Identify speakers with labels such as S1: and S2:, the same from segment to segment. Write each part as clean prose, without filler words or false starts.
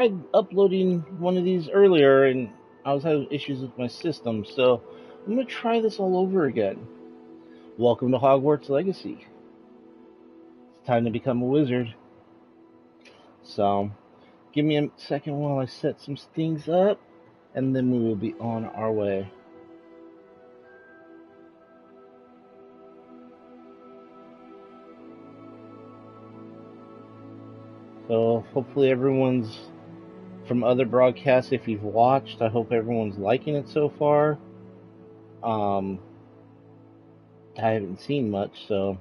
S1: tried uploading one of these earlier and I was having issues with my system, so I'm going to try this all over again. Welcome to Hogwarts Legacy. It's time to become a wizard. So, give me a second while I set some things up, and then we will be on our way. So, hopefully everyone's from other broadcasts, if you've watched, I hope everyone's liking it so far. I haven't seen much, so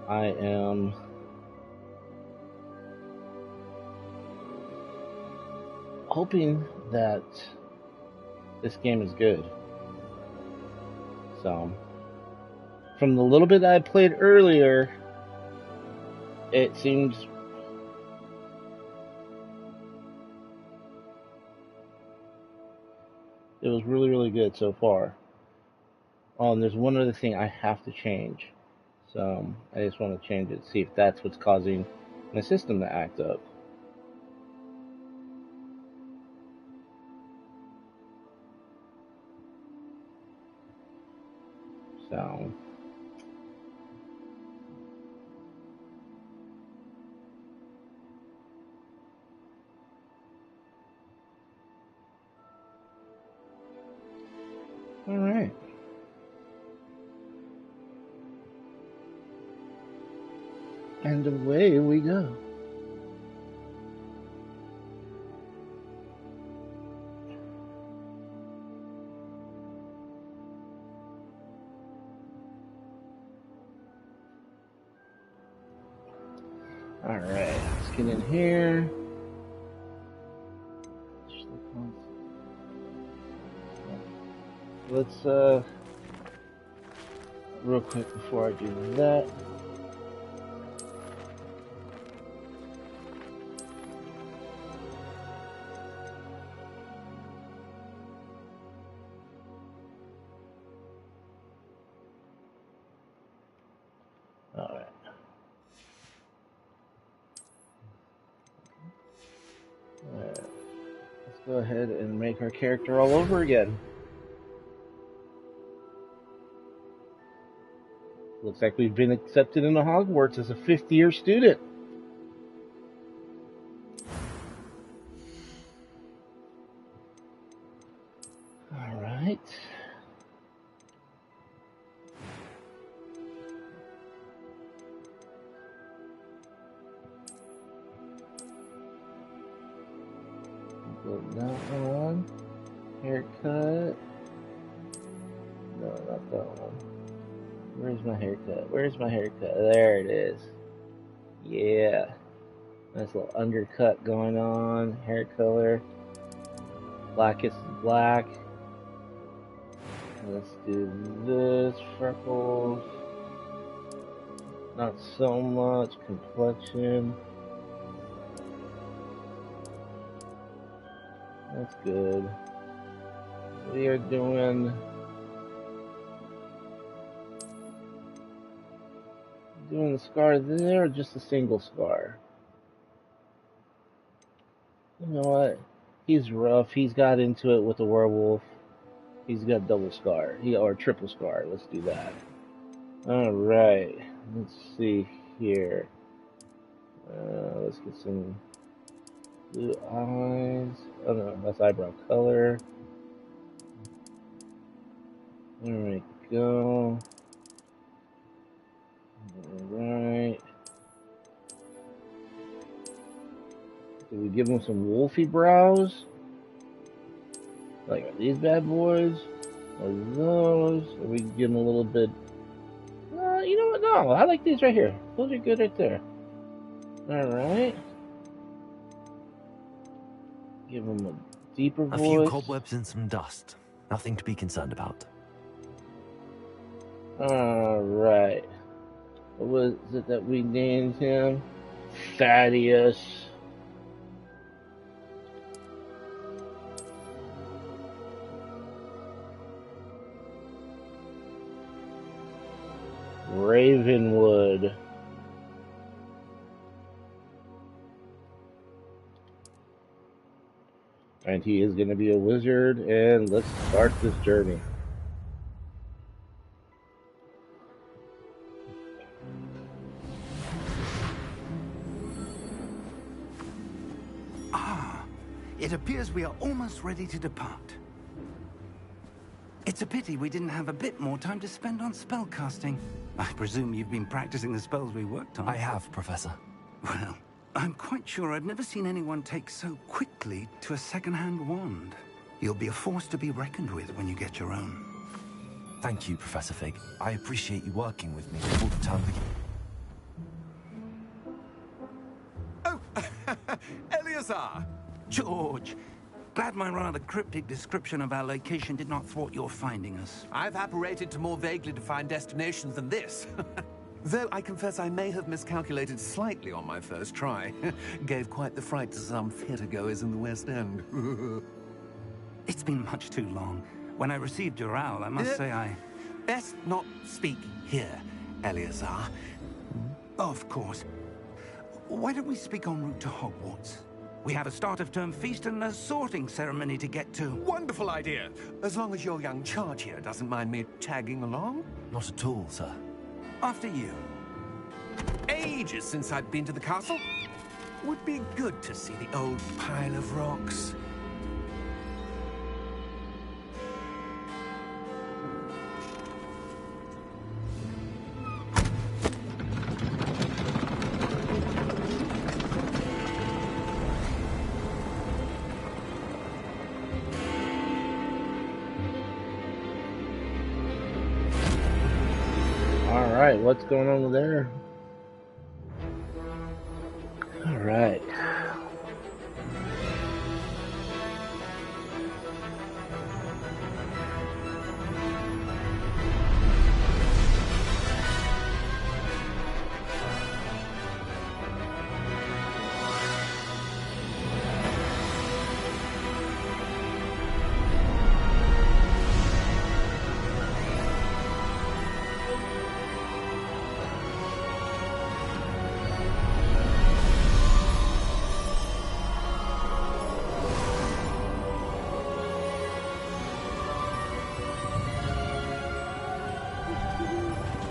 S1: I am hoping that this game is good. So, from the little bit that I played earlier, it seems it was really, really good so far. Oh, and there's one other thing I have to change. So, I just want to change it, see if that's what's causing my system to act up. So, alright. And away we go. Alright, let's get in here. Let's, real quick before I do that. Alright. Let's go ahead and make our character all over again. Looks like we've been accepted into Hogwarts as a fifth-year student. Alright. Put that one. Haircut. No, not that one. Where's my haircut? Where's my haircut? There it is. Yeah. Nice little undercut going on. Hair color. Blackest black. Let's do this. Freckles. Not so much. Complexion. That's good. We are doing the scar there, or just a single scar? You know what? He's rough. He's got into it with the werewolf. He's got double scar. Or triple scar. Let's do that. Alright. Let's see here. Let's get some blue eyes. Oh no, that's eyebrow color. There we go. Alright. Do we give him some wolfy brows? Like, are these bad boys? Or those? Or we give him a little bit... you know what? No, I like these right here. Those are good right there. Alright. Give him a deeper voice.
S2: A few cobwebs and some dust. Nothing to be concerned about.
S1: Alright. What was it that we named him? Thaddeus. Ravenwood. And he is going to be a wizard, and let's start this journey.
S3: It appears we are almost ready to depart. It's a pity we didn't have a bit more time to spend on spellcasting. I presume you've been practicing the spells we worked on.
S2: I have, Professor.
S3: Well, I'm quite sure I've never seen anyone take so quickly to a second-hand wand. You'll be a force to be reckoned with when you get your own.
S2: Thank you, Professor Fig. I appreciate you working with me before the term begins.
S3: Oh, Eleazar! George! Glad my rather cryptic description of our location did not thwart your finding us.
S4: I've apparated to more vaguely defined destinations than this. Though I confess I may have miscalculated slightly on my first try. Gave quite the fright to some theatre-goers in the West End.
S3: It's been much too long. When I received your owl, I must say I...
S4: Best not speak here, Eleazar.
S3: Of course. Why don't we speak en route to Hogwarts? We have a start-of-term feast and a sorting ceremony to get to.
S4: Wonderful idea. As long as your young charge here doesn't mind me tagging along.
S2: Not at all, sir.
S3: After you.
S4: Ages since I've been to the castle. Would be good to see the old pile of rocks.
S1: Alright, what's going on over there? Alright.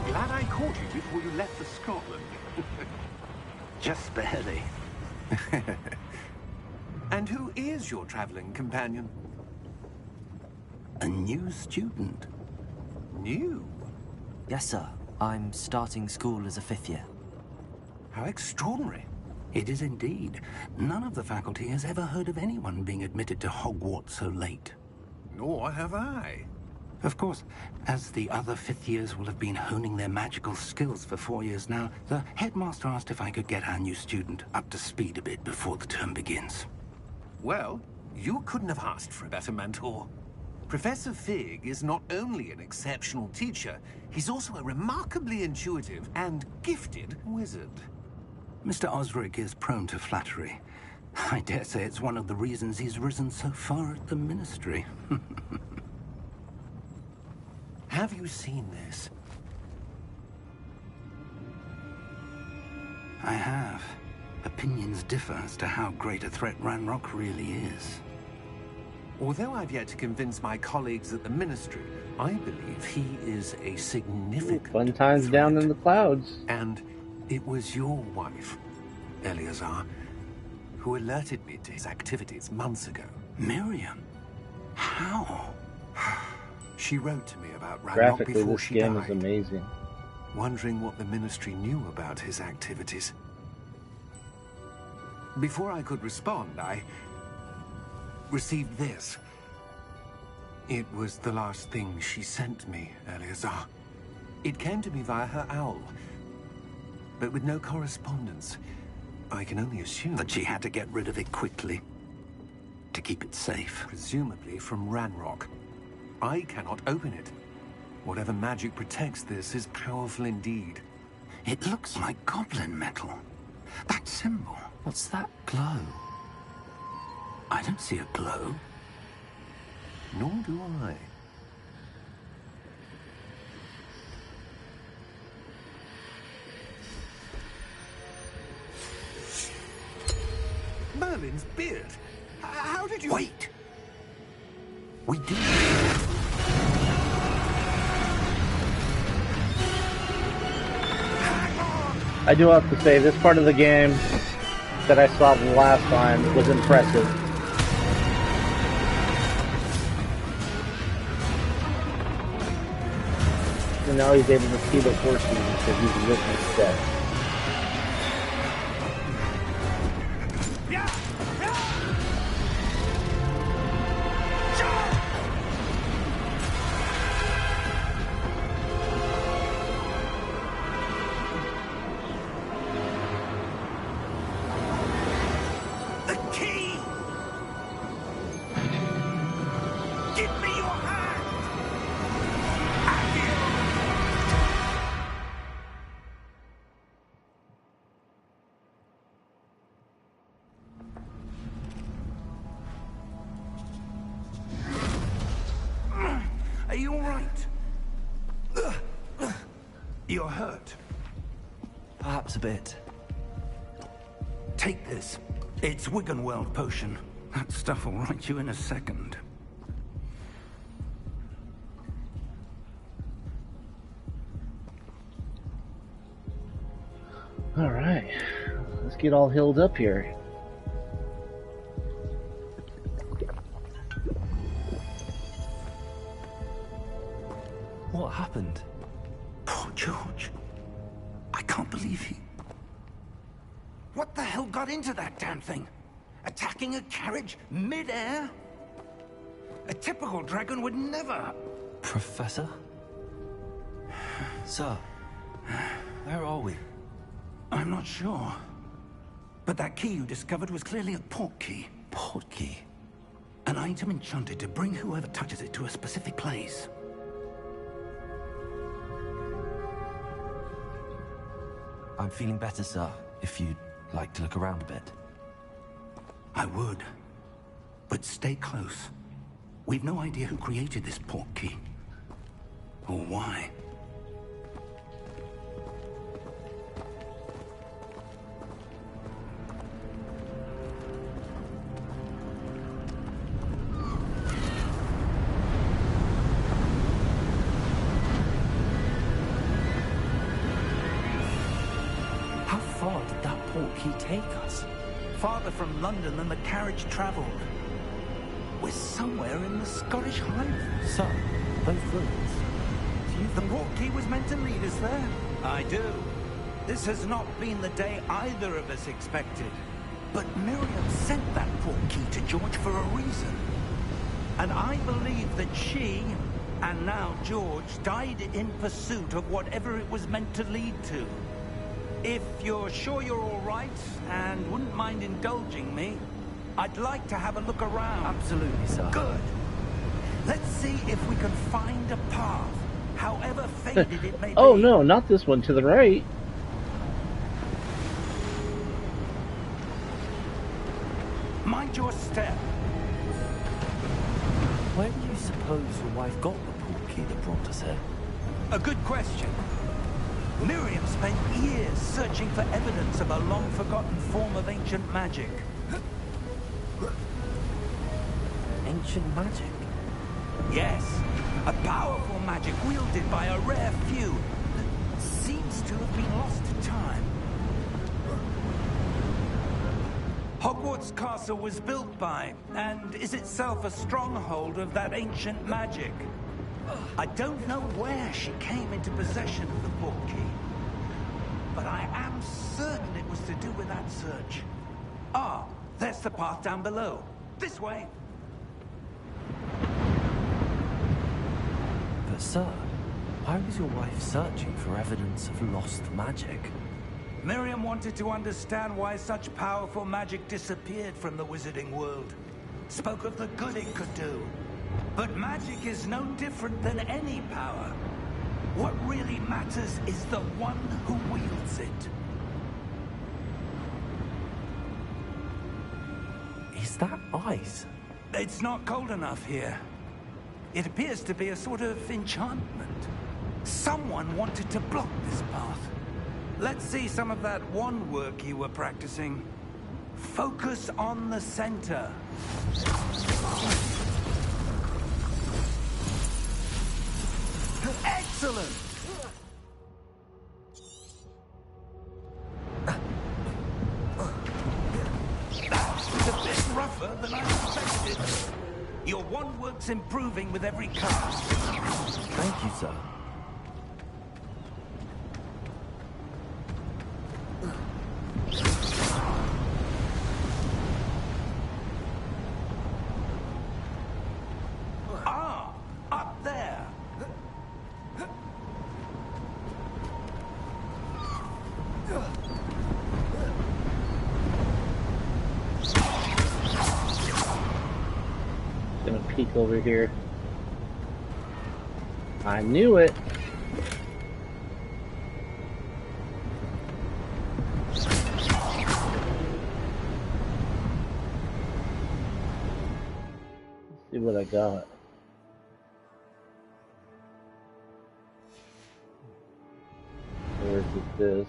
S3: Glad I caught you before you left for Scotland. Just barely.
S4: And who is your traveling companion?
S3: A new student.
S4: New?
S2: Yes, sir. I'm starting school as a 5th year.
S4: How extraordinary.
S3: It is indeed. None of the faculty has ever heard of anyone being admitted to Hogwarts so late.
S4: Nor have I.
S3: Of course, as the other 5th years will have been honing their magical skills for 4 years now, the headmaster asked if I could get our new student up to speed a bit before the term begins.
S4: Well, you couldn't have asked for a better mentor. Professor Fig is not only an exceptional teacher, he's also a remarkably intuitive and gifted wizard.
S3: Mr. Osric is prone to flattery. I dare say it's one of the reasons he's risen so far at the Ministry.
S4: Have you seen this?
S3: I have. Opinions differ as to how great a threat Ranrock really is.
S4: Although I've yet to convince my colleagues at the Ministry, I believe he is a significant
S1: Fun times
S4: threat.
S1: down in the clouds.
S4: And it was your wife, Eleazar, who alerted me to his activities months ago.
S3: Miriam? How?
S4: She wrote to me about Ranrock
S1: Graphically,
S4: before
S1: this
S4: she
S1: game
S4: died,
S1: is amazing.
S4: wondering what the Ministry knew about his activities. Before I could respond, I received this. It was the last thing she sent me, Eleazar. It came to me via her owl, but with no correspondence. I can only assume
S3: That she had to get rid of it quickly. To keep it safe.
S4: presumably from Ranrock. I cannot open it. Whatever magic protects this is powerful indeed.
S3: It looks like goblin metal. That symbol.
S2: What's that glow?
S3: I don't see a glow.
S4: Nor do I. Merlin's beard. How did you...
S3: Wait! We do.
S1: I do have to say, this part of the game that I saw the last time was impressive. So now he's able to see the horses because he's witnessed death.
S3: Are you all right? You're hurt.
S2: Perhaps a bit.
S3: Take this. It's Wiggenweld potion. That stuff will right you in a second.
S1: All right, let's get all healed up here.
S2: What happened?
S3: Poor George. I can't believe he... What the hell got into that damn thing? Attacking a carriage mid-air? A typical dragon would never...
S2: Professor? Sir, where are we?
S3: I'm not sure. But that key you discovered was clearly a port key.
S2: Port key?
S3: An item enchanted to bring whoever touches it to a specific place.
S2: I'm feeling better, sir, if you'd like to look around a bit.
S3: I would. But stay close. We've no idea who created this port key. Or why.
S2: He take us?
S3: Farther from London than the carriage travelled. We're somewhere in the Scottish Highlands.
S2: Sir, those ruins. Do you
S3: The port key was meant to lead us there. I do. This has not been the day either of us expected. But Miriam sent that port key to George for a reason. And I believe that she, and now George, died in pursuit of whatever it was meant to lead to. If you're sure you're all right, and wouldn't mind indulging me, I'd like to have a look around.
S2: Absolutely, sir.
S3: Good. Let's see if we can find a path, however faded it may be.
S1: Oh no, not this one to the right.
S3: Mind your step.
S2: Where do you suppose your wife got the port key that brought us here?
S3: A good question. Miriam spent years searching for evidence of a long-forgotten form of ancient magic.
S2: Ancient magic?
S3: Yes, a powerful magic wielded by a rare few that seems to have been lost to time. Hogwarts Castle was built by, and is itself a stronghold of that ancient magic. I don't know where she came into possession of the port key, but I am certain it was to do with that search. Ah, there's the path down below. This way.
S2: But sir, why was your wife searching for evidence of lost magic?
S3: Miriam wanted to understand why such powerful magic disappeared from the wizarding world. Spoke of the good it could do. But magic is no different than any power. What really matters is the one who wields it.
S2: Is that ice?
S3: It's not cold enough here. It appears to be a sort of enchantment. Someone wanted to block this path. Let's see some of that wand work you were practicing. Focus on the center. Excellent! It's a bit rougher than I expected. Your wand work's improving with every cast.
S2: Thank you, sir.
S3: Ah, up there.
S1: Gonna peek over here. I knew it. Let's see what I got. Or is it this?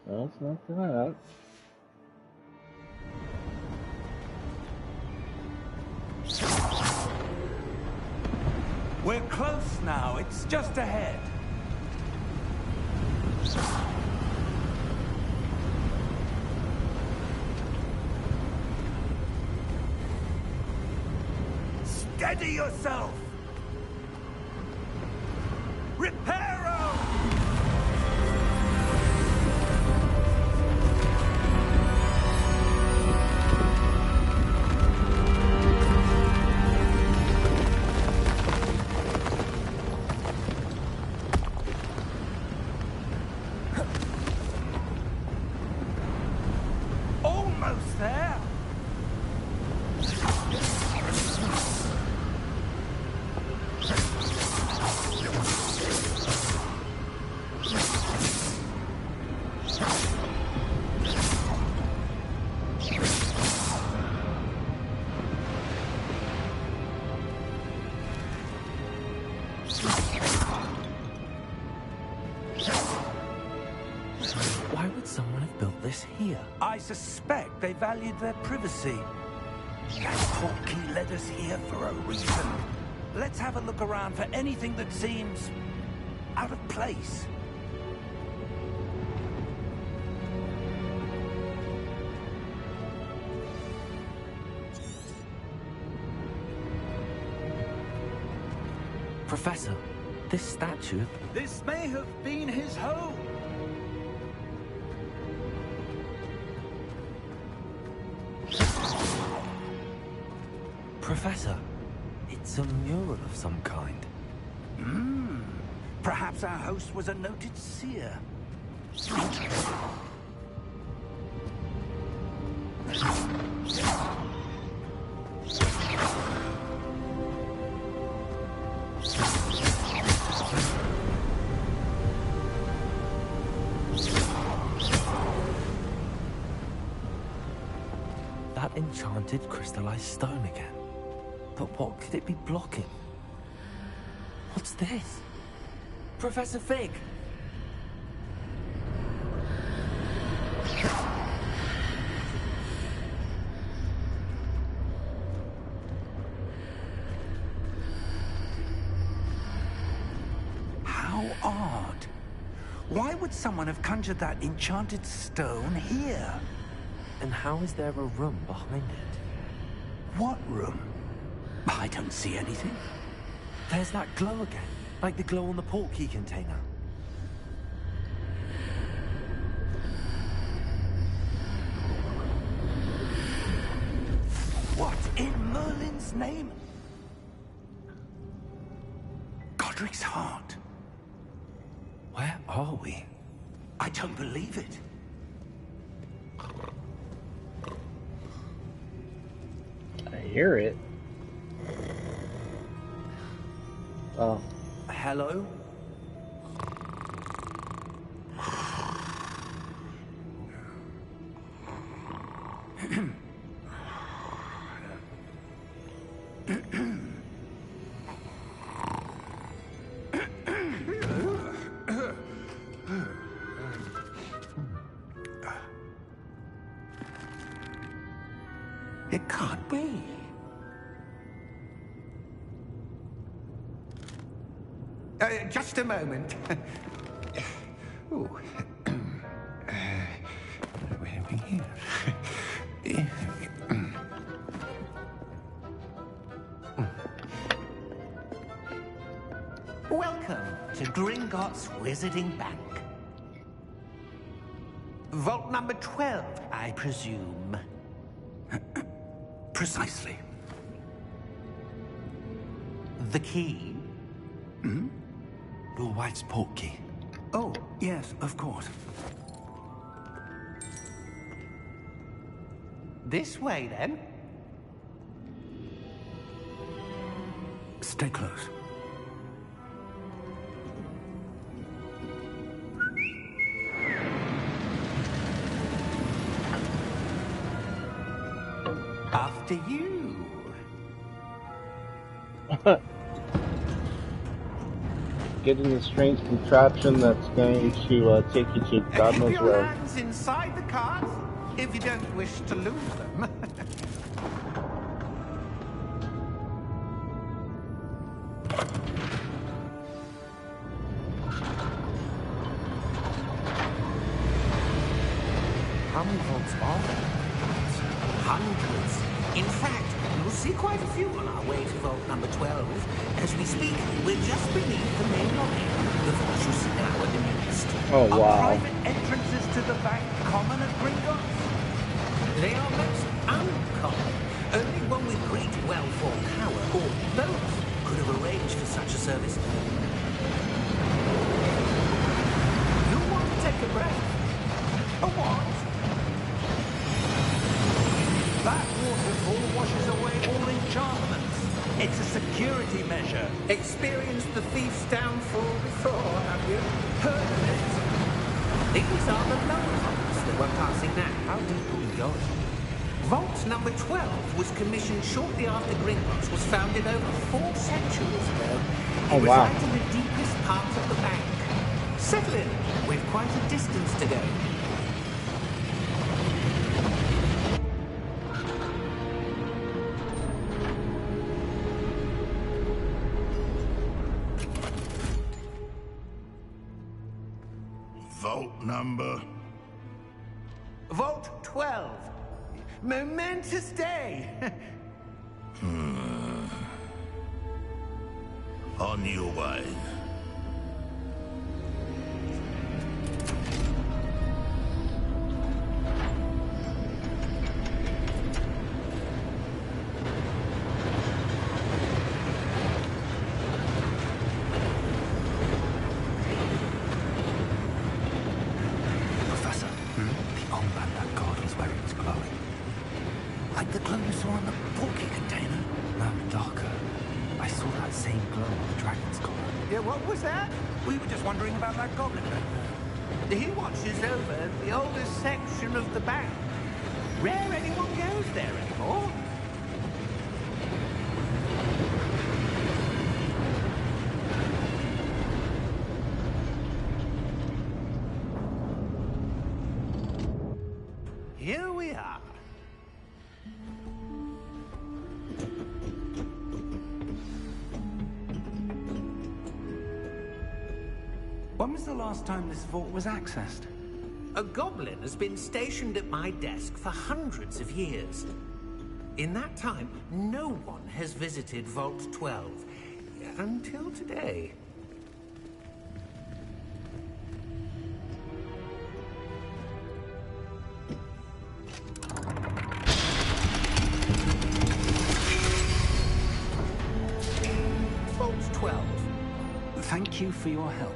S1: No, it's not that.
S3: We're close now. It's just ahead. Steady yourself! Reparo! Almost there!
S2: Why would someone have built this here?
S3: I suspect they valued their privacy. That portkey led us here for a reason. Let's have a look around for anything that seems out of place.
S2: Professor, this statue...
S3: This may have been his home.
S2: Professor, it's a mural of some kind.
S3: Perhaps our host was a noted seer.
S2: That enchanted crystallized stone again. But what could it be blocking? What's this? Professor Fig!
S3: How odd. Why would someone have conjured that enchanted stone here?
S2: And how is there a room behind it?
S3: What room? I don't see anything.
S2: There's that glow again, like the glow on the portkey container.
S3: What in Merlin's name? Godric's heart.
S2: Where are we?
S3: I don't believe it.
S1: I hear it. Oh.
S2: Hello?
S3: It can't be. Just a moment. Ooh. Where are we here? Welcome to Gringotts Wizarding Bank. Vault number 12, I presume.
S4: Precisely.
S3: The key?
S2: Your wife's portkey.
S4: Oh, yes, of course.
S3: This way, then.
S4: Stay close.
S3: After you.
S1: Get in this strange contraption that's going to take you to God knows
S3: Keep your
S1: where.
S3: hands inside the cart if you don't wish to lose them. How many vaults are there? Hundreds. In fact, you'll see quite a few on our way to vault number 12. As we speak, we're just beneath the main lobby. The vault you see now are the newest.
S1: Oh,
S3: Are
S1: wow.
S3: private entrances to the bank common at Gringotts? They are most uncommon. Only one with great wealth or power, or both, could have arranged for such a service. You'll want to take a breath. A what? That waterfall washes away all enchantments. It's a security measure. Experienced the thief's downfall before, have you? Heard of it? These are the lower vaults that we're passing now. How deep are we going? Vault number 12 was commissioned shortly after Gringotts was founded over 4 centuries ago.
S1: Oh,
S3: It
S1: wow.
S3: resides in the deepest part of the bank. Settle in. We've quite a distance to go.
S5: Vault number?
S3: Vault 12. Momentous day.
S5: On your way.
S2: Professor, the armband that guard was wearing is glowing.
S3: Like the glow you saw on the porky container.
S2: No, darker. I saw that same glow on the dragon's collar.
S3: Yeah, what was that? We were just wondering about that goblin back there. He watches over the oldest section of the bank. Rare anyone goes there anymore. Here we are.
S4: When was the last time this vault was accessed?
S3: A goblin has been stationed at my desk for hundreds of years. In that time, no one has visited Vault 12. Until today. Vault 12.
S4: Thank you for your help.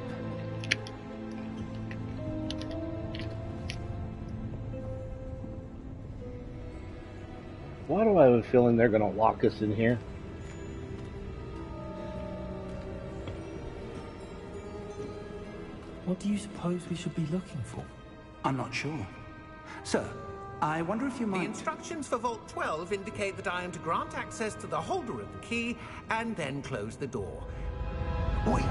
S1: Why do I have a feeling they're going to lock us in here?
S2: What do you suppose we should be looking for?
S4: I'm not sure. Sir, I wonder if you
S3: The
S4: might...
S3: instructions for Vault 12 indicate that I am to grant access to the holder of the key and then close the door. Wait.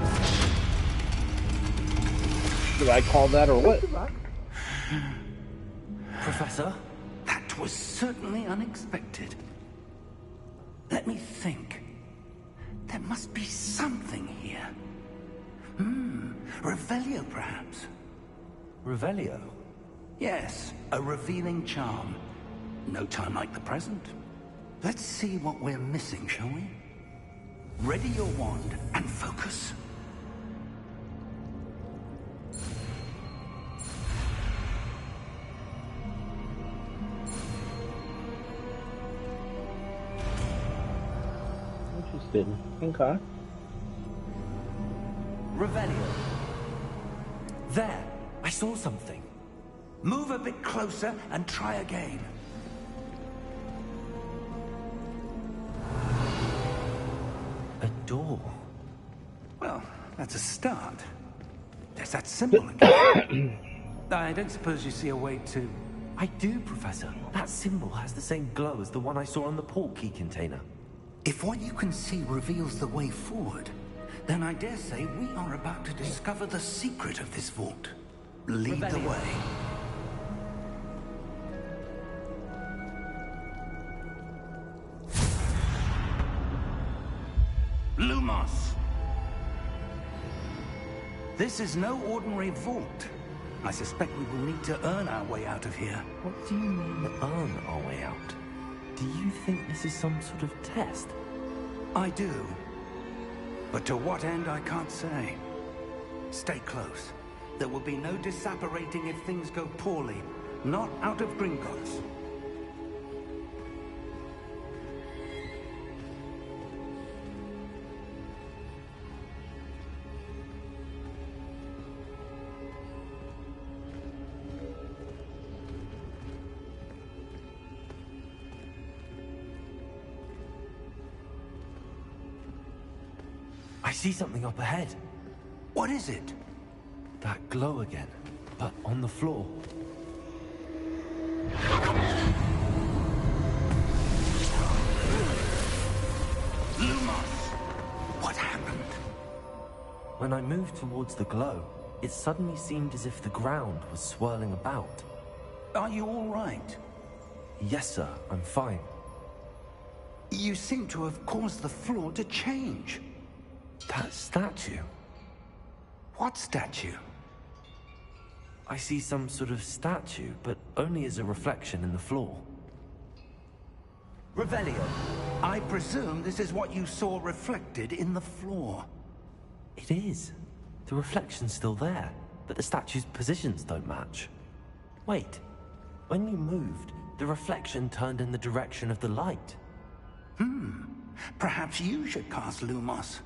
S1: Did I call that or what?
S2: Professor?
S4: That
S3: That was certainly unexpected. Let me think. There must be something here. Revelio, perhaps.
S2: Revelio?
S3: Yes, a revealing charm. No time like the present. Let's see what we're missing, shall we? Ready your wand and focus.
S1: Interesting. Okay.
S2: Revelio. There! I saw something.
S3: Move a bit closer and try again.
S2: A door.
S3: Well, that's a start. There's that symbol again. I don't suppose you see a way to...
S2: I do, Professor. That symbol has the same glow as the one I saw on the port key container.
S3: If what you can see reveals the way forward, then I dare say we are about to discover the secret of this vault. Lead the way. Lumos! This is no ordinary vault. I suspect we will need to earn our way out of here.
S2: What do you mean, earn our way out? Do you think this is some sort of test?
S3: I do. But to what end, I can't say. Stay close. There will be no disapparating if things go poorly. Not out of Gringotts.
S2: I see something up ahead.
S3: What is it?
S2: That glow again, but on the floor.
S3: Lumos! What happened?
S2: When I moved towards the glow, it suddenly seemed as if the ground was swirling about.
S3: Are you all right?
S2: Yes, sir, I'm fine.
S3: You seem to have caused the floor to change.
S2: That statue.
S3: What statue?
S2: I see some sort of statue, but only as a reflection in the floor.
S3: Revelio, I presume this is what you saw reflected in the floor.
S2: It is. The reflection's still there, but the statue's positions don't match. Wait, when you moved, the reflection turned in the direction of the light.
S3: Perhaps you should cast Lumos.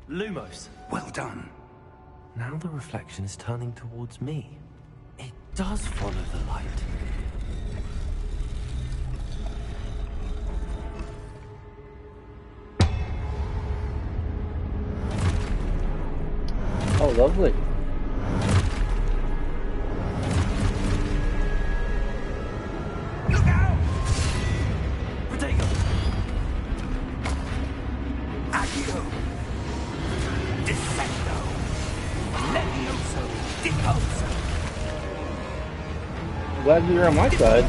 S2: Lumos!
S3: Well done.
S2: Now the reflection is turning towards me. It does follow the light.
S1: Oh, lovely.
S3: Look out!
S2: Potato!
S3: Accio! Defendo! Levioso! Deposo!
S1: Glad you're on my side.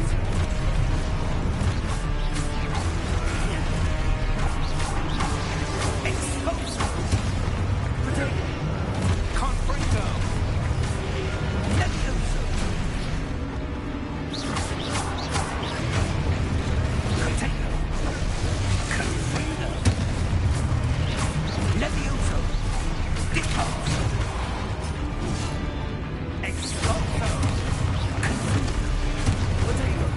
S3: Exposo! Potato! Confringo! Levioso! Potato! Confringo! Levioso! Deposo! Exposo! Potato!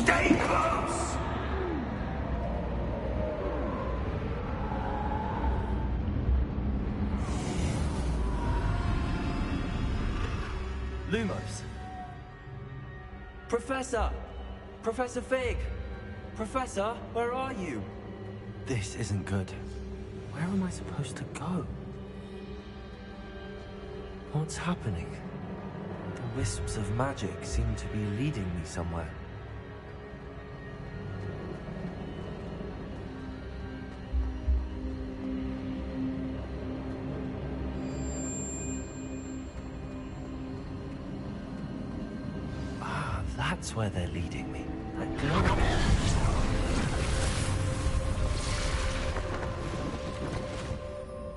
S3: Stay close!
S2: Lumos. Professor! Professor Fig! Professor, where are you? This isn't good. Where am I supposed to go? What's happening? The wisps of magic seem to be leading me somewhere. Ah, that's where they're leading me. That glow.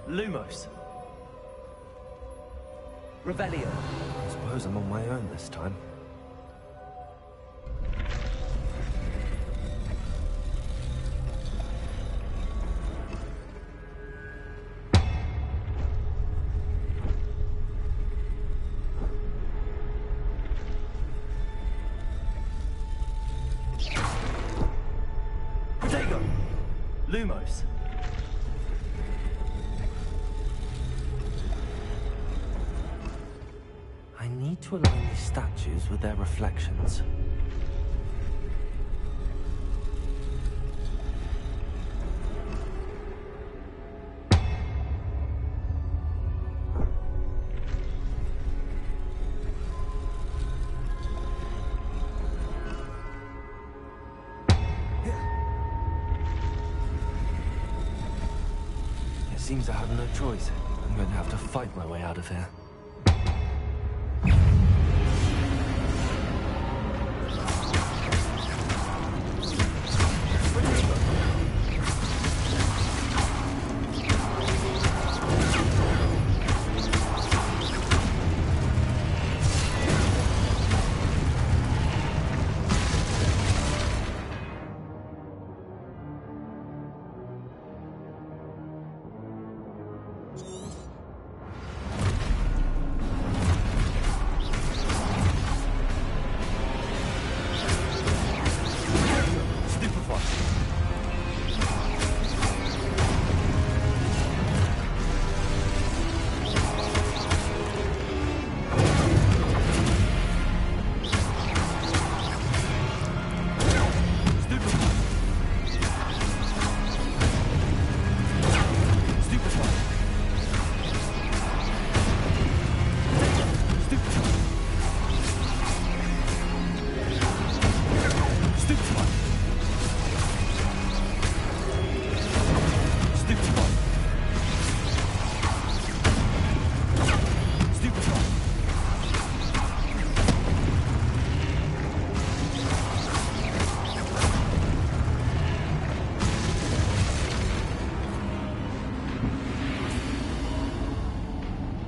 S2: Lumos. Revelio. I suppose I'm on my own this time. Protego! Lumos. I need to align these statues with their reflections. It seems I have no choice. I'm going to have to fight my way out of here.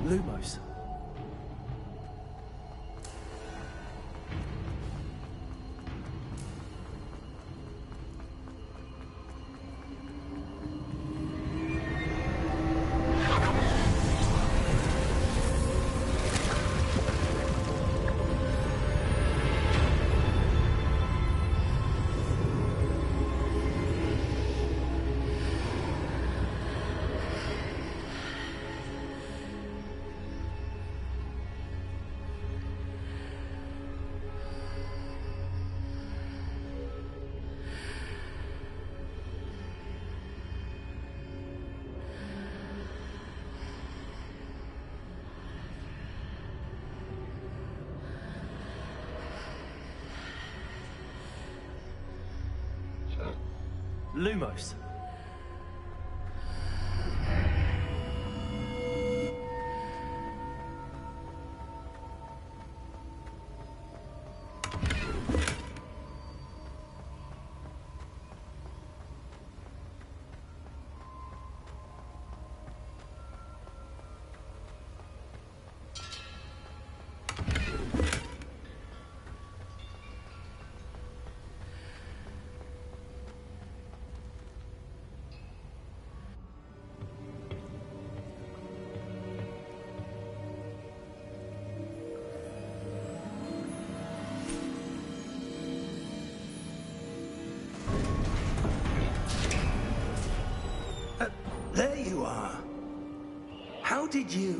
S2: Lumos. Lumos.
S3: you are. How did you...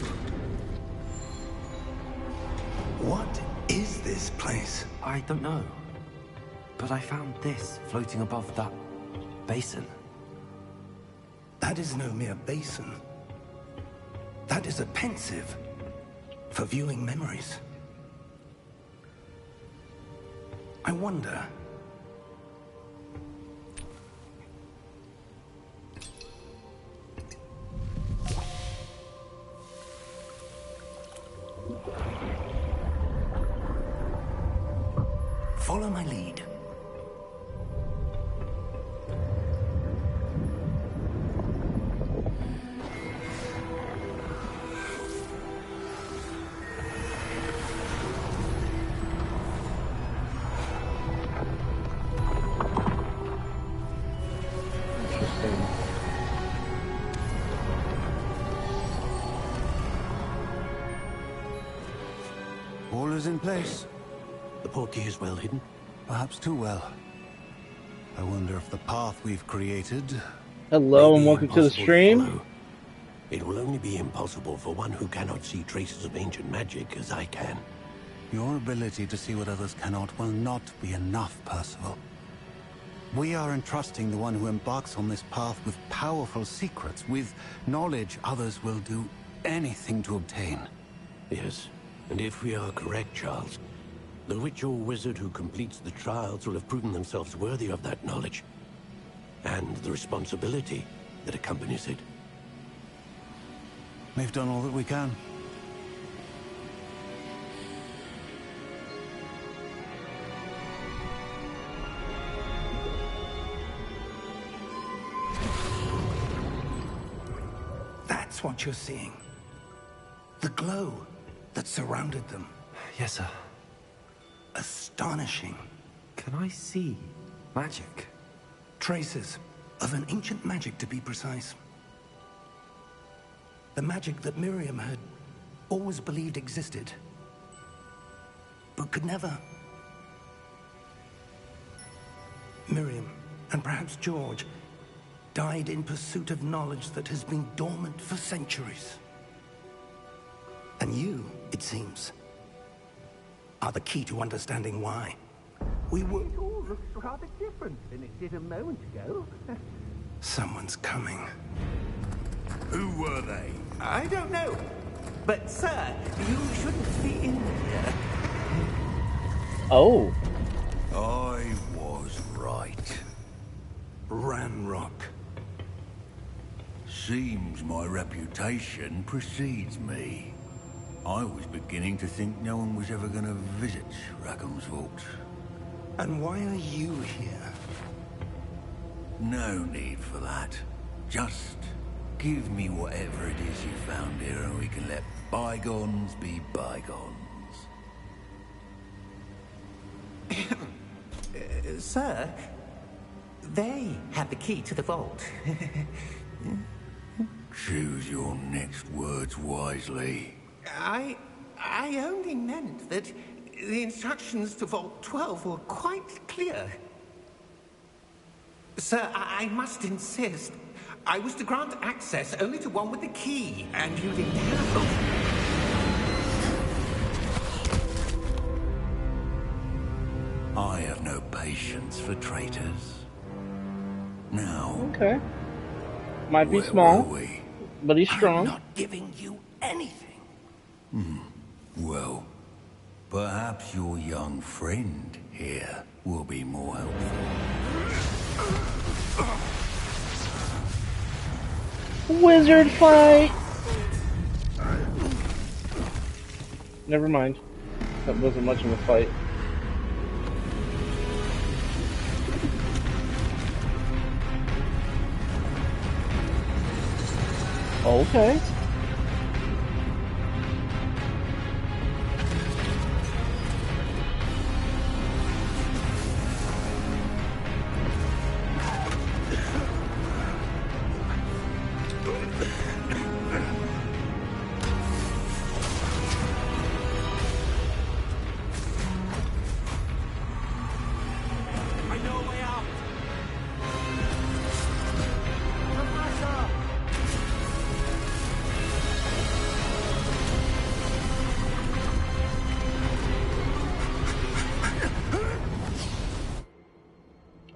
S3: What is this place?
S2: I don't know. But I found this floating above that basin.
S3: That is no mere basin. That is a pensive for viewing memories. I wonder... Follow my lead.
S1: Interesting.
S6: All is in place.
S7: The portkey is well hidden.
S6: Perhaps too well. I wonder if the path we've created...
S1: Hello and
S7: May be
S1: welcome to the
S7: impossible
S1: stream.
S7: follow. It will only be impossible for one who cannot see traces of ancient magic as I can.
S6: Your ability to see what others cannot will not be enough, Percival. We are entrusting the one who embarks on this path with powerful secrets, with knowledge others will do anything to obtain.
S7: Yes, and if we are correct, Charles, the witch or wizard who completes the trials will have proven themselves worthy of that knowledge, and the responsibility that accompanies it.
S6: We've done all that we can.
S3: That's what you're seeing. The glow that surrounded them.
S2: Yes, sir.
S3: Astonishing.
S2: Can I see magic?
S3: Traces of an ancient magic, to be precise. The magic that Miriam had always believed existed, but could never. Miriam, and perhaps George, died in pursuit of knowledge that has been dormant for centuries. And you, it seems, are the key to understanding why. We were...
S8: It all looks rather different than it did a moment ago.
S3: Someone's coming.
S5: Who were they?
S8: I don't know. But, sir, you shouldn't be in here.
S1: Oh,
S5: I was right.
S3: Ranrock.
S5: Seems my reputation precedes me. I was beginning to think no one was ever going to visit Rackham's vault.
S3: And why are you here?
S5: No need for that. Just give me whatever it is you found here and we can let bygones be bygones.
S8: Sir, they had the key to the vault.
S5: Choose your next words wisely.
S8: I only meant that the instructions to Vault 12 were quite clear. Sir, I must insist. I was to grant access only to one with the key, and you didn't have.
S5: I have no patience for traitors. Now,
S1: okay. Might be
S5: where
S1: small,
S5: were we?
S1: but he's
S3: I'm
S1: strong.
S3: not giving you anything.
S5: Well, perhaps your young friend here will be more helpful.
S1: Wizard fight! Never mind. That wasn't much of a fight. Okay.
S8: I know a way out.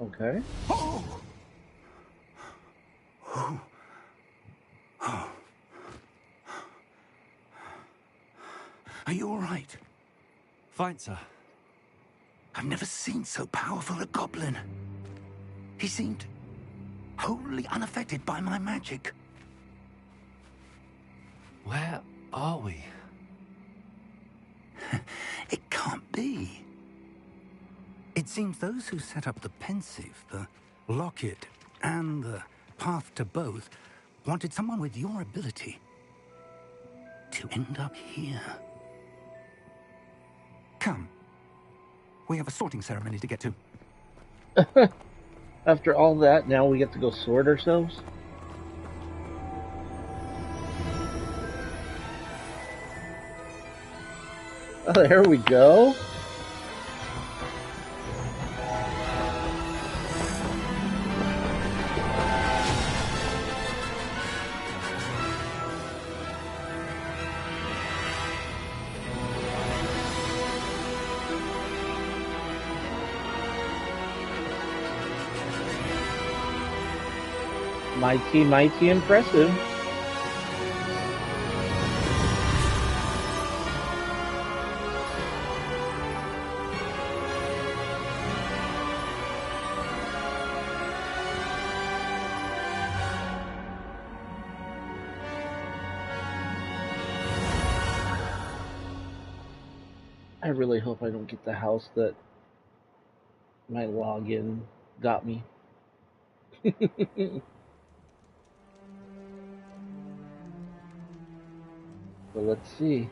S1: Okay.
S4: Oh! Oh. Oh. Are you all right?
S2: Fine, sir.
S4: I've never seen so powerful a goblin. He seemed wholly unaffected by my magic.
S2: Where are we?
S4: It can't be. It seems those who set up the pensive, the locket, and the path to both wanted someone with your ability to end up here. Come. We have a sorting ceremony to get to.
S1: After all that, now we get to go sort ourselves? Oh, there we go. Mighty impressive. I really hope I don't get the house that my login got me. But let's see.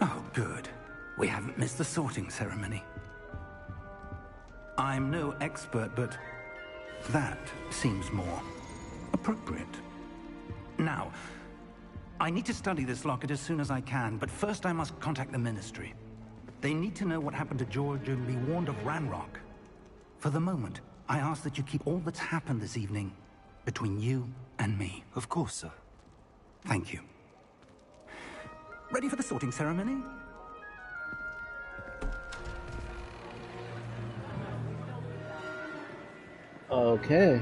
S4: Oh, good. We haven't missed the sorting ceremony. I'm no expert, but that seems more appropriate. Now, I need to study this locket as soon as I can, but first I must contact the Ministry. They need to know what happened to George and be warned of Ranrock. For the moment, I ask that you keep all that's happened this evening between you and me.
S2: Of course, sir.
S4: Thank you. Ready for the sorting ceremony?
S1: Okay.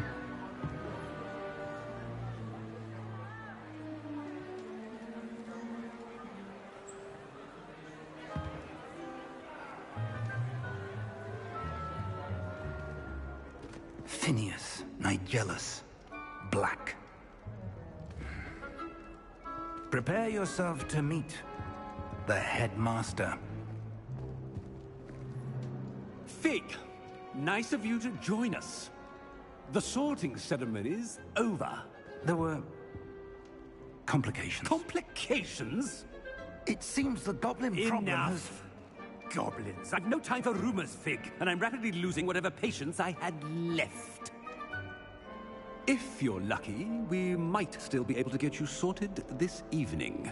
S4: Phineas, Nigellus, Black. Prepare yourself to meet the headmaster.
S9: Fig, nice of you to join us. The sorting ceremony's over.
S4: There were complications.
S9: Complications?
S4: It seems the goblin problem has...
S9: Enough. Goblins. I've no time for rumors, Fig, and I'm rapidly losing whatever patience I had left. If you're lucky, we might still be able to get you sorted this evening.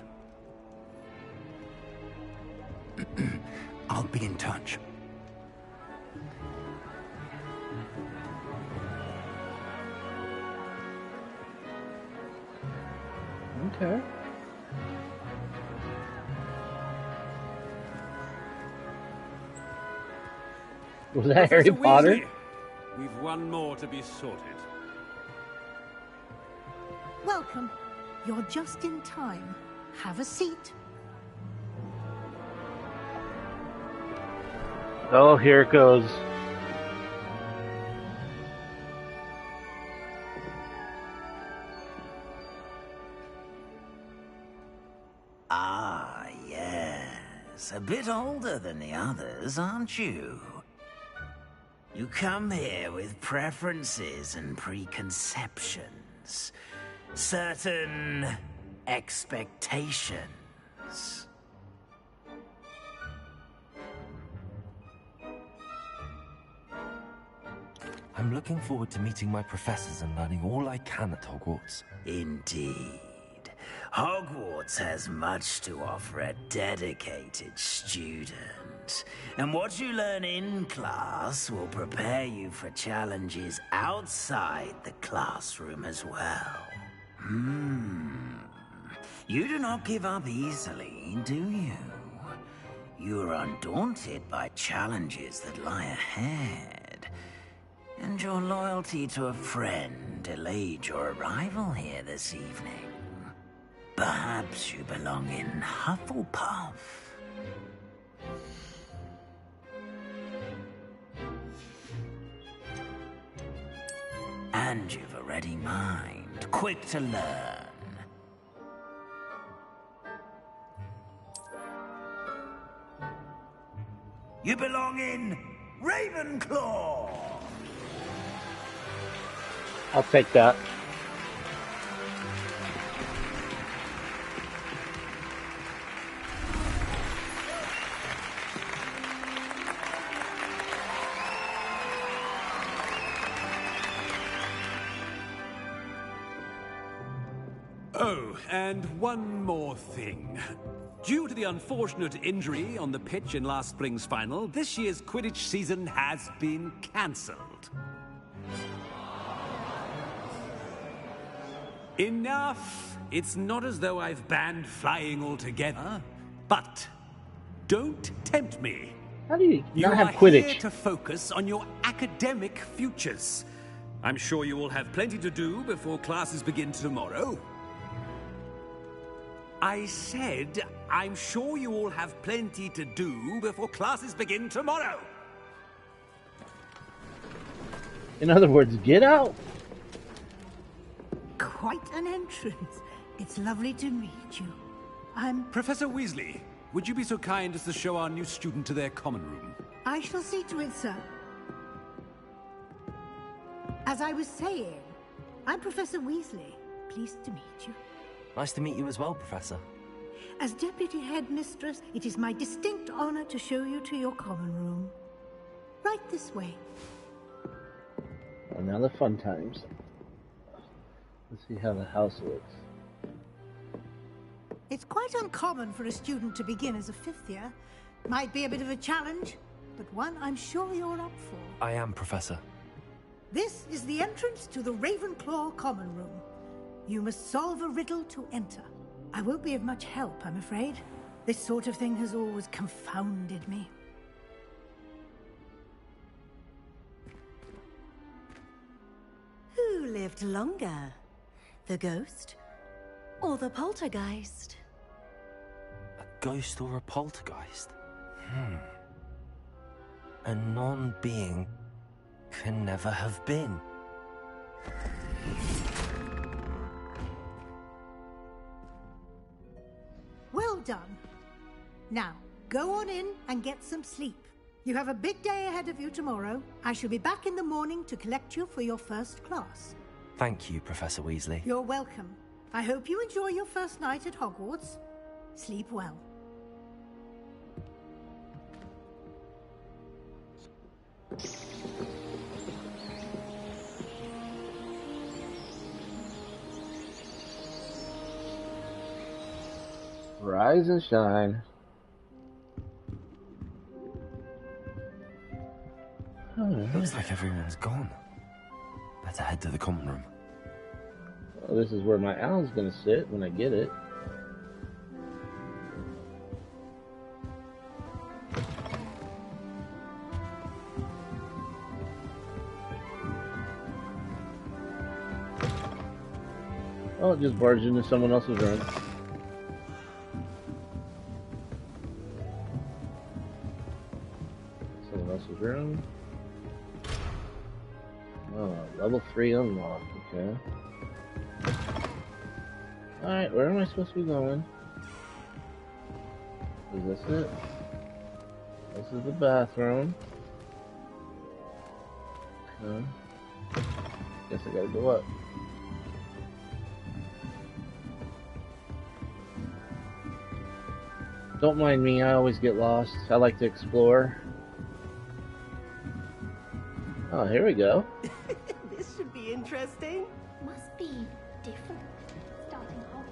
S4: I'll be in touch.
S1: Okay. Was that Harry
S9: Professor
S1: Potter?
S9: Weasley, we've one more to be sorted.
S10: Welcome. You're just in time. Have a seat.
S1: Oh, here it goes.
S11: Ah, yes. A bit older than the others, aren't you? You come here with preferences and preconceptions. Certain expectations.
S2: I'm looking forward to meeting my professors and learning all I can at Hogwarts.
S11: Indeed. Hogwarts has much to offer a dedicated student. And what you learn in class will prepare you for challenges outside the classroom as well. You do not give up easily, do you? You are undaunted by challenges that lie ahead. And your loyalty to a friend delayed your arrival here this evening. Perhaps you belong in Hufflepuff. And you've a ready mind, quick to learn. You belong in Ravenclaw!
S1: I'll take that.
S9: Oh, and one more thing. Due to the unfortunate injury on the pitch in last spring's final, this year's Quidditch season has been cancelled. Enough! It's not as though I've banned flying altogether, but don't tempt me.
S1: How do you not have
S9: are
S1: Quidditch?
S9: here to focus on your academic futures. I'm sure you will have plenty to do before classes begin tomorrow. I said, I'm sure you all have plenty to do before classes begin tomorrow.
S1: In other words, get out.
S10: Quite an entrance. It's lovely to meet you. I'm...
S9: Professor Weasley, would you be so kind as to show our new student to their common room?
S10: I shall see to it, sir. As I was saying, I'm Professor Weasley. Pleased to meet you.
S2: Nice to meet you as well, Professor.
S10: As Deputy Headmistress, it is my distinct honor to show you to your common room. Right this way.
S1: Well, now the fun times. Let's see how the house looks.
S10: It's quite uncommon for a student to begin as a fifth year. Might be a bit of a challenge, but one I'm sure you're up for.
S2: I am, Professor.
S10: This is the entrance to the Ravenclaw common room. You must solve a riddle to enter. I won't be of much help, I'm afraid. This sort of thing has always confounded me.
S12: Who lived longer? The ghost or the poltergeist?
S2: A ghost or a poltergeist? A non-being can never have been.
S10: Well done. Now, go on in and get some sleep. You have a big day ahead of you tomorrow. I shall be back in the morning to collect you for your first class.
S2: Thank you, Professor Weasley.
S10: You're welcome. I hope you enjoy your first night at Hogwarts. Sleep well.
S1: Rise and shine.
S2: Looks like everyone's gone. Better head to the common room.
S1: Well, this is where my owl's gonna sit when I get it. Oh, it just barged into someone else's room. Someone else's room. Oh, level 3 unlocked, okay. Alright, where am I supposed to be going? Is this it? This is the bathroom. Okay. Guess I gotta go up. Don't mind me, I always get lost. I like to explore. Oh, here we go.
S12: This should be interesting.
S13: Must be different. Starting off.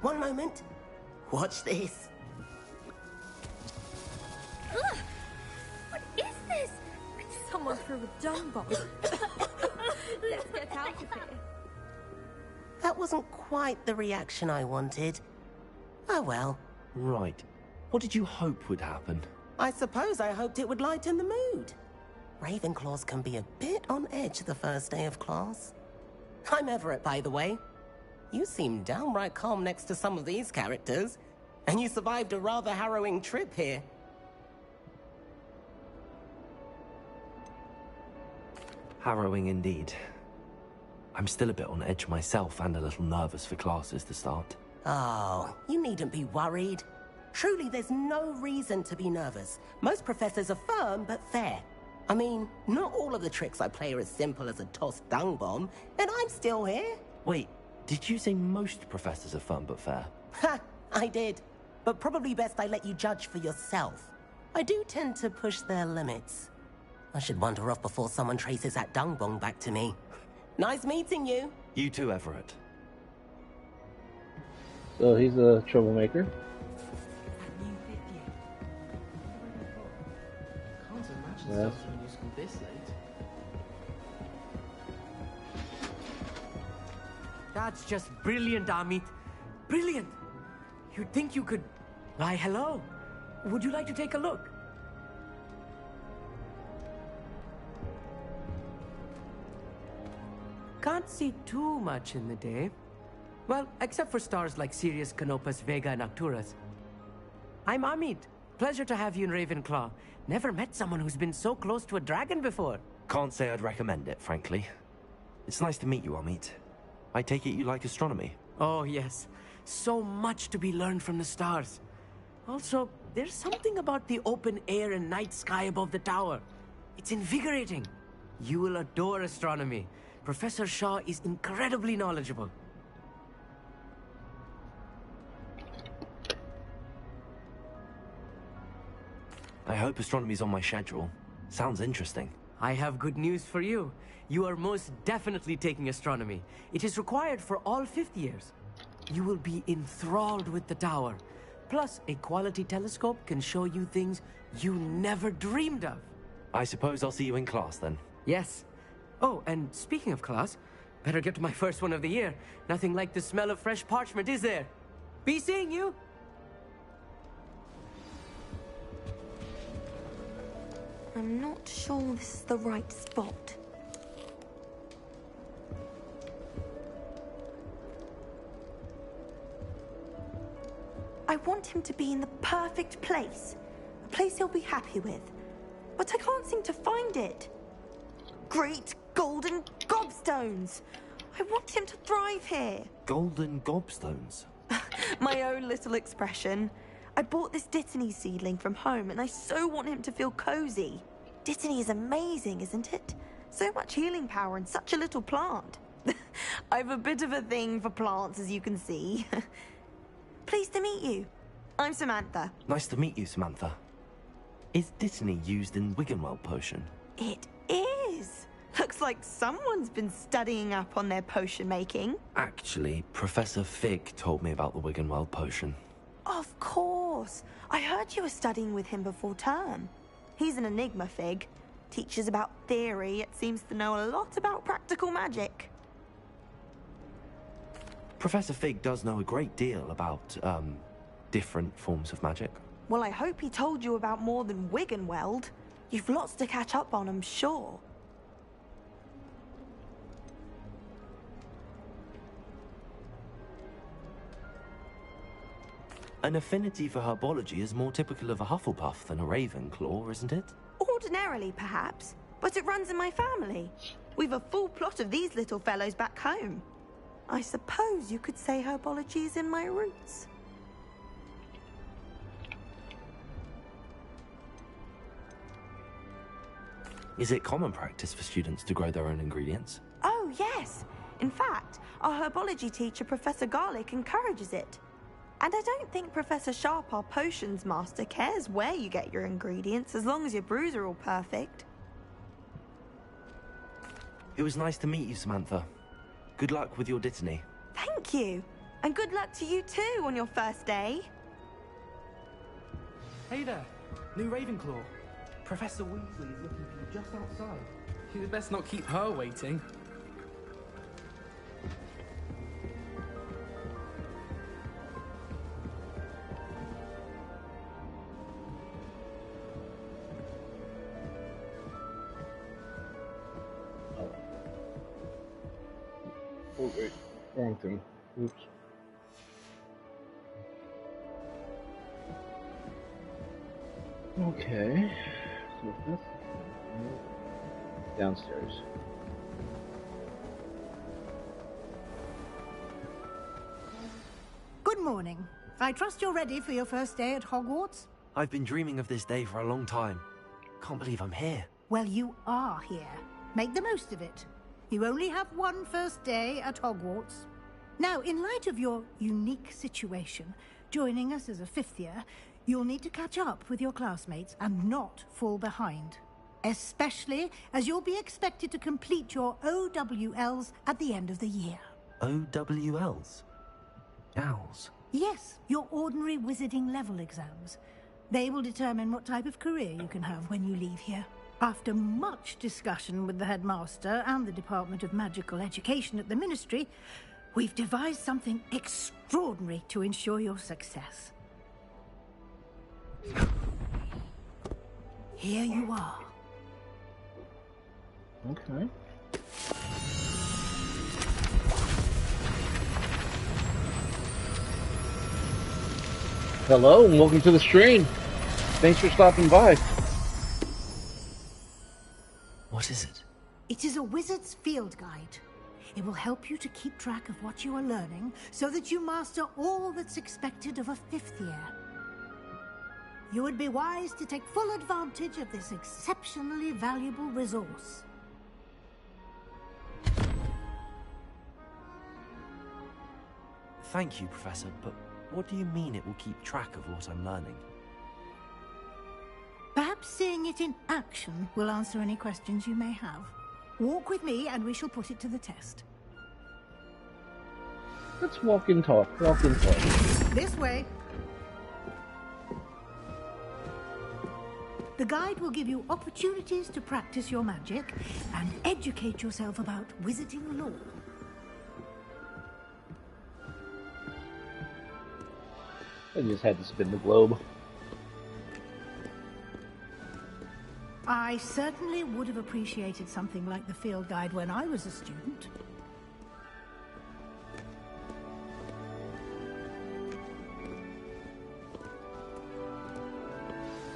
S12: One moment. Watch this.
S13: Ugh! What is this?
S14: Someone threw a dung bomb. Let's get out of here.
S12: That wasn't
S15: quite the reaction I wanted. Oh well.
S2: Right. What did you hope would happen?
S15: I suppose I hoped it would lighten the mood. Ravenclaws can be a bit on edge the first day of class. I'm Everett, by the way. You seem downright calm next to some of these characters, and you survived a rather harrowing trip here.
S2: Harrowing indeed. I'm still a bit on edge myself and a little nervous for classes to start.
S15: Oh, you needn't be worried. Truly, there's no reason to be nervous. Most professors are firm but fair. I mean, not all of the tricks I play are as simple as a tossed dung bomb, and I'm still here.
S2: Wait, did you say most professors are firm but fair?
S15: Ha! I did. But probably best I let you judge for yourself. I do tend to push their limits. I should wander off before someone traces that dung bomb back to me. Nice meeting you.
S2: You too, Everett.
S1: So he's a troublemaker.
S16: Can't imagine
S1: Yes.
S16: starting a new school this late.
S17: That's just brilliant, Amit. Brilliant! You'd think you could... Why, hello. Would you like to take a look? Can't see too much in the day. Well, except for stars like Sirius, Canopus, Vega, and Arcturus. I'm Amit. Pleasure to have you in Ravenclaw. Never met someone who's been so close to a dragon before.
S2: Can't say I'd recommend it, frankly. It's nice to meet you, Amit. I take it you like astronomy?
S17: Oh, yes. So much to be learned from the stars. Also, there's something about the open air and night sky above the tower. It's invigorating. You will adore astronomy. Professor Shaw is incredibly knowledgeable.
S2: I hope astronomy's on my schedule. Sounds interesting.
S17: I have good news for you. You are most definitely taking astronomy. It is required for all fifth years. You will be enthralled with the tower. Plus, a quality telescope can show you things you never dreamed of.
S2: I suppose I'll see you in class then.
S17: Yes. Oh, and speaking of class, better get to my first one of the year. Nothing like the smell of fresh parchment, is there? Be seeing you!
S14: I'm not sure this is the right spot. I want him to be in the perfect place. A place he'll be happy with. But I can't seem to find it. Great golden gobstones! I want him to thrive here.
S2: Golden gobstones?
S14: My own little expression. I bought this Dittany seedling from home and I so want him to feel cozy. Dittany is amazing, isn't it? So much healing power in such a little plant. I've a bit of a thing for plants, as you can see. Pleased to meet you. I'm Samantha.
S2: Nice to meet you, Samantha. Is Dittany used in Wiggenweld potion?
S14: It is. Looks like someone's been studying up on their potion making.
S2: Actually, Professor Fig told me about the Wiggenweld potion.
S14: Of course. I heard you were studying with him before term. He's an enigma, Fig. Teaches about theory, yet seems to know a lot about practical magic.
S2: Professor Fig does know a great deal about, different forms of magic.
S14: Well, I hope he told you about more than Wiggenweld. You've lots to catch up on, I'm sure.
S2: An affinity for herbology is more typical of a Hufflepuff than a Ravenclaw, isn't it?
S14: Ordinarily, perhaps. But it runs in my family. We've a full plot of these little fellows back home. I suppose you could say herbology is in my roots.
S2: Is it common practice for students to grow their own ingredients?
S14: Oh, yes. In fact, our herbology teacher, Professor Garlick, encourages it. And I don't think Professor Sharp, our potions master, cares where you get your ingredients, as long as your brews are all perfect.
S2: It was nice to meet you, Samantha. Good luck with your Dittany.
S14: Thank you. And good luck to you too on your first day.
S16: Hey there, new Ravenclaw. Professor Weasley is looking for you just outside. You'd best not keep her waiting.
S1: wait, wrong thing. Oops. Okay. So that's downstairs.
S10: Good morning. I trust you're ready for your first day at Hogwarts?
S2: I've been dreaming of this day for a long time. Can't believe I'm here.
S10: Well, you are here. Make the most of it. You only have one first day at Hogwarts. Now, in light of your unique situation, joining us as a fifth year, you'll need to catch up with your classmates and not fall behind. Especially as you'll be expected to complete your OWLs at the end of the year.
S2: OWLs? Owls?
S10: Yes, your ordinary wizarding level exams. They will determine what type of career you can have when you leave here. After much discussion with the headmaster and the Department of Magical Education at the Ministry, we've devised something extraordinary to ensure your success. Here you are.
S1: Okay. Hello and welcome to the stream. Thanks for stopping by.
S2: What is it?
S10: It is a wizard's field guide. It will help you to keep track of what you are learning so that you master all that's expected of a fifth year. You would be wise to take full advantage of this exceptionally valuable resource.
S2: Thank you, Professor, but what do you mean it will keep track of what I'm learning?
S10: Perhaps seeing it in action will answer any questions you may have. Walk with me and we shall put it to the test.
S1: Let's walk and talk. Walk and talk.
S10: This way. The guide will give you opportunities to practice your magic and educate yourself about wizarding lore.
S1: I just had to spin the globe.
S10: I certainly would have appreciated something like the field guide when I was a student.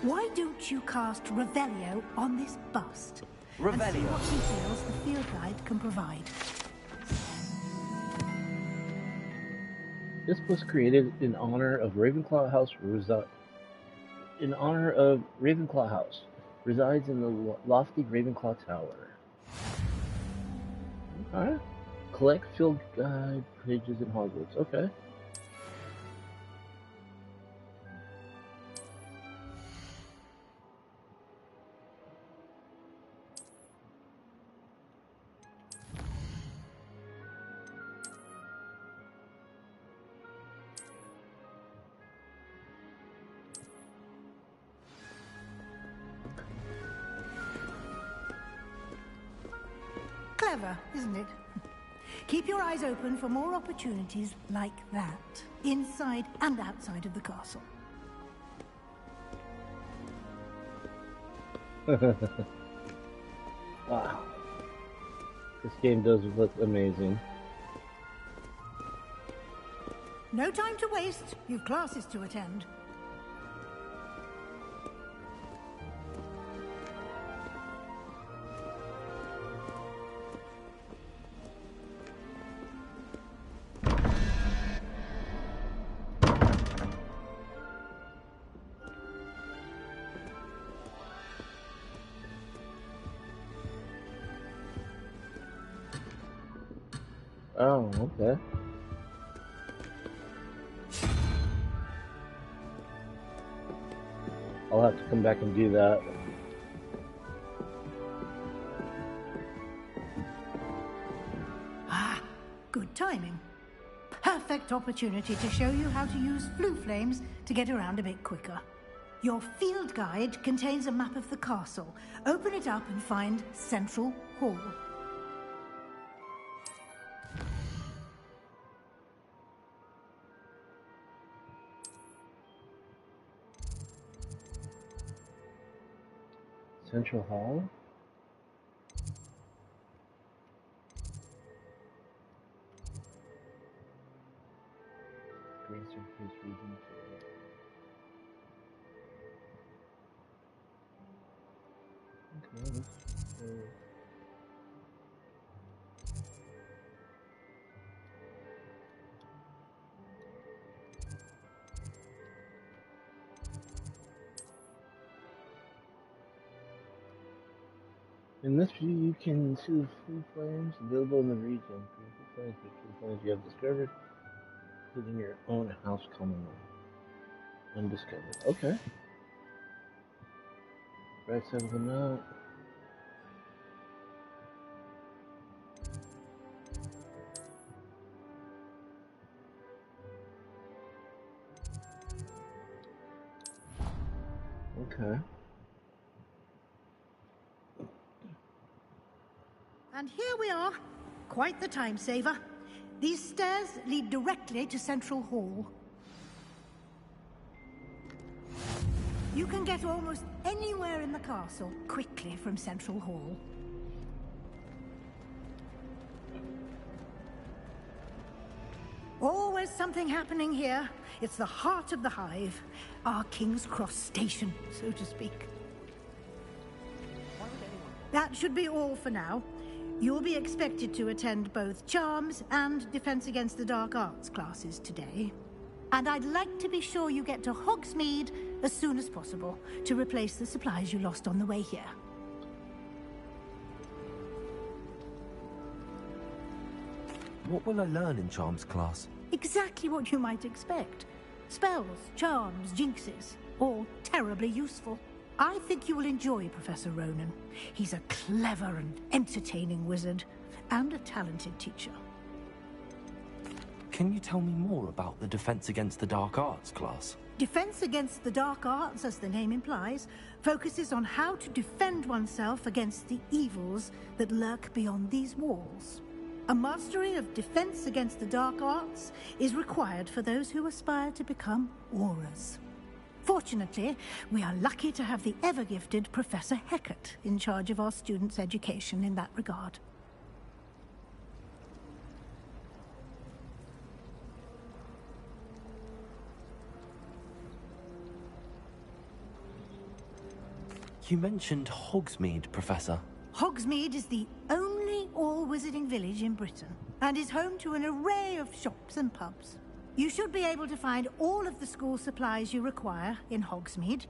S10: Why don't you cast Revelio on this bust? And see
S2: Revelio?
S10: what details the field guide can provide.
S1: This was created in honor of Ravenclaw House resides in the lofty Ravenclaw Tower. Okay. Collect field guide pages in Hogwarts. Okay.
S10: Clever, isn't it? Keep your eyes open for more opportunities like that, inside and outside of the castle.
S1: Wow. This game does look amazing.
S10: No time to waste. You've classes to attend.
S1: Oh, okay. I'll have to come back and do that.
S10: Ah, good timing. Perfect opportunity to show you how to use flue flames to get around a bit quicker. Your field guide contains a map of the castle. Open it up and find Central Hall.
S1: Central Hall? Grants increased regions. Okay, in this view, you can see the free flames available in the region. Free flames you have discovered, including your own house common room. Undiscovered. Okay. Right side of the map. Okay.
S10: And here we are. Quite the time saver. These stairs lead directly to Central Hall. You can get almost anywhere in the castle quickly from Central Hall. Always something happening here. It's the heart of the hive. Our King's Cross station, so to speak. That should be all for now. You'll be expected to attend both Charms and Defense Against the Dark Arts classes today. And I'd like to be sure you get to Hogsmeade as soon as possible to replace the supplies you lost on the way here.
S2: What will I learn in Charms class?
S10: Exactly what you might expect. Spells, charms, jinxes, all terribly useful. I think you will enjoy Professor Ronan. He's a clever and entertaining wizard, and a talented teacher.
S2: Can you tell me more about the Defense Against the Dark Arts class?
S10: Defense Against the Dark Arts, as the name implies, focuses on how to defend oneself against the evils that lurk beyond these walls. A mastery of Defense Against the Dark Arts is required for those who aspire to become Aurors. Fortunately, we are lucky to have the ever-gifted Professor Hecat in charge of our students' education in that regard.
S2: You mentioned Hogsmeade, Professor.
S10: Hogsmeade is the only all-wizarding village in Britain, and is home to an array of shops and pubs. You should be able to find all of the school supplies you require in Hogsmeade.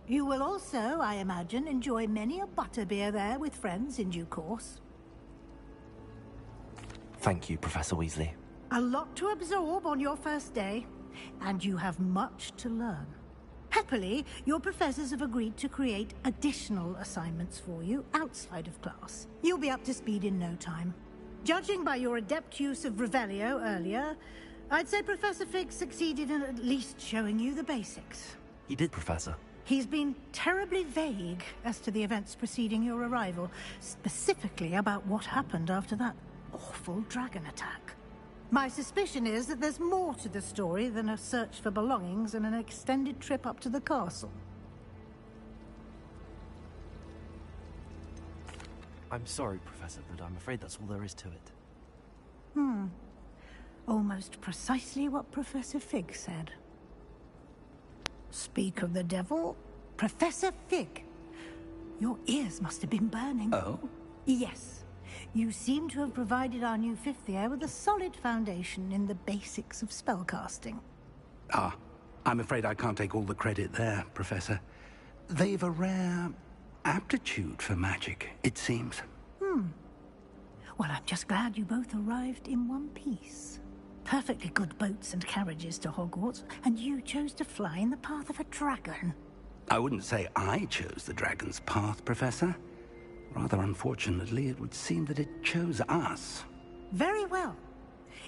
S10: You will also, I imagine, enjoy many a butterbeer there with friends in due course.
S2: Thank you, Professor Weasley.
S10: A lot to absorb on your first day, and you have much to learn. Happily, your professors have agreed to create additional assignments for you outside of class. You'll be up to speed in no time. Judging by your adept use of Revelio earlier, I'd say Professor Fig succeeded in at least showing you the basics.
S2: He did, Professor.
S10: He's been terribly vague as to the events preceding your arrival, specifically about what happened after that awful dragon attack. My suspicion is that there's more to the story than a search for belongings and an extended trip up to the castle.
S2: I'm sorry, Professor, but I'm afraid that's all there is to it.
S10: Almost precisely what Professor Fig said. Speak of the devil, Professor Fig. Your ears must have been burning.
S8: Oh?
S10: Yes. You seem to have provided our new fifth year with a solid foundation in the basics of spellcasting.
S8: Ah, I'm afraid I can't take all the credit there, Professor. They've a rare aptitude for magic, it seems.
S10: Well, I'm just glad you both arrived in one piece. Perfectly good boats and carriages to Hogwarts, and you chose to fly in the path of a dragon.
S8: I wouldn't say I chose the dragon's path, Professor. Rather unfortunately, it would seem that it chose us.
S10: Very well.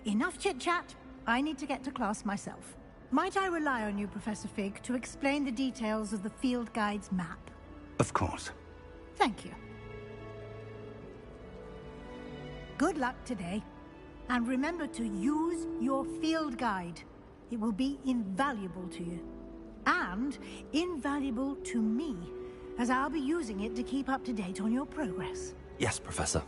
S10: Enough chit-chat. I need to get to class myself. Might I rely on you, Professor Fig, to explain the details of the field guide's map?
S8: Of course.
S10: Thank you. Good luck today. And remember to use your field guide. It will be invaluable to you. And invaluable to me, as I'll be using it to keep up to date on your progress.
S2: Yes, Professor.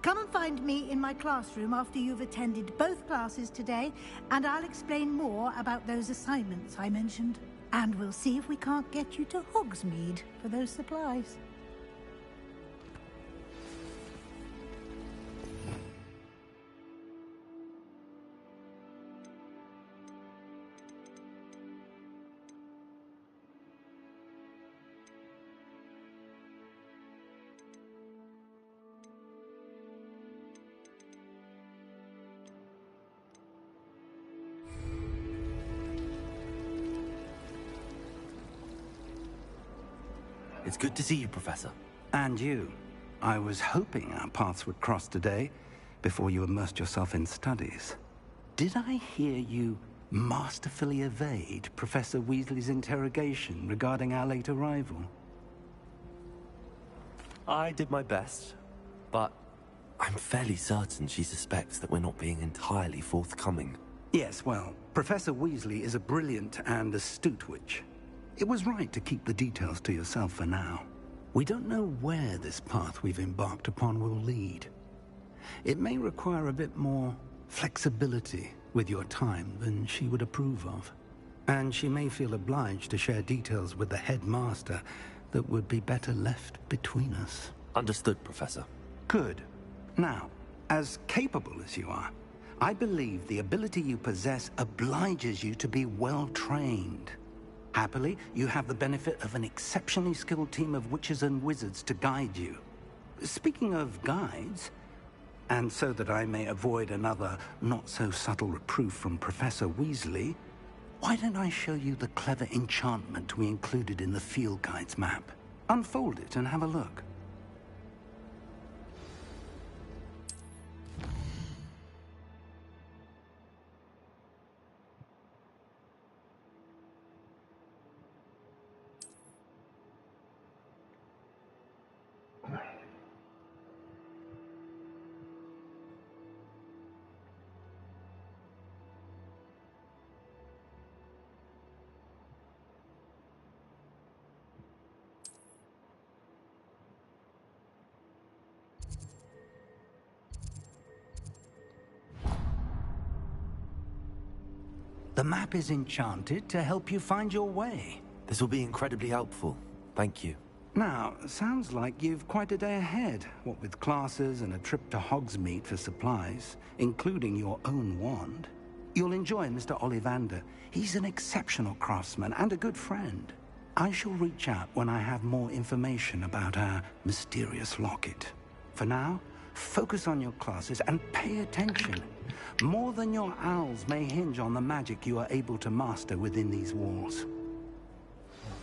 S10: Come and find me in my classroom after you've attended both classes today, and I'll explain more about those assignments I mentioned. And we'll see if we can't get you to Hogsmeade for those supplies.
S2: It's good to see you, Professor.
S8: And you. I was hoping our paths would cross today, before you immersed yourself in studies. Did I hear you masterfully evade Professor Weasley's interrogation regarding our late arrival?
S2: I did my best, but I'm fairly certain she suspects that we're not being entirely forthcoming.
S8: Yes, well, Professor Weasley is a brilliant and astute witch. It was right to keep the details to yourself for now. We don't know where this path we've embarked upon will lead. It may require a bit more flexibility with your time than she would approve of. And she may feel obliged to share details with the headmaster that would be better left between us.
S2: Understood, Professor.
S8: Good. Now, as capable as you are, I believe the ability you possess obliges you to be well-trained. Happily, you have the benefit of an exceptionally skilled team of witches and wizards to guide you. Speaking of guides, and so that I may avoid another not-so-subtle reproof from Professor Weasley, why don't I show you the clever enchantment we included in the field guide's map? Unfold it and have a look. The map is enchanted to help you find your way.
S2: This will be incredibly helpful. Thank you.
S8: Now, sounds like you've quite a day ahead, what with classes and a trip to Hogsmeade for supplies, including your own wand. You'll enjoy Mr. Ollivander. He's an exceptional craftsman and a good friend. I shall reach out when I have more information about our mysterious locket. For now, focus on your classes and pay attention. More than your owls may hinge on the magic you are able to master within these walls.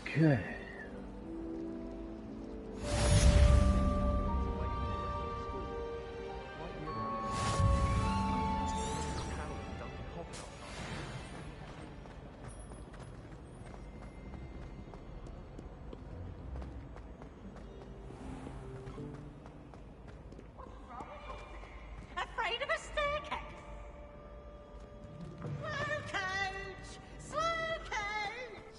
S1: Okay.
S18: Afraid of a staircase? Slow coach! Slow coach!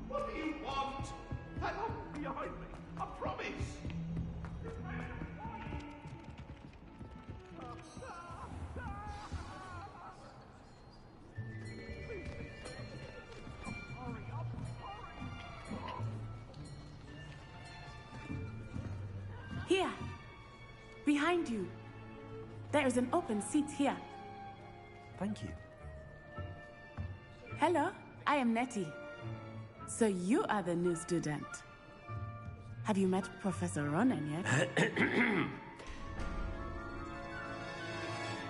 S19: What do you want? Hang on behind me. I promise.
S20: Here. Behind you. There is an open seat here.
S2: Thank you.
S20: Hello, I am Nettie. So you are the new student. Have you met Professor Ronan yet?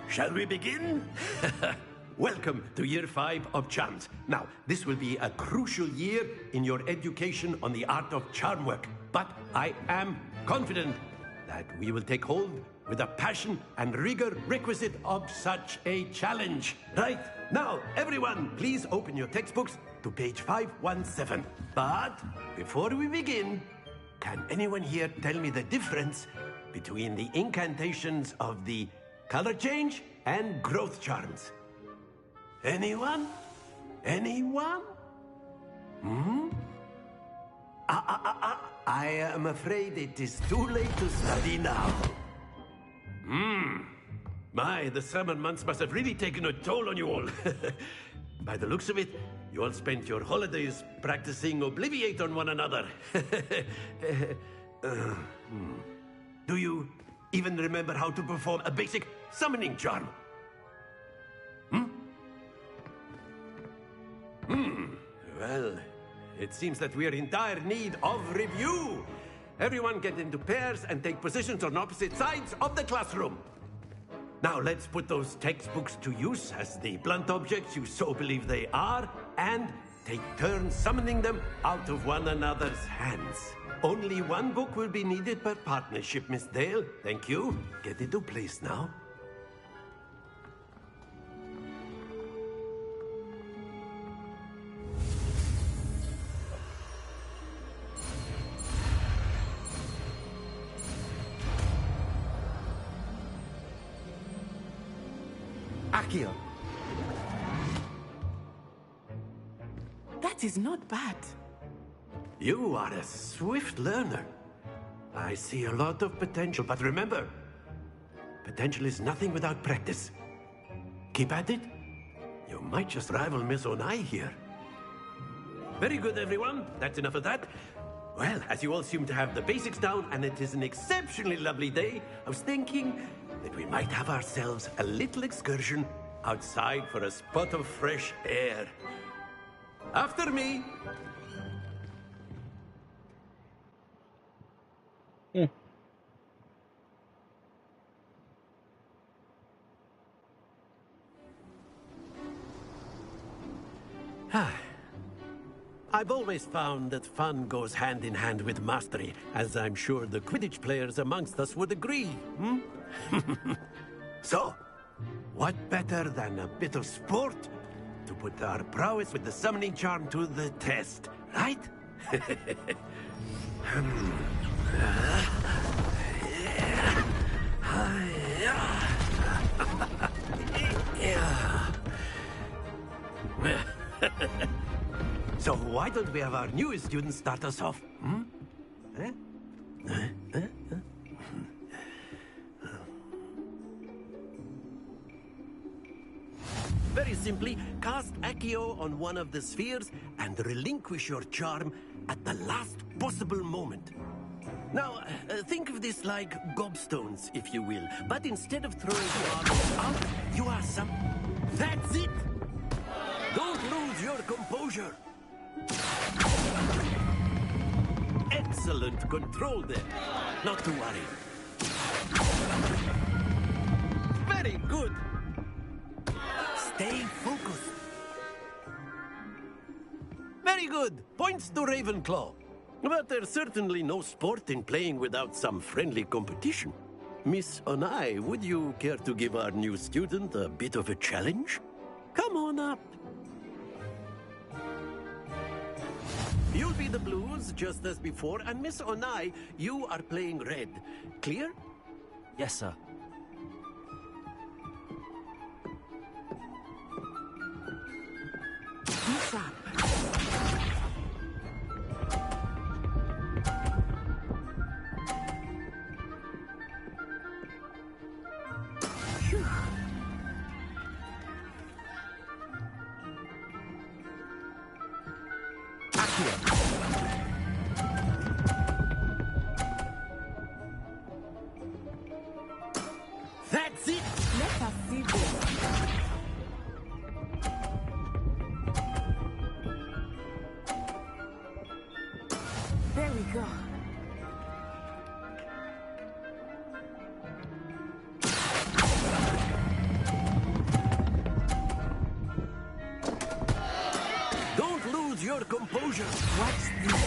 S7: Shall we begin? Welcome to Year 5 of Charms. Now, this will be a crucial year in your education on the art of charm work. But I am confident that we will take hold with the passion and rigor requisite of such a challenge. Right, now, everyone, please open your textbooks to page 517. But before we begin, can anyone here tell me the difference between the incantations of the color change and growth charms? Anyone? Anyone? Hmm? I am afraid it is too late to study now. My, the summer months must have really taken a toll on you all. By the looks of it, you all spent your holidays practicing Obliviate on one another. Do you even remember how to perform a basic summoning charm? Well, it seems that we are in dire need of review. Everyone get into pairs and take positions on opposite sides of the classroom. Now let's put those textbooks to use as the blunt objects you so believe they are, and take turns summoning them out of one another's hands. Only one book will be needed per partnership, Miss Dale. Thank you. Get into place now.
S17: Accio.
S20: That is not bad.
S7: You are a swift learner. I see a lot of potential, but remember, potential is nothing without practice. Keep at it. You might just rival Miss Onai here. Very good, everyone. That's enough of that. Well, as you all seem to have the basics down, and it is an exceptionally lovely day, I was thinking that we might have ourselves a little excursion outside for a spot of fresh air. After me. I've always found that fun goes hand in hand with mastery, as I'm sure the Quidditch players amongst us would agree, So, what better than a bit of sport to put our prowess with the summoning charm to the test, right? So why don't we have our newest student start us off? Very simply, cast Accio on one of the spheres and relinquish your charm at the last possible moment. Now, think of this like gobstones, if you will. But instead of throwing charms out, you are some... That's it! Don't lose your composure! Excellent control there. Not to worry. Very good. Stay focused. Very good. Points to Ravenclaw. But there's certainly no sport in playing without some friendly competition. Miss Onai, would you care to give our new student a bit of a challenge? Come on up. You'll be the blues, just as before, and Miss Onai, you are playing red. Clear?
S2: Yes, sir.
S20: What's up?
S7: That's it!
S20: Let us see this. There we go.
S7: Don't lose your composure.
S20: Watch this.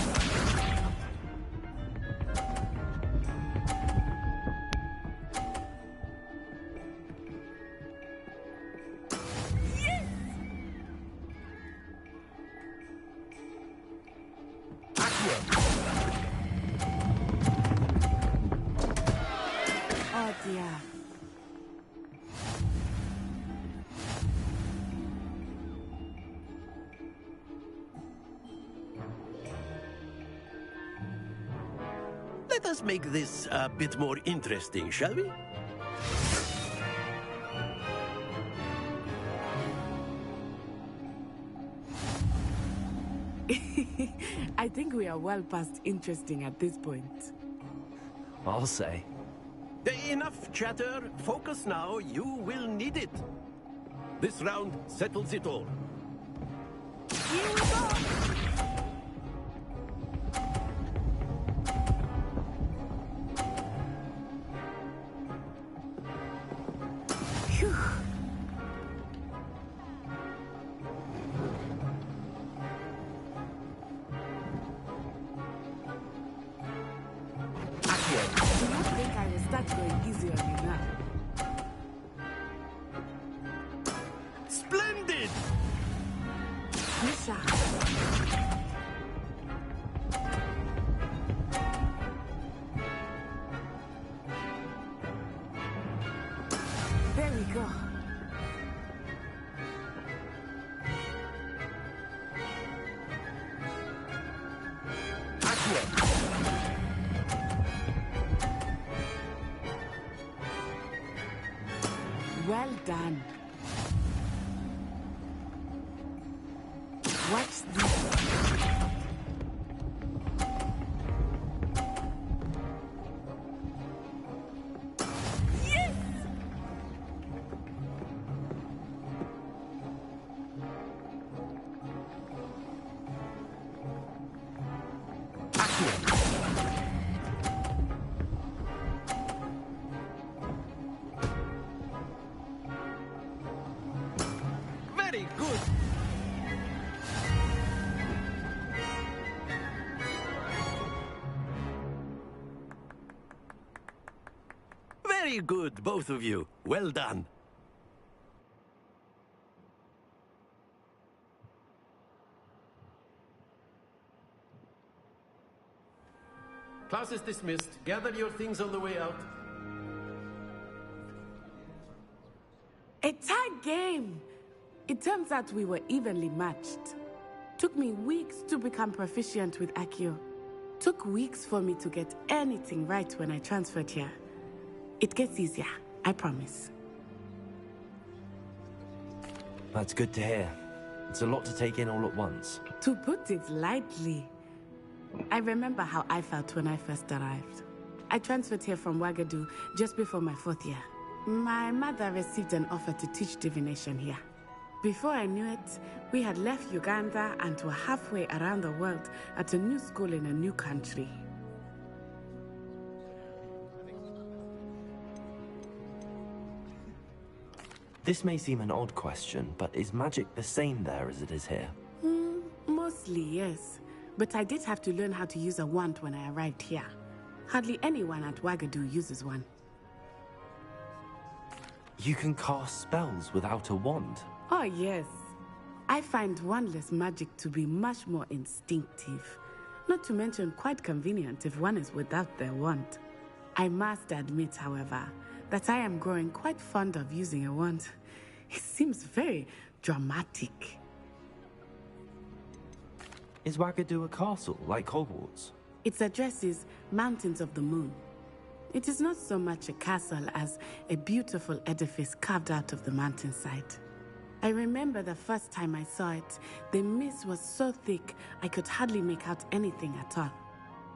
S20: Oh dear.
S7: Let us make this a bit more interesting, shall we?
S20: I think we are well past interesting at this point.
S2: I'll say.
S7: Enough chatter. Focus now. You will need it. This round settles it all.
S20: Here we go! Phew. Do not think I will start going easy on you now.
S7: Splendid!
S20: Misha. There we go. Well done. Watch this. Yes!
S7: Very good. Very good, both of you. Well done.
S9: Class is dismissed. Gather your things on the way out.
S20: A tag game! It turns out we were evenly matched. Took me weeks to become proficient with Accio. Took weeks for me to get anything right when I transferred here. It gets easier, I promise.
S2: That's good to hear. It's a lot to take in all at once.
S20: To put it lightly, I remember how I felt when I first arrived. I transferred here from Wagadu just before my 4th year. My mother received an offer to teach divination here. Before I knew it, we had left Uganda and were halfway around the world at a new school in a new country.
S2: This may seem an odd question, but is magic the same there as it is here?
S20: Mostly, yes. But I did have to learn how to use a wand when I arrived here. Hardly anyone at Wagadu uses one.
S2: You can cast spells without a wand?
S20: Oh, yes. I find wandless magic to be much more instinctive. Not to mention quite convenient if one is without their wand. I must admit, however, that I am growing quite fond of using a wand. It seems very dramatic.
S2: Is Wagadu a castle, like Hogwarts?
S20: Its address is Mountains of the Moon. It is not so much a castle as a beautiful edifice carved out of the mountainside. I remember the first time I saw it, the mist was so thick I could hardly make out anything at all.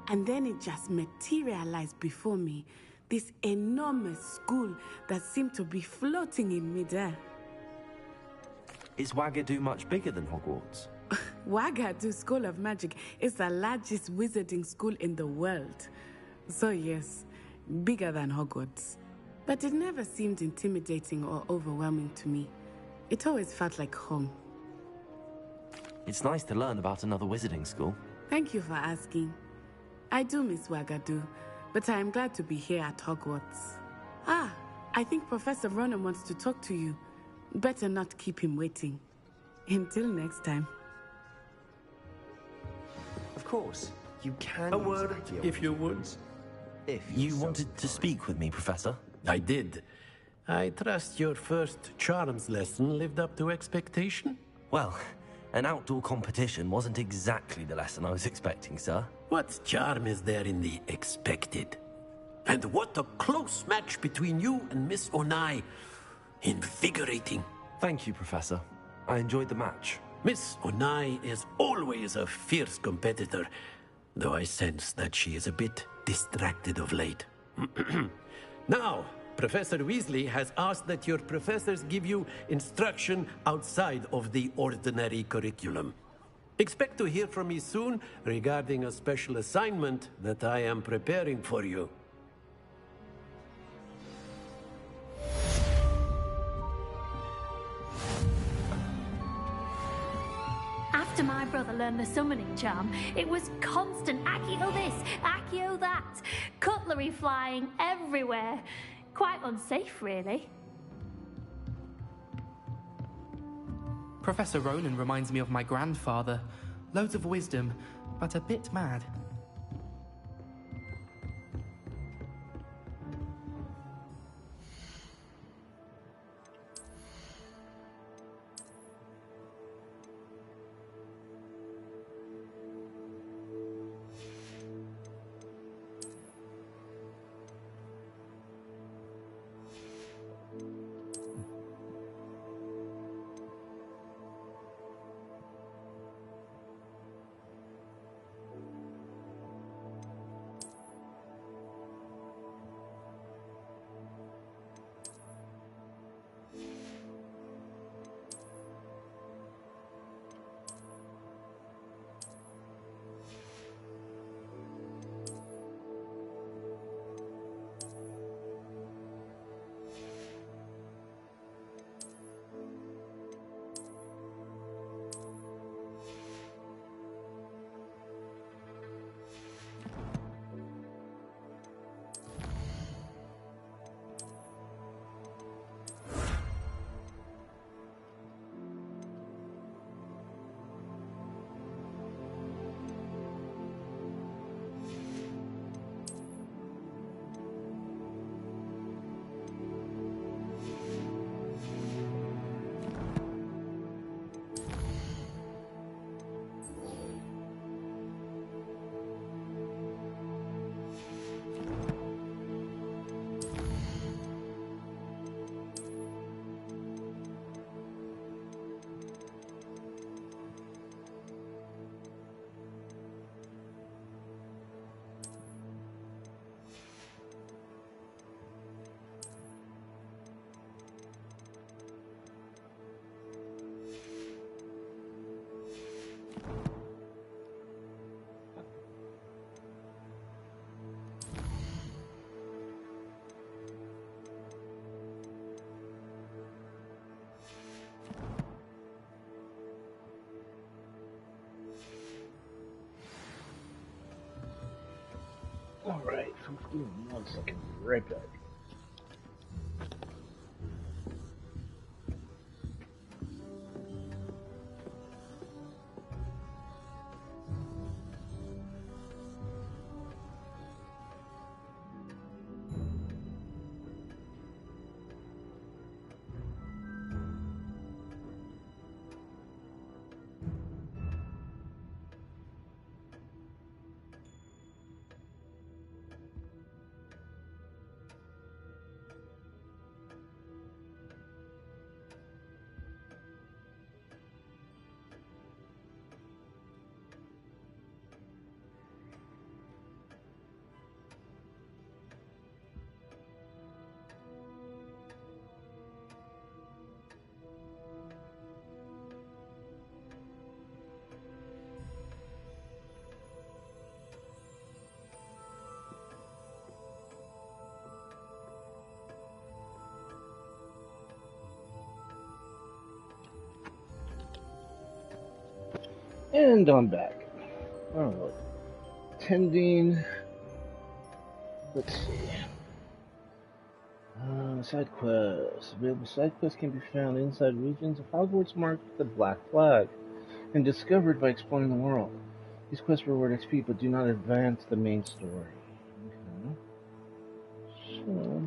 S20: And then it just materialized before me, this enormous school that seemed to be floating in midair.
S2: Is Wagadu much bigger than Hogwarts?
S20: Wagadu School of Magic is the largest wizarding school in the world. So yes, bigger than Hogwarts. But it never seemed intimidating or overwhelming to me. It always felt like home.
S2: It's nice to learn about another wizarding school.
S20: Thank you for asking. I do miss Wagadu, but I am glad to be here at Hogwarts. Ah, I think Professor Ronan wants to talk to you. Better not keep him waiting. Until next time.
S21: Of course. You can.
S7: A word, if you would.
S2: You wanted to speak with me, Professor?
S7: I did. I trust your first charms lesson lived up to expectation?
S2: Well, an outdoor competition wasn't exactly the lesson I was expecting, sir.
S7: What charm is there in the expected? And what a close match between you and Miss Onai. Invigorating.
S2: Thank you, Professor. I enjoyed the match.
S7: Miss Onai is always a fierce competitor, though I sense that she is a bit distracted of late. Now, Professor Weasley has asked that your professors give you instruction outside of the ordinary curriculum. Expect to hear from me soon regarding a special assignment that I am preparing for you.
S13: After my brother learned the summoning charm, it was constant Accio this, Accio that, cutlery flying everywhere. Quite unsafe, really.
S16: Professor Roland reminds me of my grandfather. Loads of wisdom, but a bit mad.
S1: Alright, 1 second, right back. And I'm back. Alright. Tending. Let's see. Side quests. Available side quests can be found inside regions of Hogwarts marked with the Black Flag and discovered by exploring the world. These quests reward XP but do not advance the main story. Okay. So,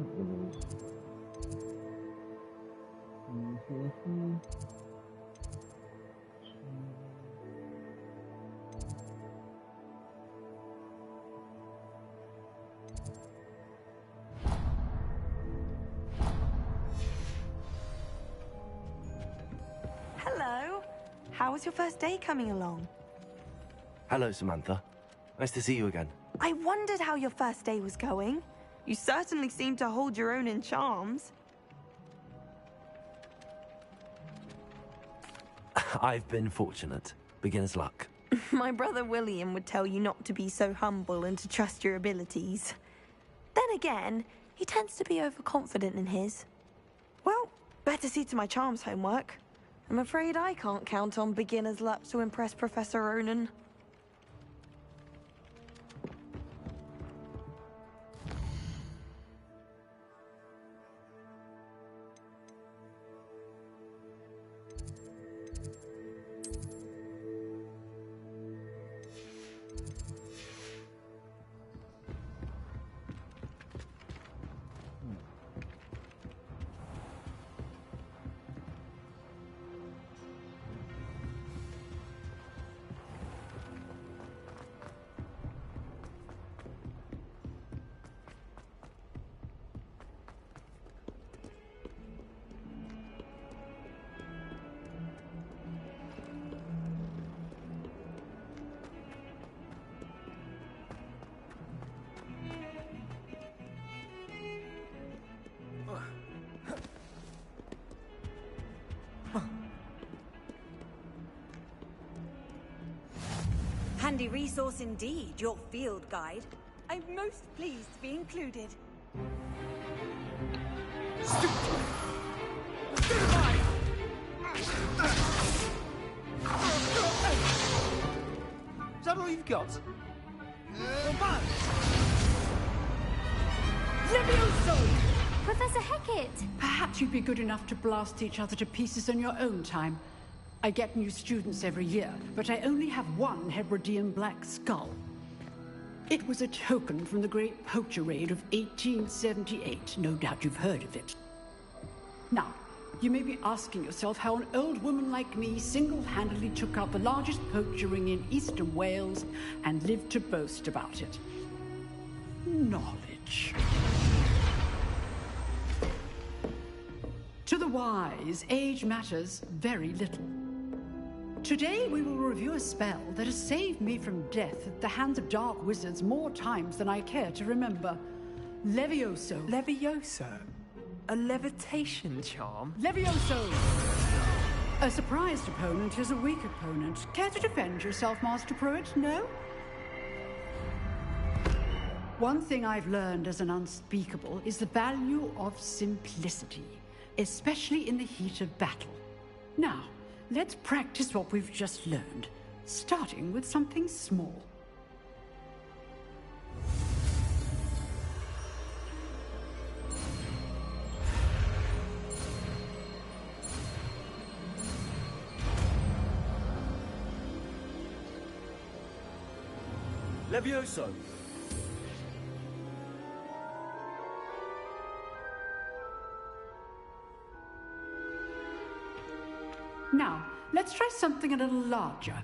S14: Hello. How was your first day coming along?
S2: Hello, Samantha. Nice to see you again.
S14: I wondered how your first day was going. You certainly seem to hold your own in charms.
S2: I've been fortunate. Beginner's luck.
S14: My brother William would tell you not to be so humble and to trust your abilities. Then again, he tends to be overconfident in his. Well, better see to my charms homework. I'm afraid I can't count on beginner's luck to impress Professor Ronan.
S21: Handy resource indeed, your field guide. I'm most pleased to be included.
S19: Is that all you've got?
S22: Levioso!
S13: Professor Hecat!
S22: Perhaps you'd be good enough to blast each other to pieces in your own time. I get new students every year, but I only have one Hebridean black skull. It was a token from the Great Poacher Raid of 1878. No doubt you've heard of it. Now, you may be asking yourself how an old woman like me single-handedly took out the largest poacher ring in eastern Wales and lived to boast about it. Knowledge. To the wise, age matters very little. Today we will review a spell that has saved me from death at the hands of dark wizards more times than I care to remember. Levioso.
S17: Levioso? A levitation charm?
S22: Levioso! A surprised opponent is a weak opponent. Care to defend yourself, Master Pruitt? No? One thing I've learned as an unspeakable is the value of simplicity, especially in the heat of battle. Now, let's practice what we've just learned, starting with something small.
S2: Levioso!
S22: Now, let's try something a little larger.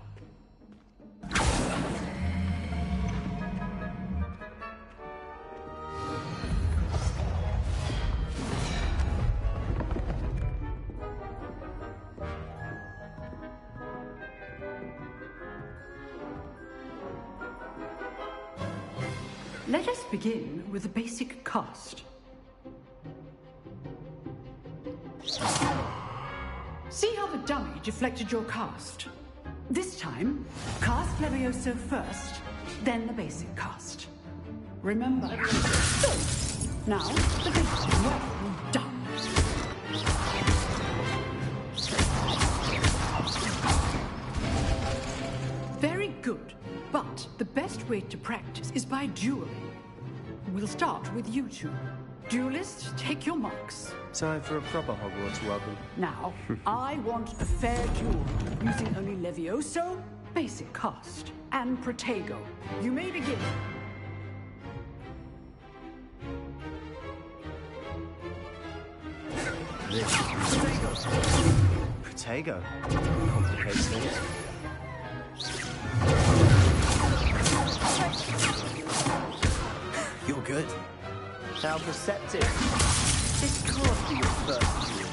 S22: Let us begin with the basic cast. See how the dummy deflected your cast? This time, cast Levioso first, then the basic cast. Remember? Now, the basic. Well done. Very good. But the best way to practice is by dueling. We'll start with you two. Duelists, take your marks.
S2: Time for a proper Hogwarts welcome.
S22: Now, I want a fair duel, using only Levioso, basic cast. and Protego. You may begin.
S3: This is Protego. Complicates things. You're good. How perceptive. This can't be your first duel.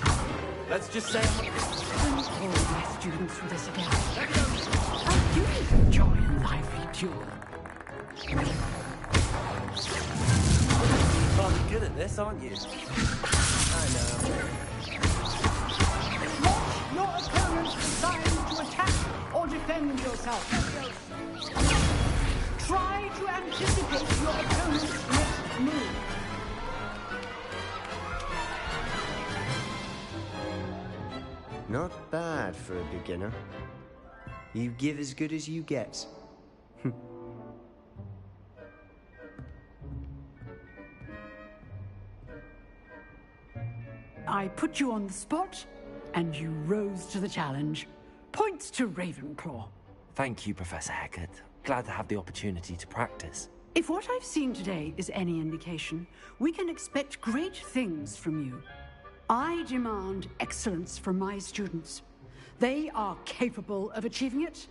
S3: Let's just say...
S22: Don't hold my students for this again. I do enjoy a lively duel.
S3: Oh, you're good at this, aren't you? I know.
S22: Your opponent decides to attack or defend yourself. Try to anticipate your opponent's next move.
S3: Not bad for a beginner. You give as good as you get.
S22: I put you on the spot, and you rose to the challenge. Points to Ravenclaw.
S2: Thank you, Professor Hecat. Glad to have the opportunity to practice.
S22: If what I've seen today is any indication, we can expect great things from you. I demand excellence from my students. They are capable of achieving it,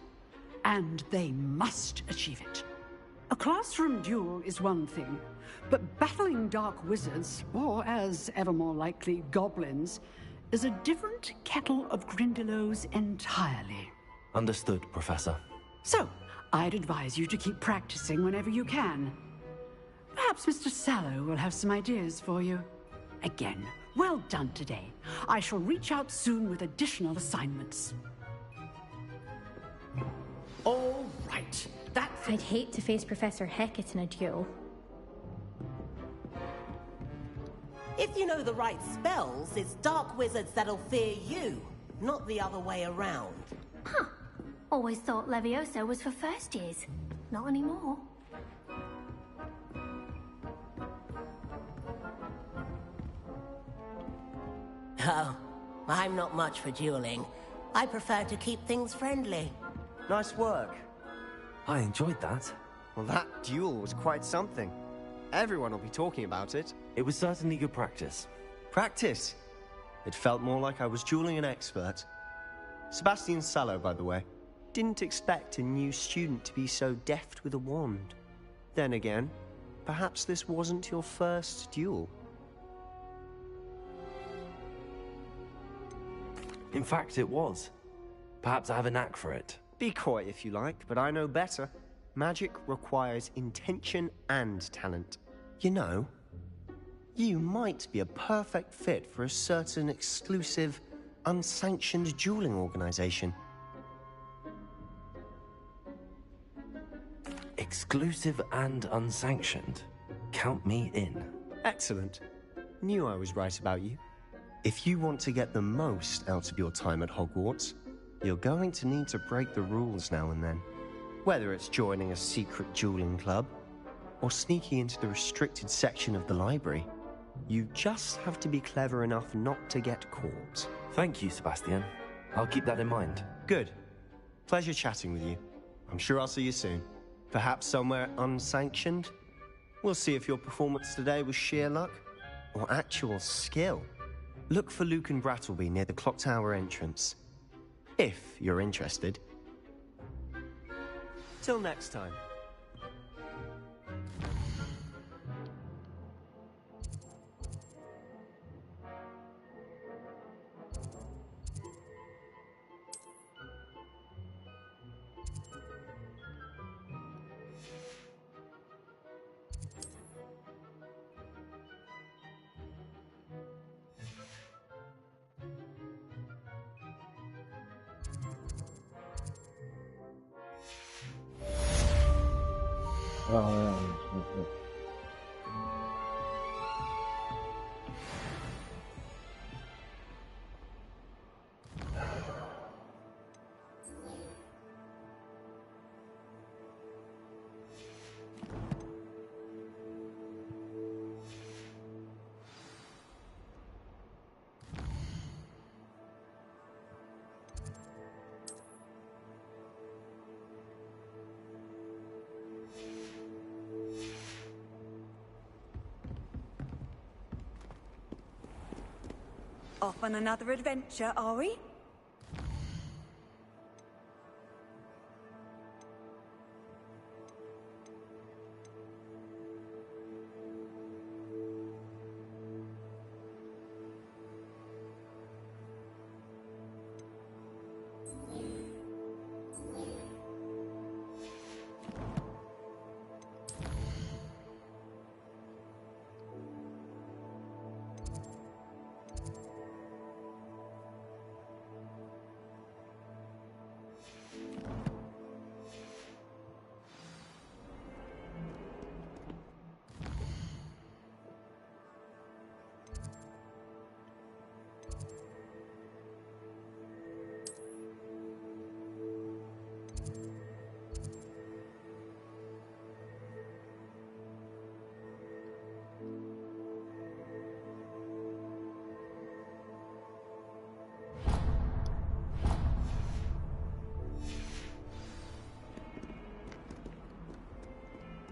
S22: and they must achieve it. A classroom duel is one thing, but battling dark wizards, or as ever more likely, goblins, is a different kettle of Grindylows entirely.
S2: Understood, Professor.
S22: So, I'd advise you to keep practicing whenever you can. Perhaps Mr. Sallow will have some ideas for you. Again, well done today. I shall reach out soon with additional assignments. All right.
S6: I'd hate to face Professor Hecat in a duel.
S15: If you know the right spells, it's dark wizards that'll fear you, not the other way around.
S13: Huh. Always thought Levioso was for first years. Not anymore.
S15: Oh, I'm not much for dueling. I prefer to keep things friendly.
S3: Nice work.
S2: I enjoyed that.
S3: Well, that duel was quite something. Everyone will be talking about it.
S2: It was certainly good practice.
S3: Practice? It felt more like I was dueling an expert. Sebastian Sallow, by the way. Didn't expect a new student to be so deft with a wand. Then again, perhaps this wasn't your first duel.
S2: In fact, it was. Perhaps I have a knack for it.
S3: Be coy if you like, but I know better. Magic requires intention and talent. You know, you might be a perfect fit for a certain exclusive, unsanctioned dueling organization.
S2: Exclusive and unsanctioned. Count me in.
S3: Excellent. Knew I was right about you. If you want to get the most out of your time at Hogwarts, you're going to need to break the rules now and then. Whether it's joining a secret dueling club, or sneaking into the restricted section of the library, you just have to be clever enough not to get caught.
S2: Thank you, Sebastian. I'll keep that in mind.
S3: Good. Pleasure chatting with you. I'm sure I'll see you soon. Perhaps somewhere unsanctioned? We'll see if your performance today was sheer luck, or actual skill. Look for Luke and Brattleby near the clock tower entrance. If you're interested. Till next time.
S21: Off on another adventure, are we?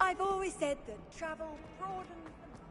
S21: I've always said that travel broadens the mind.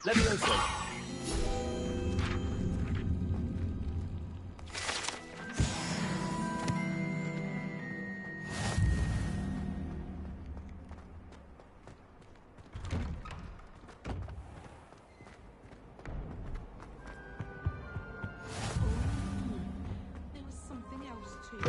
S9: Levioso.
S18: There was something else too.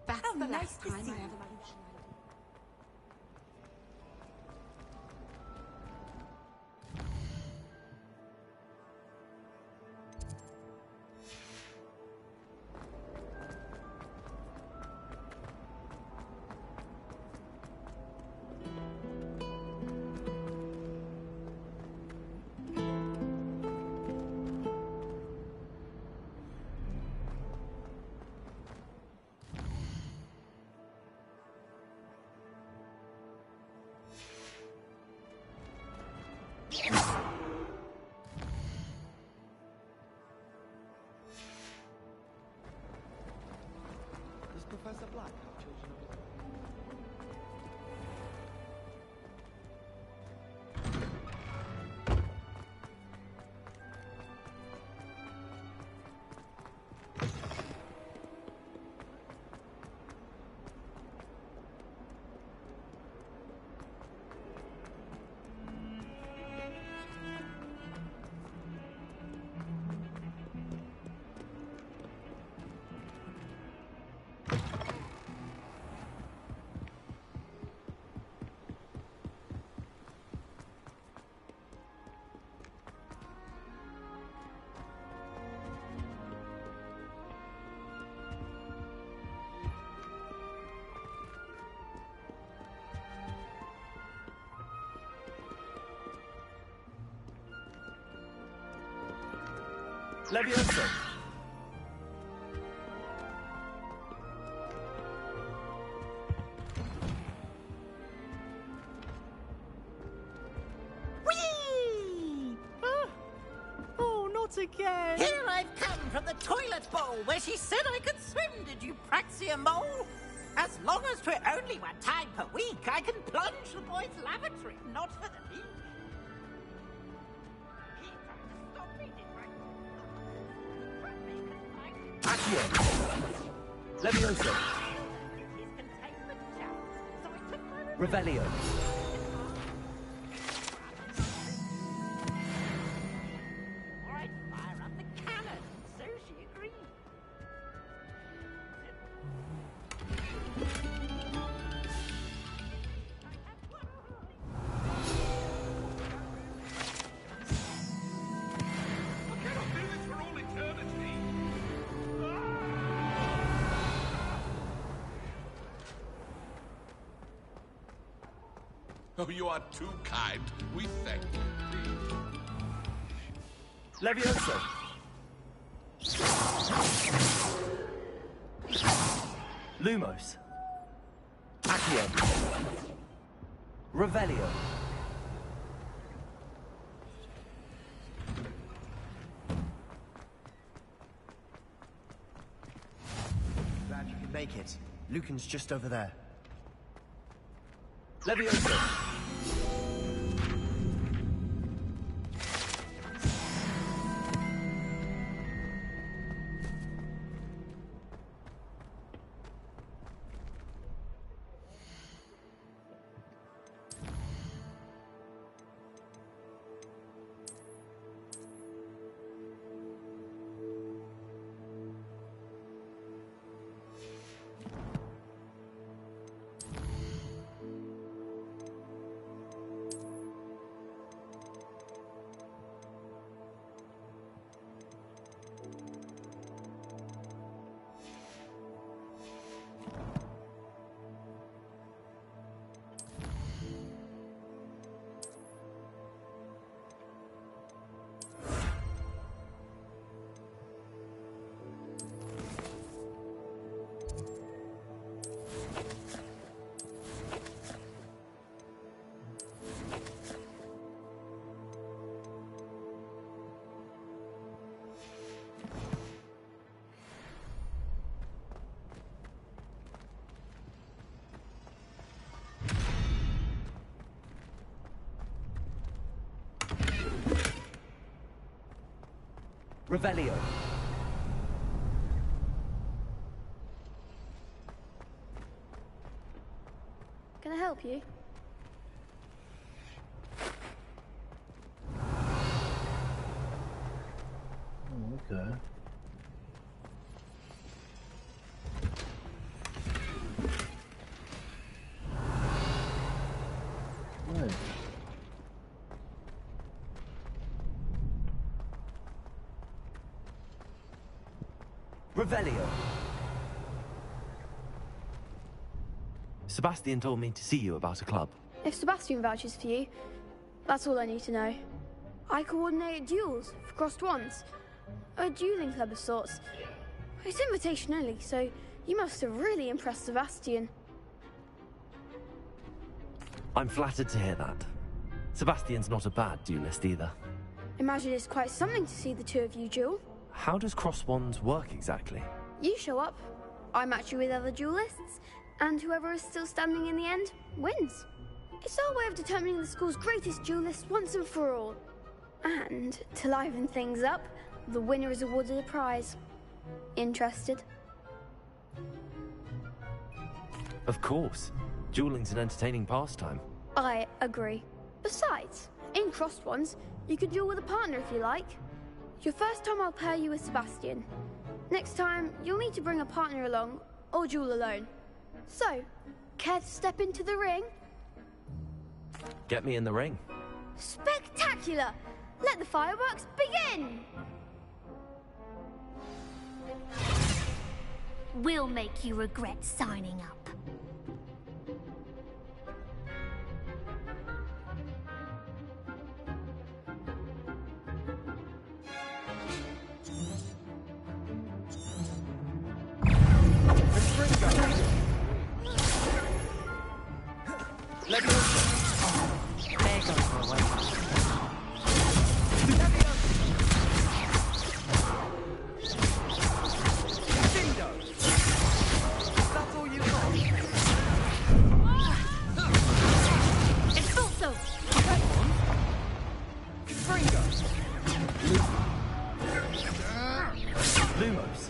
S18: That's the
S21: nice
S18: last
S21: to
S18: time
S21: see
S18: I
S21: you.
S18: ever...
S16: Does Professor Black have children of his own?
S9: Levioso.
S18: Whee! Ah! Oh, not again!
S4: Here I've come from the toilet bowl where she said I could swim, did you praxia mole? As long as 'twere only one time per week, I can plunge the boys' lavatory, not for the league.
S17: Levioso. Revelio.
S4: Alright, fire up the cannon. So she agreed.
S19: Oh, you are too kind. We thank you.
S17: Levioso. Lumos. Accio. Revelio.
S3: Glad you could make it. Lucan's just over there.
S17: Levioso. Revelio.
S6: Can I help you?
S1: Oh, okay. Nice.
S17: Revelio.
S2: Sebastian told me to see you about a club.
S6: If Sebastian vouches for you, that's all I need to know. I coordinate duels for crossed wands. A dueling club of sorts. It's invitation only, so you must have really impressed Sebastian.
S2: I'm flattered to hear that. Sebastian's not a bad duelist either.
S6: Imagine it's quite something to see the two of you duel.
S2: How does cross wands work exactly?
S6: You show up, I match you with other duelists, and whoever is still standing in the end wins. It's our way of determining the school's greatest duelist once and for all. And to liven things up, the winner is awarded a prize. Interested?
S2: Of course. Dueling's an entertaining pastime.
S6: I agree. Besides, in crossed ones, you can duel with a partner if you like. Your first time I'll pair you with Sebastian. Next time, you'll need to bring a partner along, or duel alone. So, care to step into the ring?
S2: Get me in the ring.
S6: Spectacular! Let the fireworks begin!
S13: We'll make you regret signing up.
S17: There goes my way. That's all you got.
S13: Expulso!
S17: Lumos.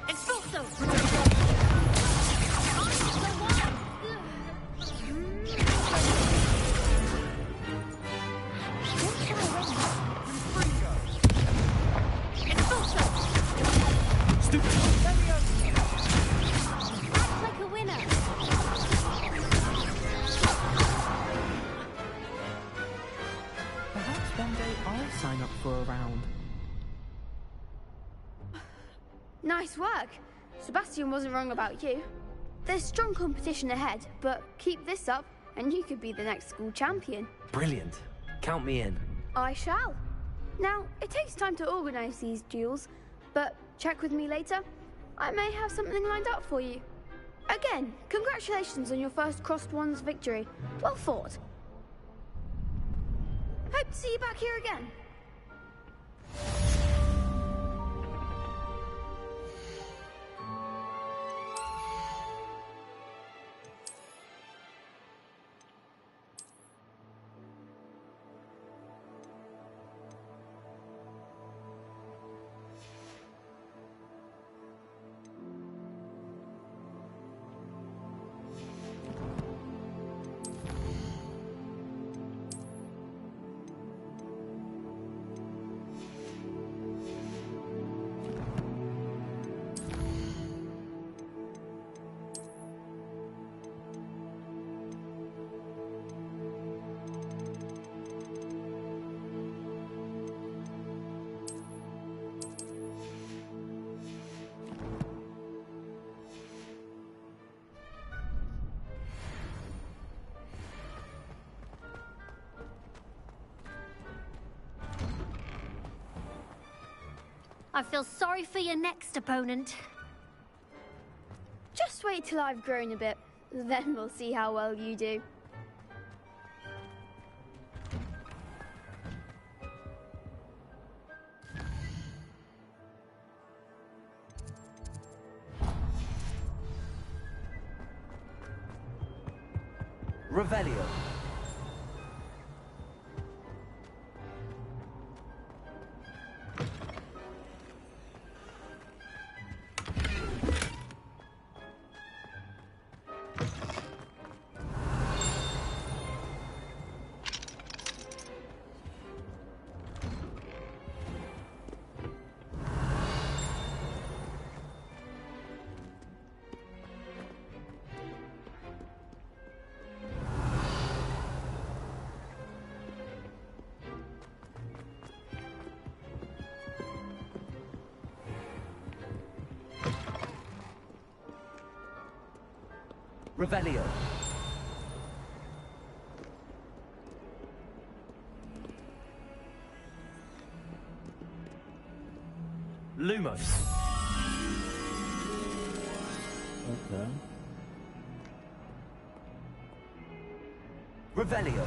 S13: Expulso!
S6: Nice work. Sebastian wasn't wrong about you. There's strong competition ahead, but keep this up and you could be the next school champion.
S2: Brilliant. Count me in.
S6: I shall. Now, it takes time to organise these duels, but check with me later. I may have something lined up for you. Again, congratulations on your first Crossed Wands victory. Well fought. Hope to see you back here again.
S13: I feel sorry for your next opponent.
S6: Just wait till I've grown a bit, then we'll see how well you do.
S2: Revelio. Revelio. Lumos.
S1: Okay.
S2: Revelio.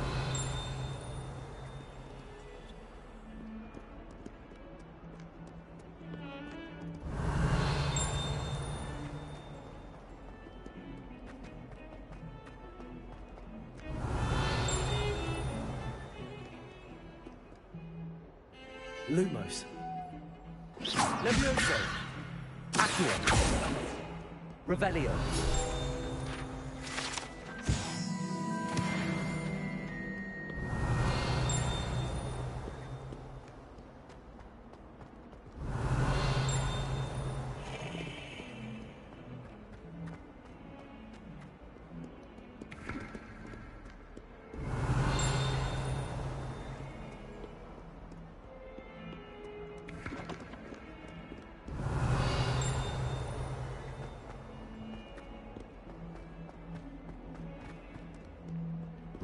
S2: Lumos. Levioso. Accio. Revelio.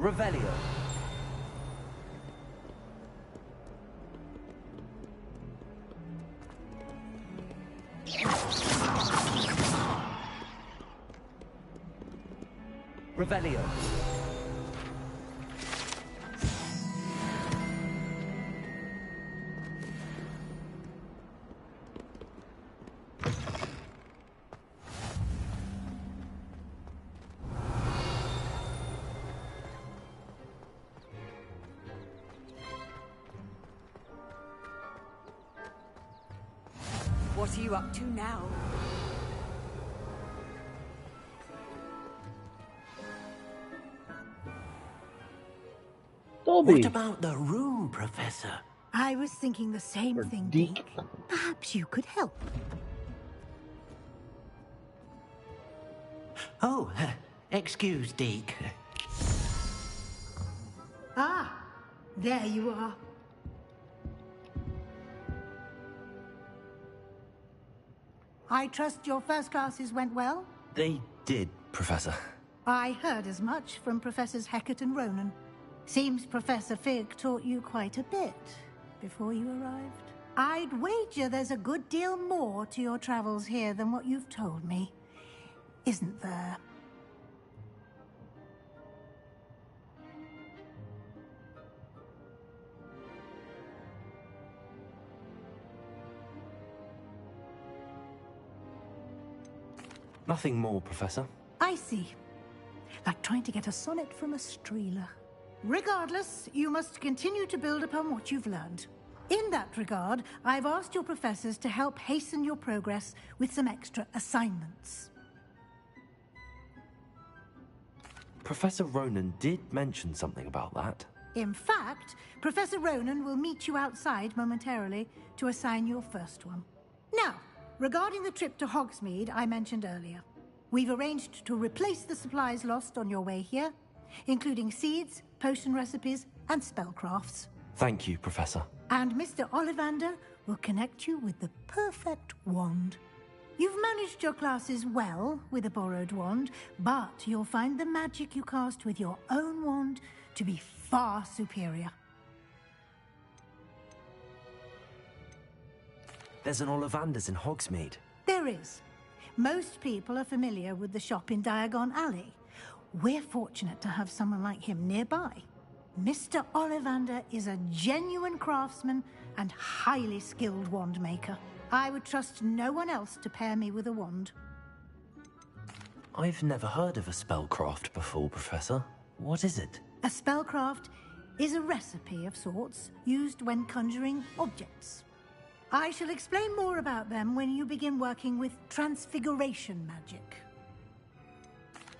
S2: Revelio. Revelio.
S21: What are you up to now?
S1: Dolby.
S7: What about the room, Professor?
S10: I was thinking the same thing, Deke. Perhaps you could help.
S7: Oh, excuse, Deke.
S10: Ah, there you are. I trust your first classes went well?
S2: They did, Professor.
S10: I heard as much from Professors Hecat and Ronan. Seems Professor Fig taught you quite a bit before you arrived. I'd wager there's a good deal more to your travels here than what you've told me. Isn't there?
S2: Nothing more, Professor.
S10: I see. Like trying to get a sonnet from a streeler. Regardless, you must continue to build upon what you've learned. In that regard, I've asked your professors to help hasten your progress with some extra assignments.
S2: Professor Ronan did mention something about that.
S10: In fact, Professor Ronan will meet you outside momentarily to assign your first one. Now, regarding the trip to Hogsmeade I mentioned earlier, we've arranged to replace the supplies lost on your way here, including seeds, potion recipes, and spellcrafts.
S2: Thank you, Professor.
S10: And Mr. Ollivander will connect you with the perfect wand. You've managed your classes well with a borrowed wand, but you'll find the magic you cast with your own wand to be far superior.
S2: There's an Ollivander's in Hogsmeade.
S10: There is. Most people are familiar with the shop in Diagon Alley. We're fortunate to have someone like him nearby. Mr. Ollivander is a genuine craftsman and highly skilled wand maker. I would trust no one else to pair me with a wand.
S2: I've never heard of a spellcraft before, Professor. What is it?
S10: A spellcraft is a recipe of sorts used when conjuring objects. I shall explain more about them when you begin working with transfiguration magic.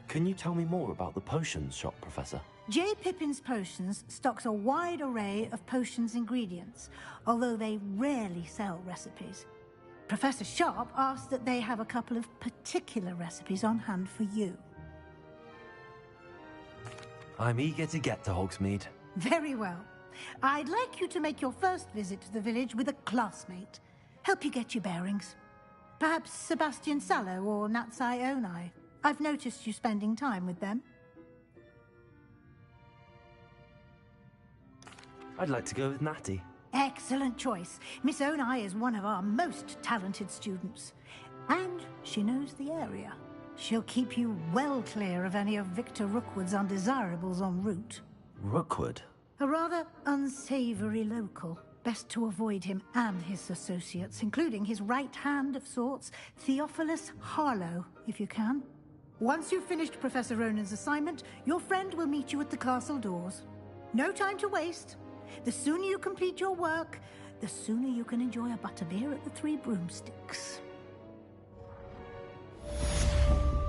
S2: Can you tell me more about the potions shop, Professor?
S10: J. Pippin's Potions stocks a wide array of potions ingredients, although they rarely sell recipes. Professor Sharp asked that they have a couple of particular recipes on hand for you.
S2: I'm eager to get to Hogsmeade.
S10: Very well. I'd like you to make your first visit to the village with a classmate. Help you get your bearings. Perhaps Sebastian Sallow or Natsai Onai. I've noticed you spending time with them.
S2: I'd like to go with Natty.
S10: Excellent choice. Miss Onai is one of our most talented students. And she knows the area. She'll keep you well clear of any of Victor Rookwood's undesirables en route.
S2: Rookwood?
S10: A rather unsavory local. Best to avoid him and his associates, including his right hand of sorts, Theophilus Harlow, if you can. Once you've finished Professor Ronan's assignment, your friend will meet you at the castle doors. No time to waste. The sooner you complete your work, the sooner you can enjoy a butterbeer at the Three Broomsticks.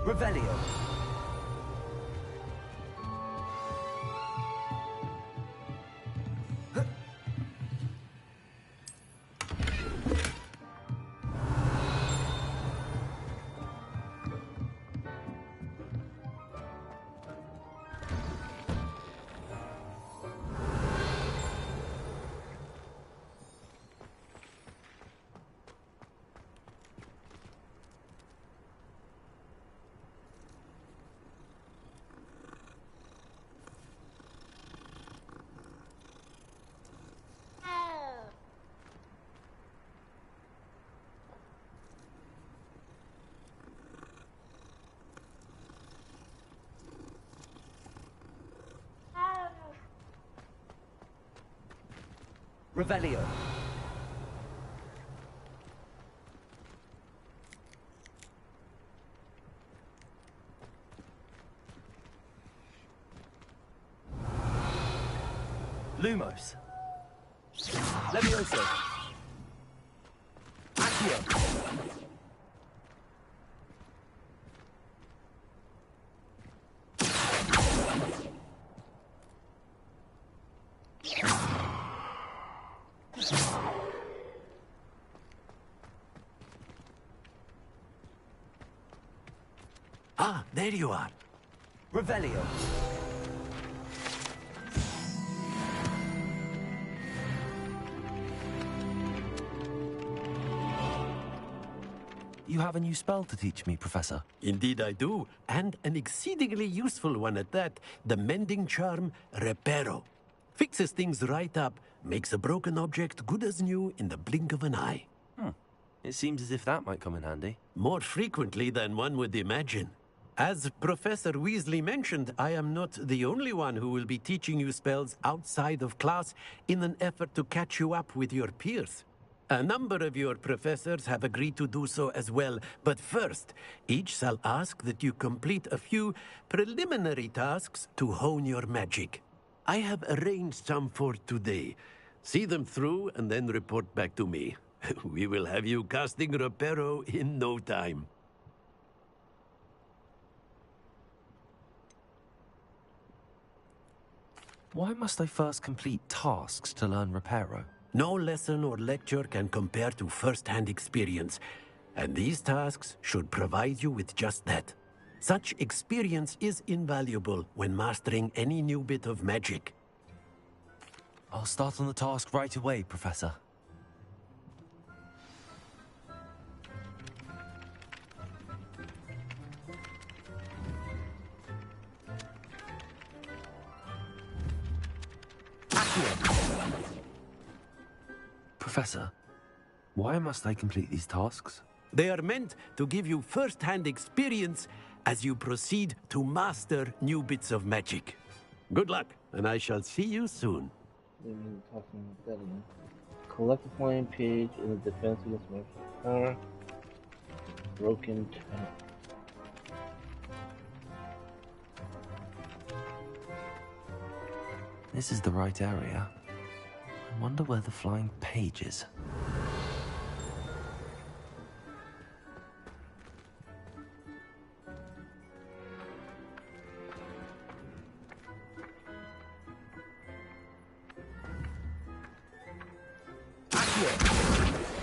S2: Revelio. Revelio. Lumos. Levioso. Accio.
S9: Ah, there you are.
S2: Revelio. you have a new spell to teach me, Professor.
S7: Indeed I do, and an exceedingly useful one at that. The mending charm, Reparo. Fixes things right up, makes a broken object good as new in the blink of an eye.
S2: It seems as if that might come in handy.
S7: More frequently than one would imagine. As Professor Weasley mentioned, I am not the only one who will be teaching you spells outside of class in an effort to catch you up with your peers. A number of your professors have agreed to do so as well, but first, each shall ask that you complete a few preliminary tasks to hone your magic. I have arranged some for today. See them through and then report back to me. We will have you casting Reparo in no time.
S2: Why must I first complete tasks to learn Reparo?
S7: No lesson or lecture can compare to first-hand experience, and these tasks should provide you with just that. Such experience is invaluable when mastering any new bit of magic.
S2: I'll start on the task right away, Professor. Professor, why must I complete these tasks?
S7: They are meant to give you first-hand experience as you proceed to master new bits of magic. Good luck, and I shall see you soon.
S1: Collect the flying page in the defense against magic power. Broken tap.
S2: This is the right area. I wonder where the flying page is.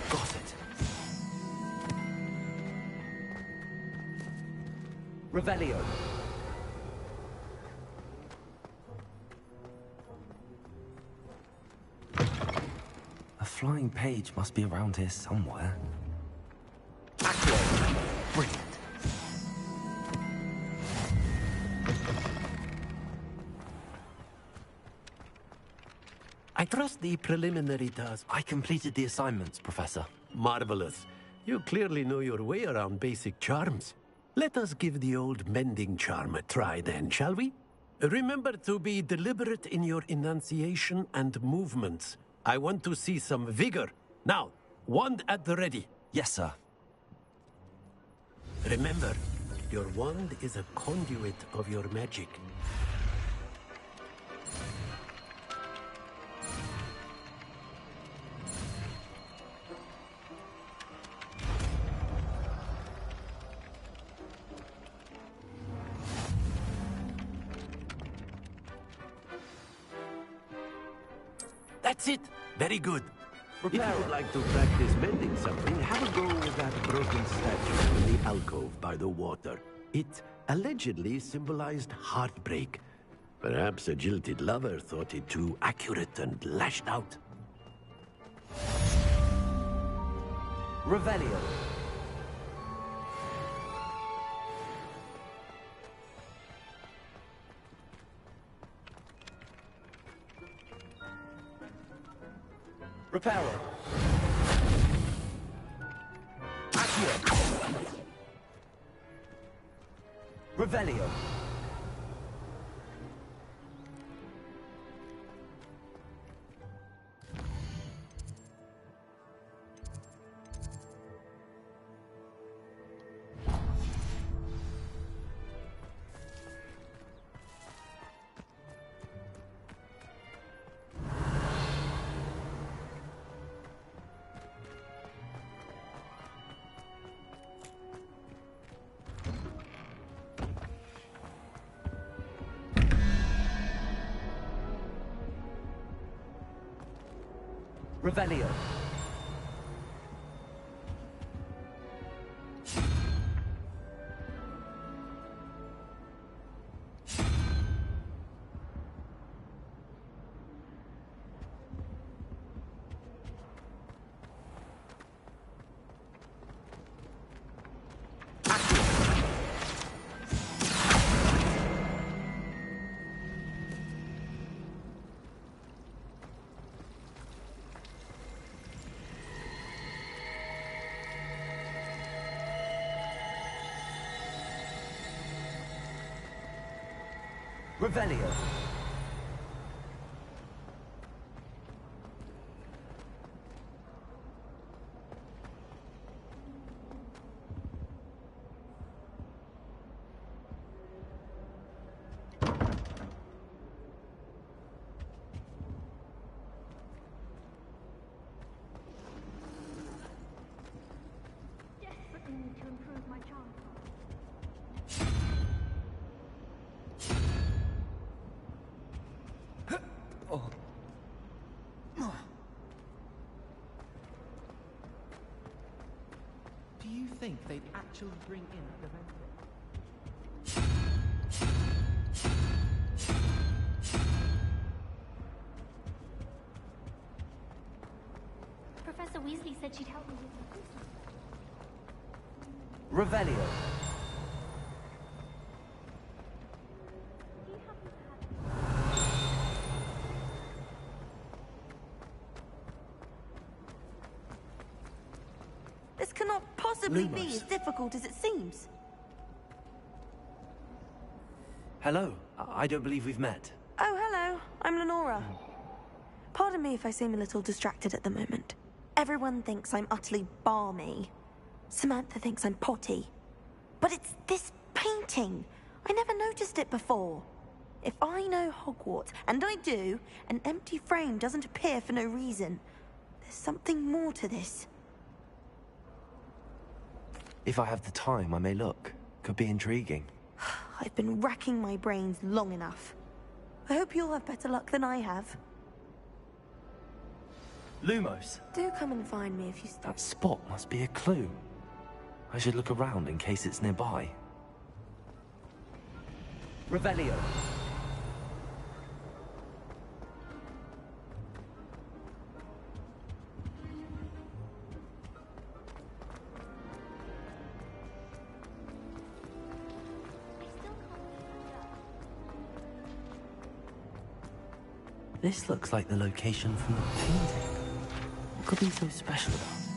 S2: Got it.
S17: Revelio.
S2: A flying page must be around here somewhere. Brilliant.
S7: I trust the preliminary task.
S2: I completed the assignments, Professor.
S7: Marvelous. You clearly know your way around basic charms. Let us give the old mending charm a try then, shall we? Remember to be deliberate in your enunciation and movements. I want to see some vigor. Now, wand at the ready.
S2: Yes, sir.
S7: Remember, your wand is a conduit of your magic. That's it. Very good. If you would like to practice mending something, have a go with that broken statue in the alcove by the water. It allegedly symbolized heartbreak. Perhaps a jilted lover thought it too accurate and lashed out.
S17: Revelio. Reparo. Accio. Revelio. Revelio.
S2: Revelio.
S13: Desperately need to improve my charm.
S16: Do you think they'd actually bring in a preventative?
S13: Professor Weasley said she'd help me with my quiz.
S2: Revelio.
S14: This cannot possibly be
S2: Lumos.
S14: as difficult as it seems.
S2: Hello. I don't believe we've met.
S14: Oh, hello. I'm Lenora. Pardon me if I seem a little distracted at the moment. Everyone thinks I'm utterly balmy. Samantha thinks I'm potty. But it's this painting. I never noticed it before. If I know Hogwarts, and I do, an empty frame doesn't appear for no reason. There's something more to this.
S2: If I have the time, I may look. Could be intriguing.
S14: I've been racking my brains long enough. I hope you'll have better luck than I have.
S2: Lumos.
S14: Do come and find me if you stop.
S2: That spot must be a clue. I should look around in case it's nearby. Revelio. This looks like the location from the painting. What could be so special about it?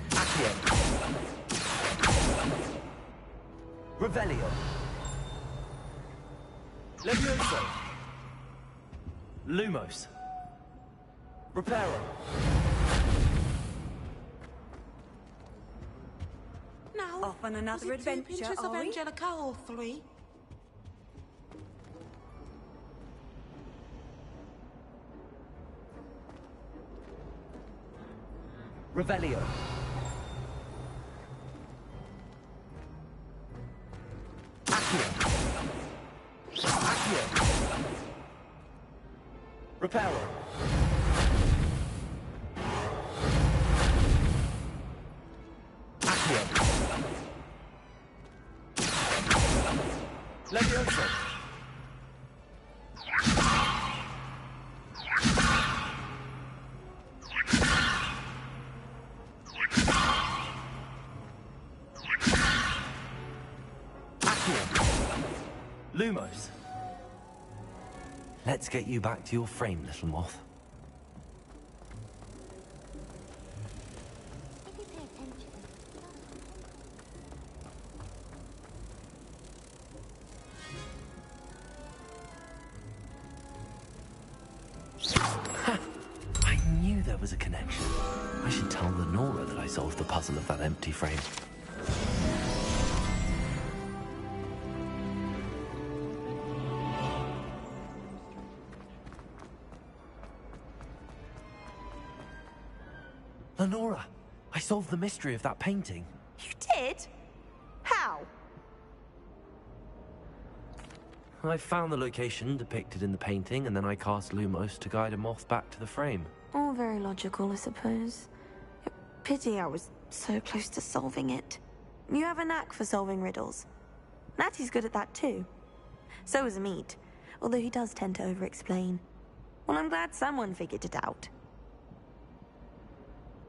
S2: Accio. Revelio. Levioso. Lumos. Reparo.
S21: Now, off on another
S18: Was it 2
S21: adventure,
S18: pinches of
S21: are we?
S18: Angelica or 3?
S2: Revelio. Accio. Accio. Reparo. Accio. Levioso. Lumos. Let's get you back to your frame, little moth.
S13: If you pay attention.
S2: I knew there was a connection. I should tell Lenora that I solved the puzzle of that empty frame. Lenora, I solved the mystery of that painting.
S14: You did? How?
S2: I found the location depicted in the painting, and then I cast Lumos to guide a moth back to the frame.
S14: All very logical, I suppose. Pity I was so close to solving it. You have a knack for solving riddles. Natty's good at that too. So is Amit, although he does tend to over-explain. Well, I'm glad someone figured it out.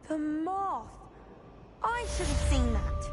S14: The moth! I should have seen that.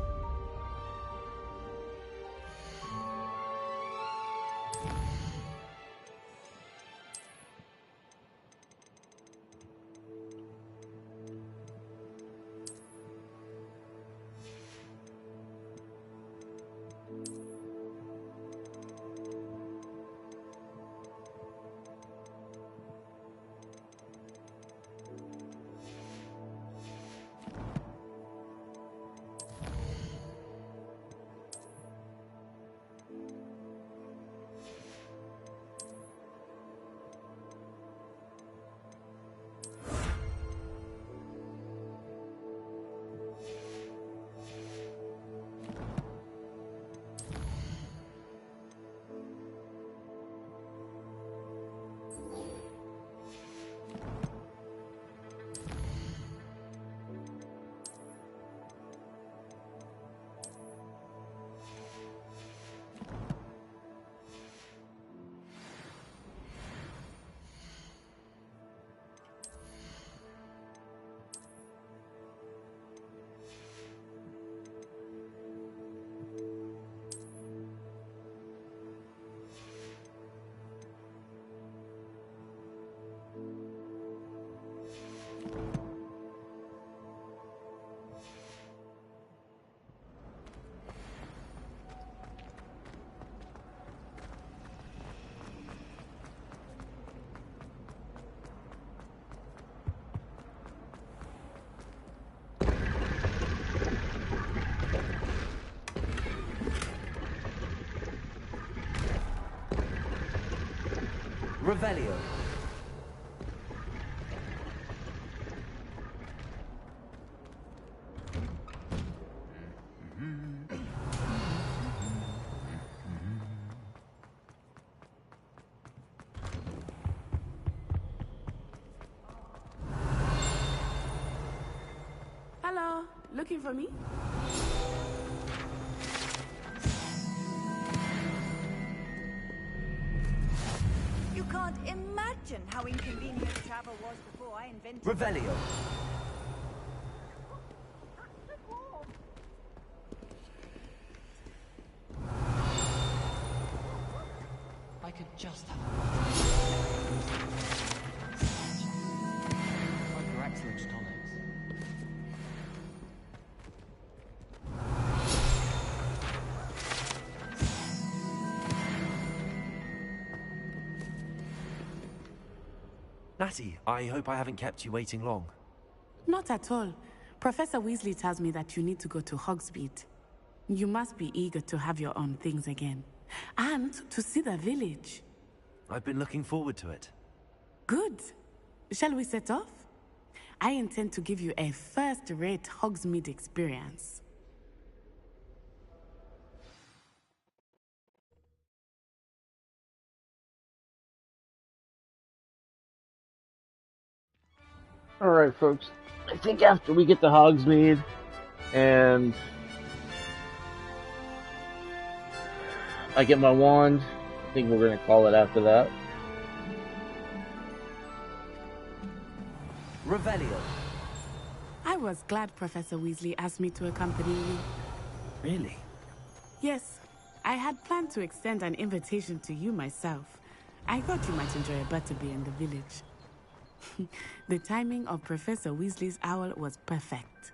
S2: Revelio.
S20: Hello, looking for me?
S21: You can't imagine how inconvenient travel was before I invented
S2: Revelio.
S16: I could just have for excellent tonics.
S2: Natty, I hope I haven't kept you waiting long.
S20: Not at all. Professor Weasley tells me that you need to go to Hogsmeade. You must be eager to have your own things again. And to see the village.
S2: I've been looking forward to it.
S20: Good. Shall we set off? I intend to give you a first-rate Hogsmeade experience.
S1: Alright, folks. I think after we get to Hogsmeade and I get my wand, I think we're going to call it after that.
S2: Revelio.
S20: I was glad Professor Weasley asked me to accompany you.
S2: Really?
S20: Yes. I had planned to extend an invitation to you myself. I thought you might enjoy a butterbeer in the village. The timing of Professor Weasley's owl was perfect.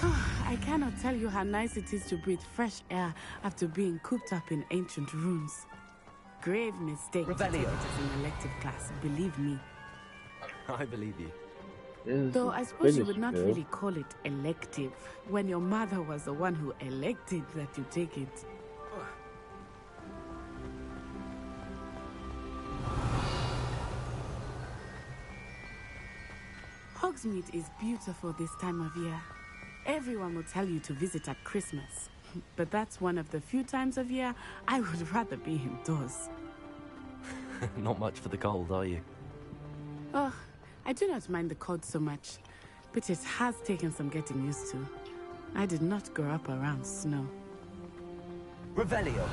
S20: I cannot tell you how nice it is to breathe fresh air after being cooped up in ancient rooms. Grave mistake to take it as an elective class, believe me.
S2: I believe you.
S20: Though I suppose you would not really call it elective when your mother was the one who elected that you take it. Hogsmeade is beautiful this time of year. Everyone will tell you to visit at Christmas, but that's one of the few times of year I would rather be indoors.
S2: Not much for the cold, are you?
S20: Oh, I do not mind the cold so much, but it has taken some getting used to. I did not grow up around snow.
S2: Revelio.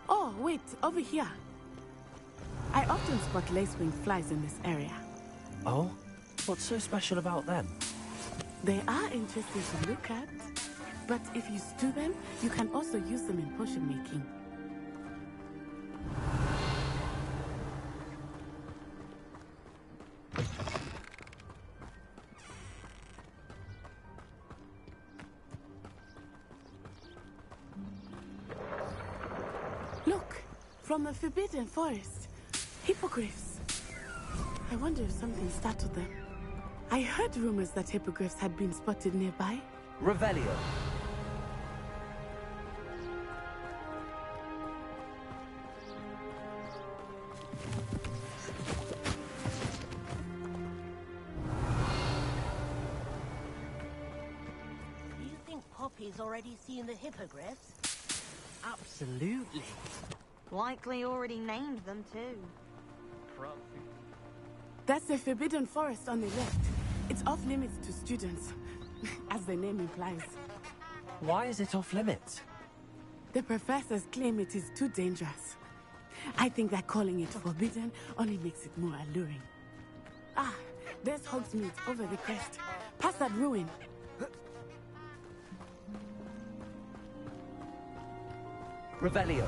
S20: Oh, wait, over here. I often spot lacewing flies in this area.
S2: Oh? What's so special about them?
S20: They are interesting to look at, but if you stew them, you can also use them in potion making. Look, from the Forbidden Forest, hippogriffs. I wonder if something startled them. I heard rumors that hippogriffs had been spotted nearby.
S2: Revelio.
S4: Do you think Poppy's already seen the hippogriffs?
S15: Absolutely.
S14: Likely already named them too.
S20: That's the Forbidden Forest on the left. It's off limits to students, as the name implies.
S2: Why is it off limits?
S20: The professors claim it is too dangerous. I think that calling it forbidden only makes it more alluring. Ah, there's Hogsmeade over the crest. Past that ruin.
S2: Revelio.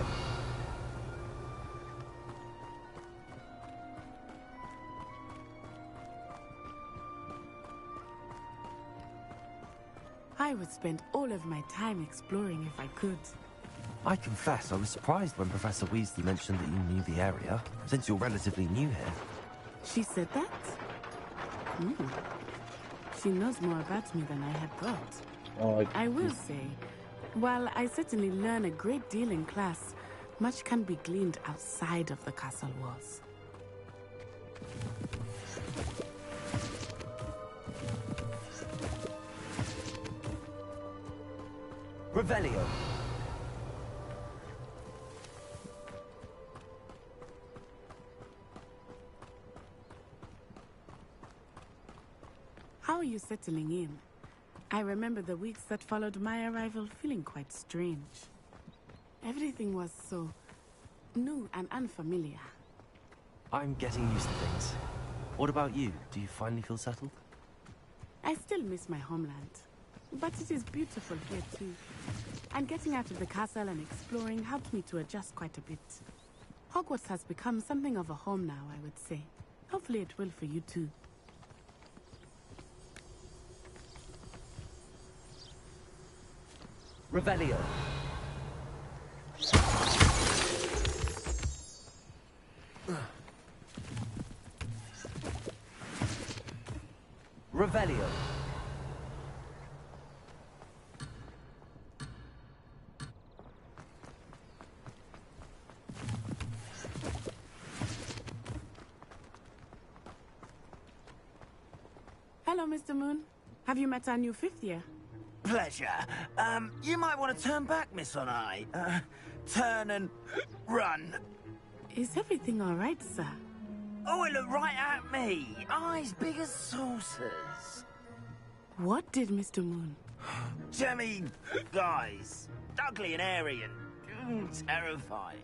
S20: I would spend all of my time exploring if I could.
S2: I confess, I was surprised when Professor Weasley mentioned that you knew the area, since you're relatively new here.
S20: She said that? She knows more about me than I had thought.
S1: Oh,
S20: I will say, while I certainly learn a great deal in class, much can be gleaned outside of the castle walls.
S5: Revelio.
S20: How are you settling in? I remember the weeks that followed my arrival feeling quite strange. Everything was so new and unfamiliar.
S2: I'm getting used to things. What about you? Do you finally feel settled?
S20: I still miss my homeland, but it is beautiful here too. And getting out of the castle and exploring helped me to adjust quite a bit. Hogwarts has become something of a home now, I would say. Hopefully it will for you too.
S5: Revelio. Revelio.
S20: Hello, Mr. Moon. Have you met our new fifth year?
S11: Pleasure. You might want to turn back, Miss Onai. Turn and run.
S20: Is everything all right, sir?
S11: Oh, it looked right at me. Eyes big as saucers.
S20: What did Mr. Moon?
S11: Jemmy, guys. Ugly and airy and terrifying.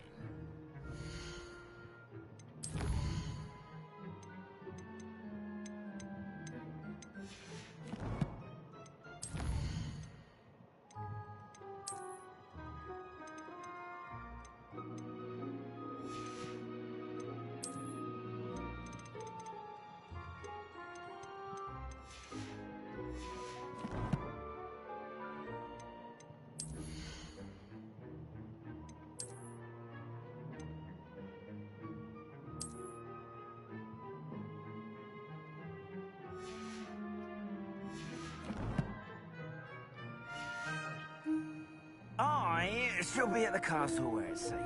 S11: I shall be at the castle where it's safe.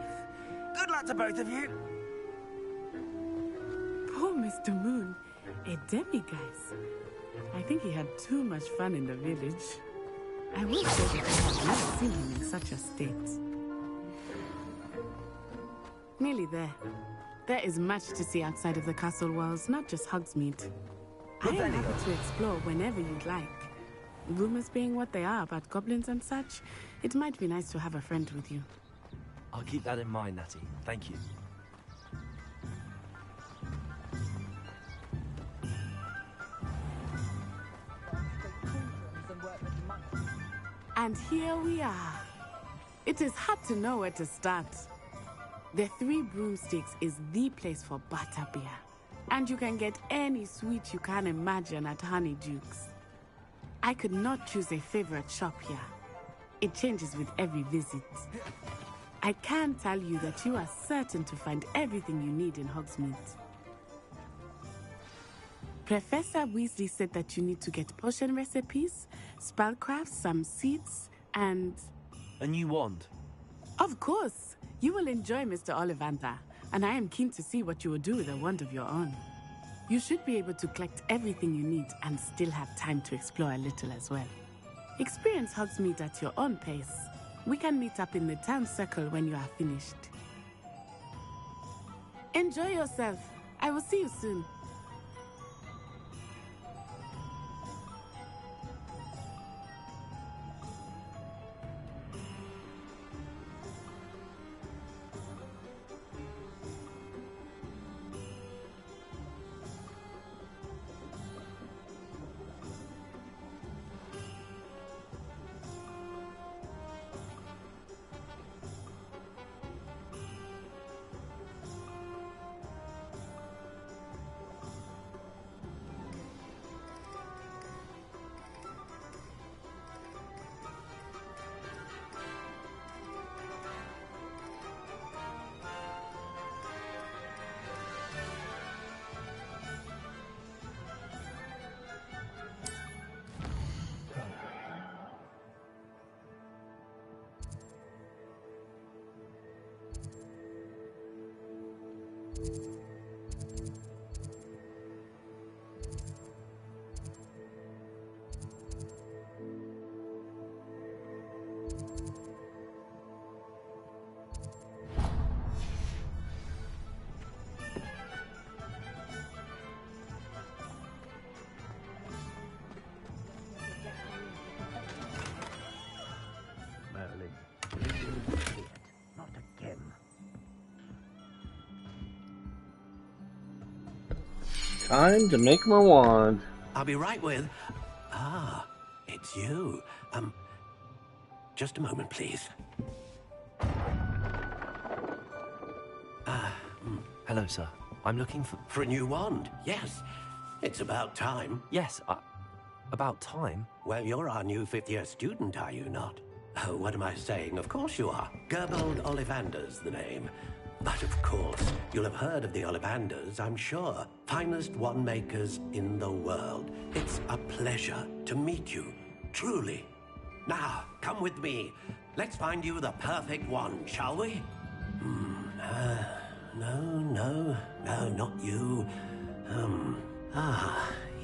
S11: Good luck to both of you.
S20: Poor Mr. Moon, a demiguise. I think he had too much fun in the village. I will say that I have never seen him in such a state. Nearly there. There is much to see outside of the castle walls, not just Hogsmeade. I am happy to explore whenever you'd like. Rumors being what they are about goblins and such, it might be nice to have a friend with you.
S2: I'll keep that in mind, Natty. Thank you.
S20: And here we are. It is hard to know where to start. The Three Broomsticks is the place for butterbeer. And you can get any sweet you can imagine at Honeydukes. I could not choose a favorite shop here. It changes with every visit. I can tell you that you are certain to find everything you need in Hogsmeade. Professor Weasley said that you need to get potion recipes, spellcrafts, some seeds, and...
S2: A new wand?
S20: Of course! You will enjoy Mr. Ollivander, and I am keen to see what you will do with a wand of your own. You should be able to collect everything you need and still have time to explore a little as well. Experience Hogsmeade at your own pace. We can meet up in the town circle when you are finished. Enjoy yourself. I will see you soon.
S11: Merlin, please, not again.
S1: Time to make my wand.
S7: I'll be right with... Ah, it's you. Just a moment, please.
S2: Hello, sir. I'm looking for...
S7: For a new wand, yes. It's about time.
S2: Yes, about time?
S7: Well, you're our new fifth-year student, are you not? Oh, what am I saying? Of course you are. Gerbold Ollivander's the name. But of course, you'll have heard of the Ollivanders, I'm sure. Finest wand makers in the world. It's a pleasure to meet you, truly. Now, come with me. Let's find you the perfect wand, shall we? No, not you.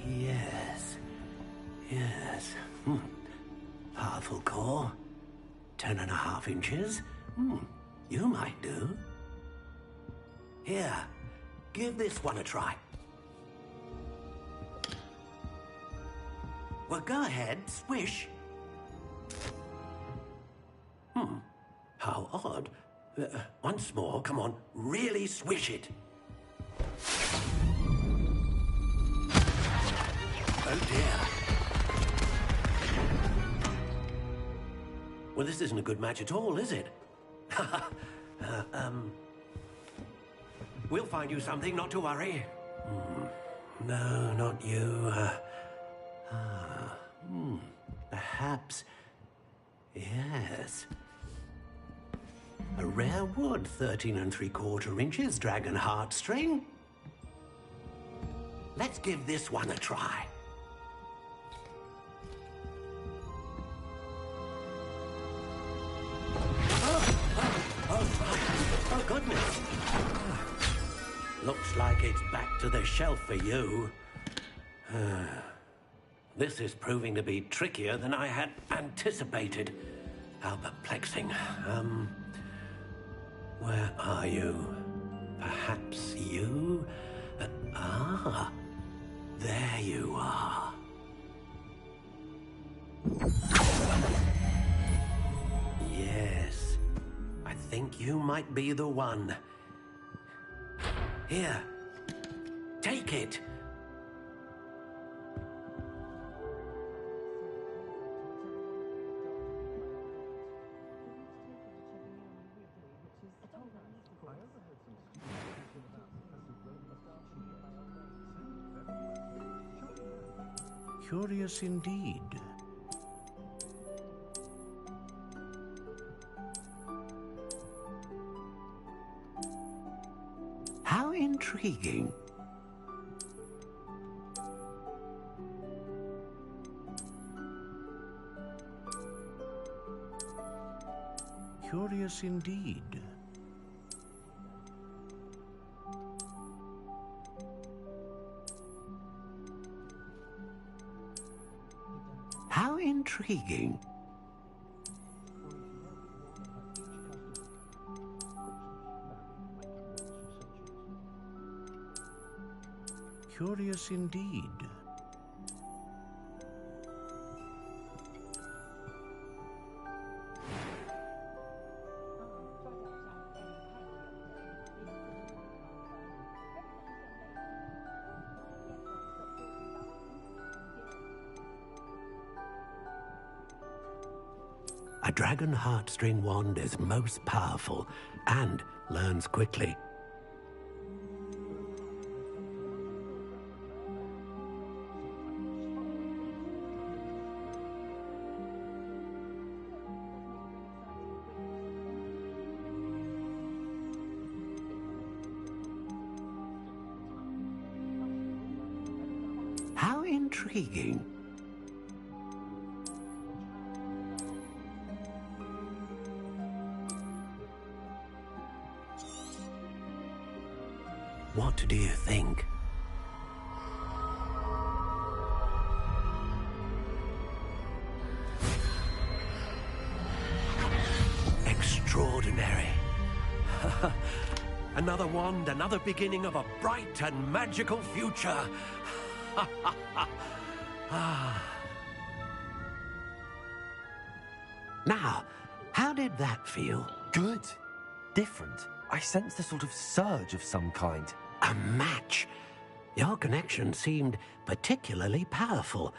S7: Yes. Powerful core. 10.5 inches. You might do. Here, give this one a try. Well, go ahead, swish. How odd. Once more, come on, really swish it. Oh dear. Well, this isn't a good match at all, is it? We'll find you something, not to worry. No, not you. Perhaps... Yes. A rare wood, 13 3/4 inches, dragon heartstring. Let's give this one a try. Oh, goodness. Looks like it's back to the shelf for you. This is proving to be trickier than I had anticipated. How perplexing. Where are you? Perhaps you? There you are. Yes, I think you might be the one. Here, take it.
S11: Curious indeed.
S7: How intriguing.
S11: Curious indeed.
S7: How intriguing.
S11: Curious indeed.
S7: A dragon heartstring wand is most powerful and learns quickly. How intriguing. What do you think? Extraordinary. Another wand, another beginning of a bright and magical future. Now, how did that feel?
S2: Good. Different. I sensed a sort of surge of some kind.
S7: A match. Your connection seemed particularly powerful.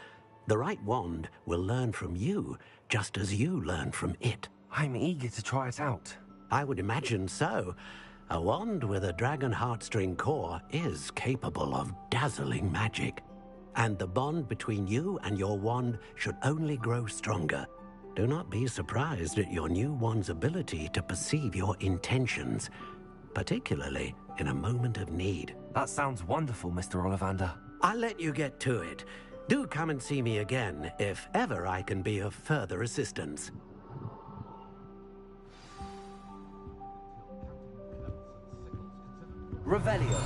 S7: The right wand will learn from you, just as you learn from it.
S2: I'm eager to try it out.
S7: I would imagine so. A wand with a dragon heartstring core is capable of dazzling magic. And the bond between you and your wand should only grow stronger. Do not be surprised at your new wand's ability to perceive your intentions, particularly in a moment of need.
S2: That sounds wonderful, Mr. Ollivander.
S7: I'll let you get to it. Do come and see me again if ever I can be of further assistance.
S2: Revelio.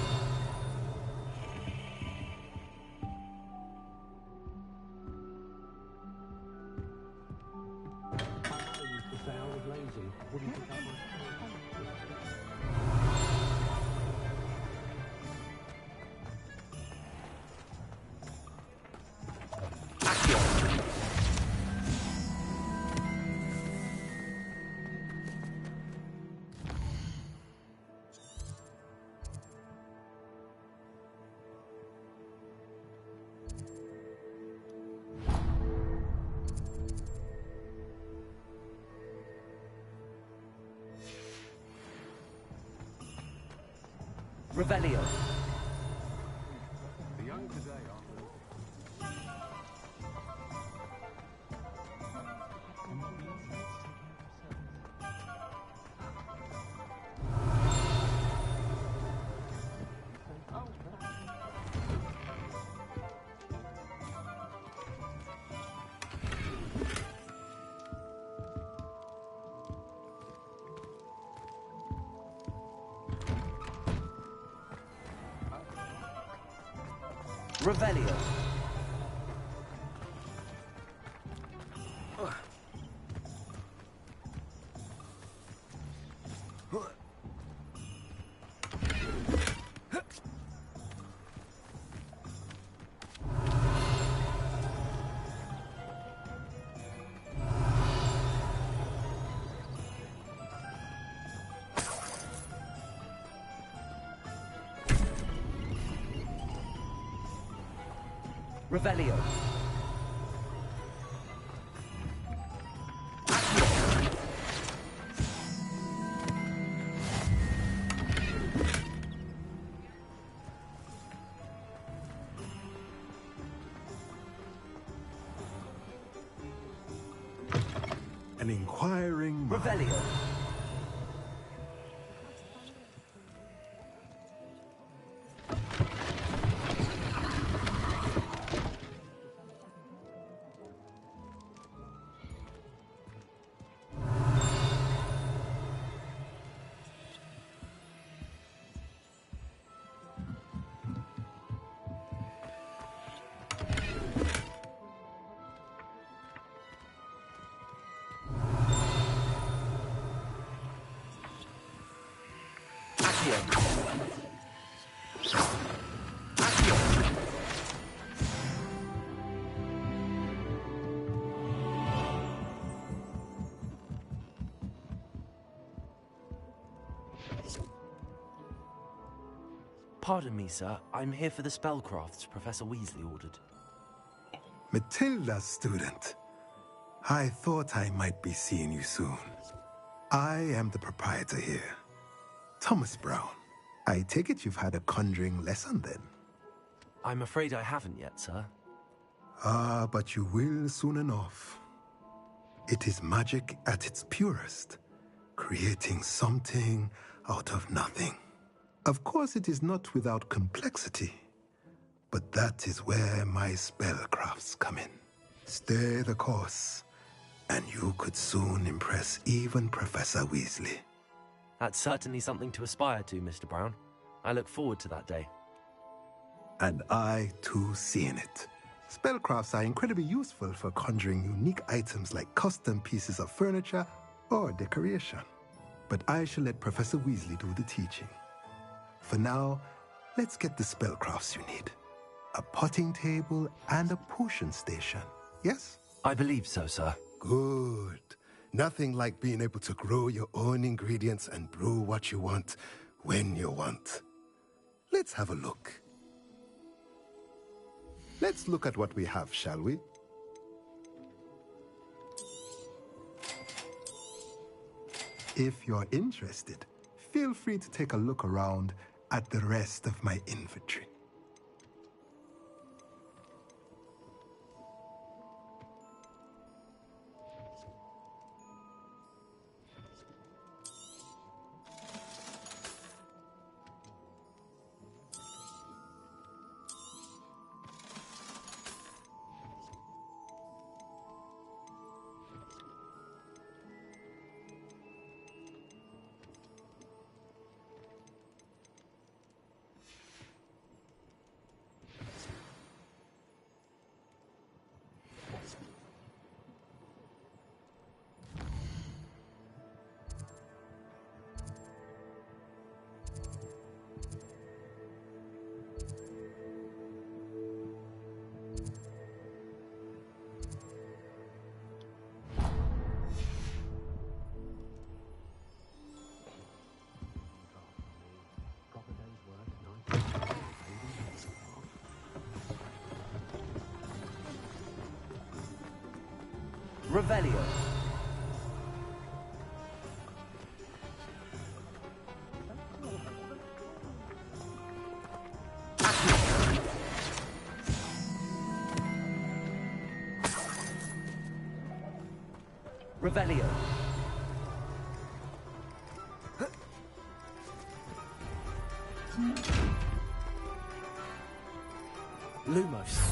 S2: Revelio.
S19: The young today
S2: Revelio. Revelio.
S5: An inquiring mind.
S2: Revelio. Pardon me, sir. I'm here for the spellcrafts Professor Weasley ordered.
S5: Matilda's student. I thought I might be seeing you soon. I am the proprietor here, Thomas Brown. I take it you've had a conjuring lesson then?
S2: I'm afraid I haven't yet, sir.
S5: Ah, but you will soon enough. It is magic at its purest, creating something out of nothing. Of course, it is not without complexity, but that is where my spellcrafts come in. Stay the course, and you could soon impress even Professor Weasley.
S2: That's certainly something to aspire to, Mr. Brown. I look forward to that day.
S5: And I, too, seeing it. Spellcrafts are incredibly useful for conjuring unique items like custom pieces of furniture or decoration. But I shall let Professor Weasley do the teaching. For now, let's get the spellcrafts you need. A potting table and a potion station, yes?
S2: I believe so, sir.
S5: Good. Nothing like being able to grow your own ingredients and brew what you want when you want. Let's have a look. Let's look at what we have, shall we? If you're interested, feel free to take a look around at the rest of my inventory.
S2: Revelio. Revelio. Lumos.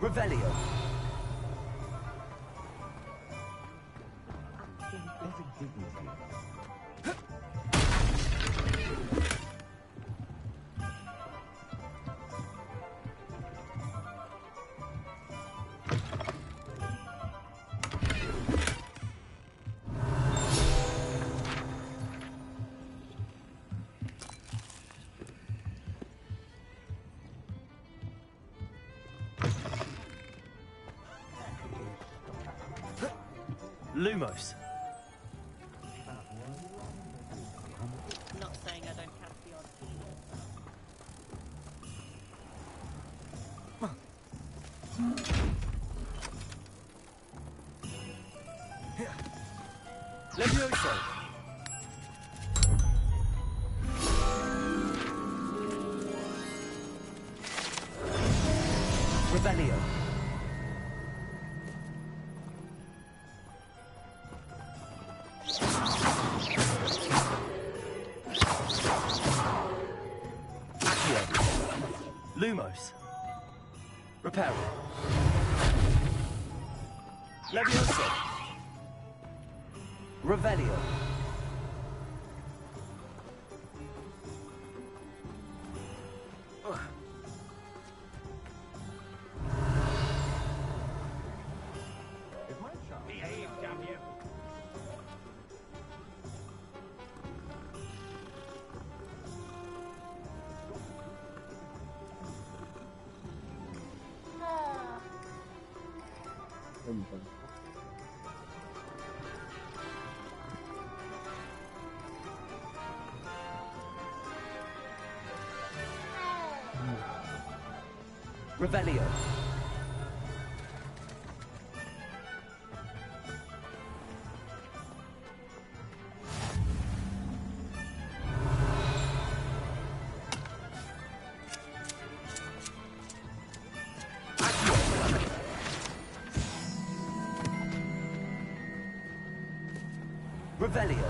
S2: Revelio. Lumos.
S4: Not saying I don't have the odd
S2: Levioso. Revelio. Lumos. Reparo. Levioso. Revelio.
S19: Behave, damn you.
S2: Revelio. Revelio.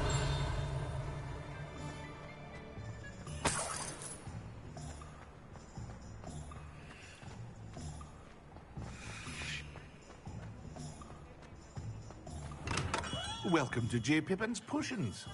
S19: Welcome to J. Pippin's Potions.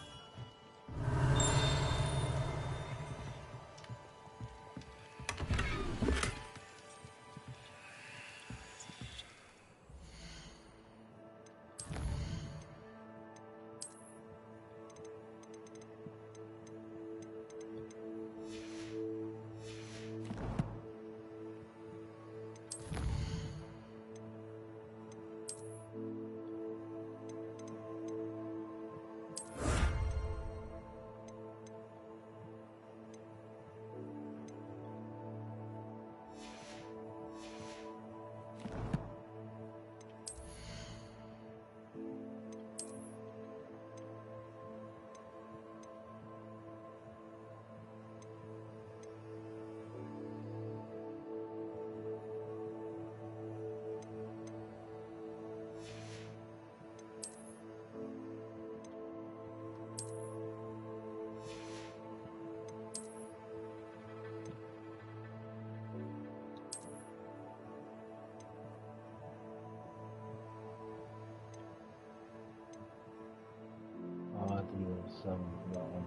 S1: I'll have to give it a 7 for that one.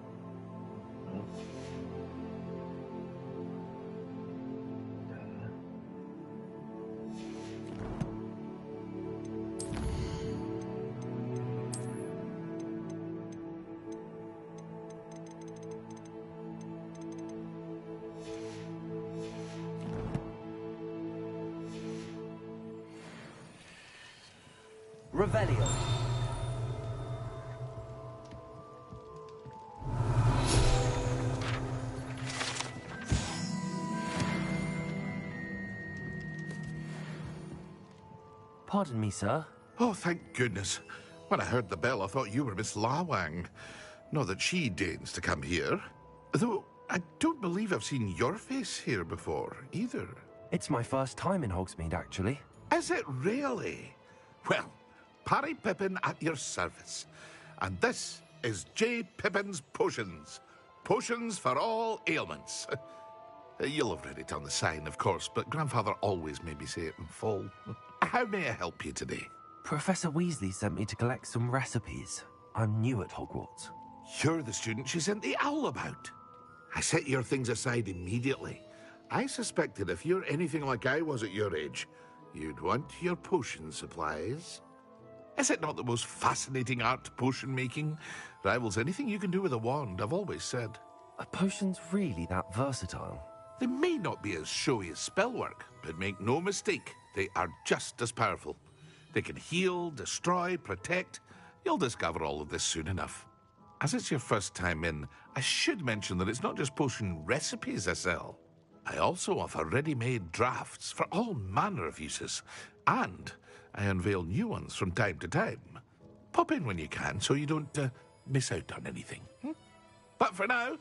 S2: Revelio. Pardon me, sir.
S19: Oh, thank goodness. When I heard the bell, I thought you were Miss Lawang. Not that she deigns to come here. Though, I don't believe I've seen your face here before, either.
S2: It's my first time in Hogsmeade, actually.
S19: Is it really? Well, Parry Pippin at your service. And this is J. Pippin's Potions. Potions for all ailments. You'll have read it on the sign, of course, but Grandfather always made me say it in full. How may I help you today?
S2: Professor Weasley sent me to collect some recipes. I'm new at Hogwarts.
S19: You're the student she sent the owl about. I set your things aside immediately. I suspected if you're anything like I was at your age, you'd want your potion supplies. Is it not the most fascinating art, potion making? Rivals anything you can do with a wand, I've always said.
S2: Are potions really that versatile?
S19: They may not be as showy as spellwork, but make no mistake, they are just as powerful. They can heal, destroy, protect. You'll discover all of this soon enough. As it's your first time in, I should mention that it's not just potion recipes I sell. I also offer ready-made drafts for all manner of uses, and I unveil new ones from time to time. Pop in when you can so you don't miss out on anything. But for now,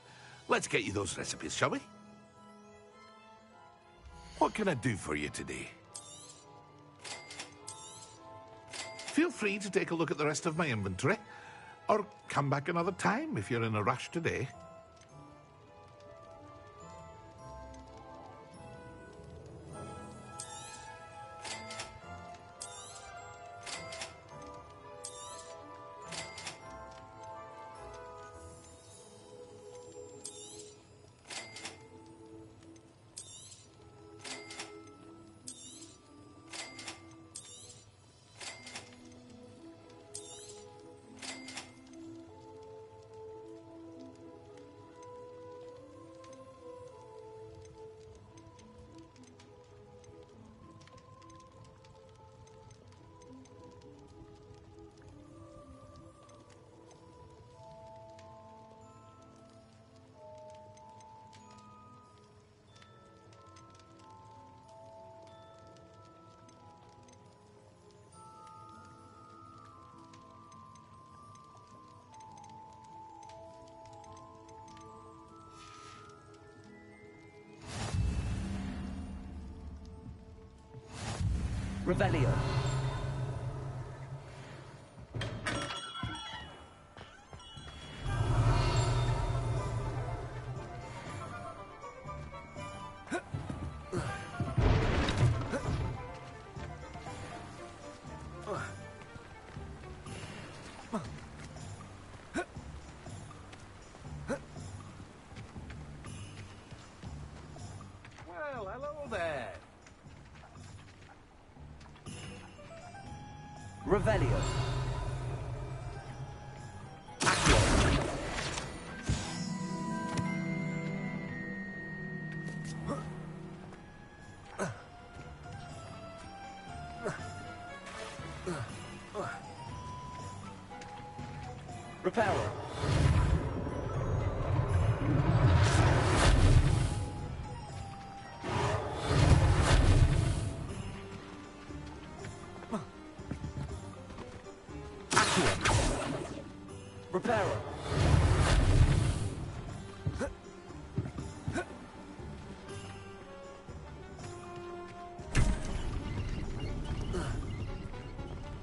S19: let's get you those recipes, shall we? What can I do for you today? Feel free to take a look at the rest of my inventory, or come back another time if you're in a rush today.
S2: Revelio.
S9: Well, hello there.
S2: Revelio. Reparo. Reparo.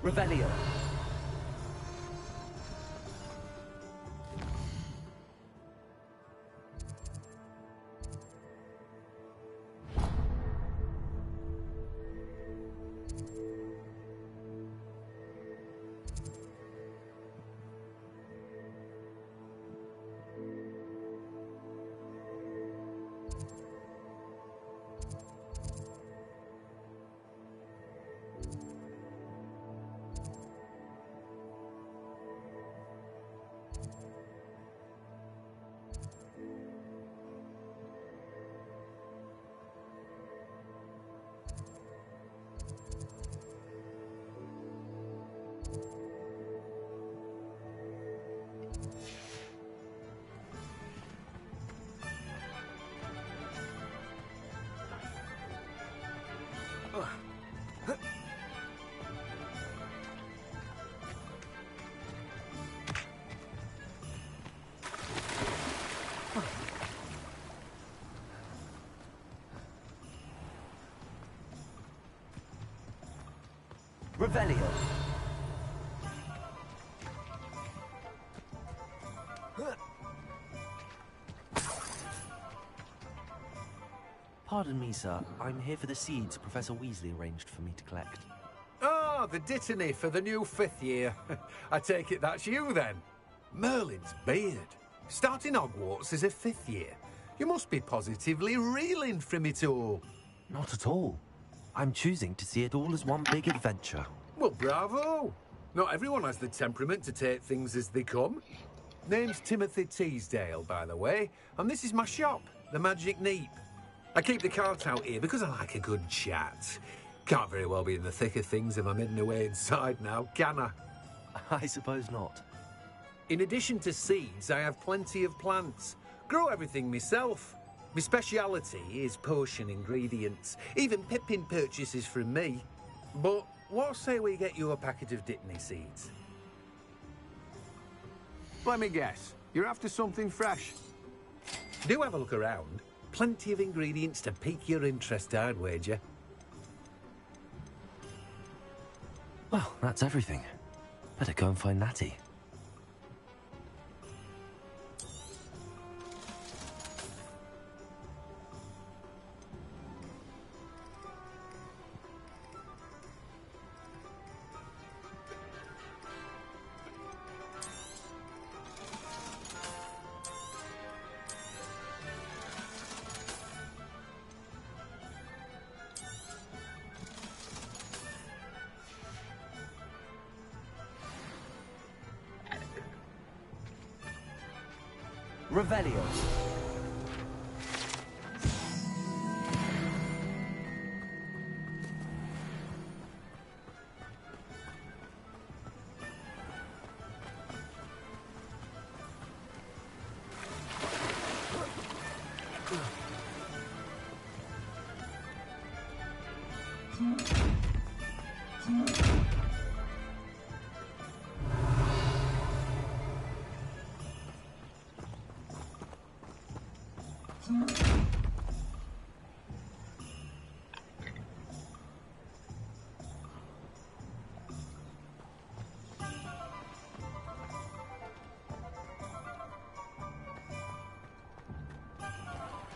S2: Revelio. Revelio. Pardon me, sir. I'm here for the seeds Professor Weasley arranged for me to collect.
S9: Ah, the dittany for the new 5th year. I take it that's you, then. Merlin's beard. Starting Hogwarts as a 5th year. You must be positively reeling from it all.
S2: Not at all. I'm choosing to see it all as one big adventure.
S9: Well, bravo. Not everyone has the temperament to take things as they come. Name's Timothy Teasdale, by the way, and this is my shop, the Magic Neep. I keep the cart out here because I like a good chat. Can't very well be in the thick of things if I'm hidden away inside now, can I?
S2: I suppose not.
S9: In addition to seeds, I have plenty of plants. Grow everything myself. My speciality is potion ingredients. Even Pippin purchases from me. But what say we get you a packet of Dittany seeds?
S8: Let me guess. You're after something fresh.
S9: Do have a look around. Plenty of ingredients to pique your interest, I'd wager.
S2: Well, that's everything. Better go and find Natty. Revelio.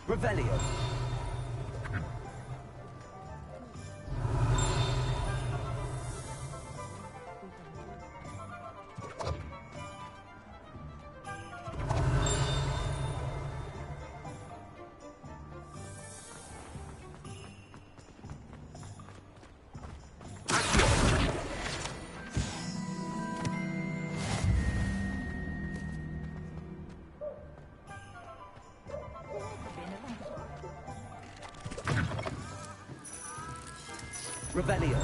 S2: Revelio.
S17: Revelio.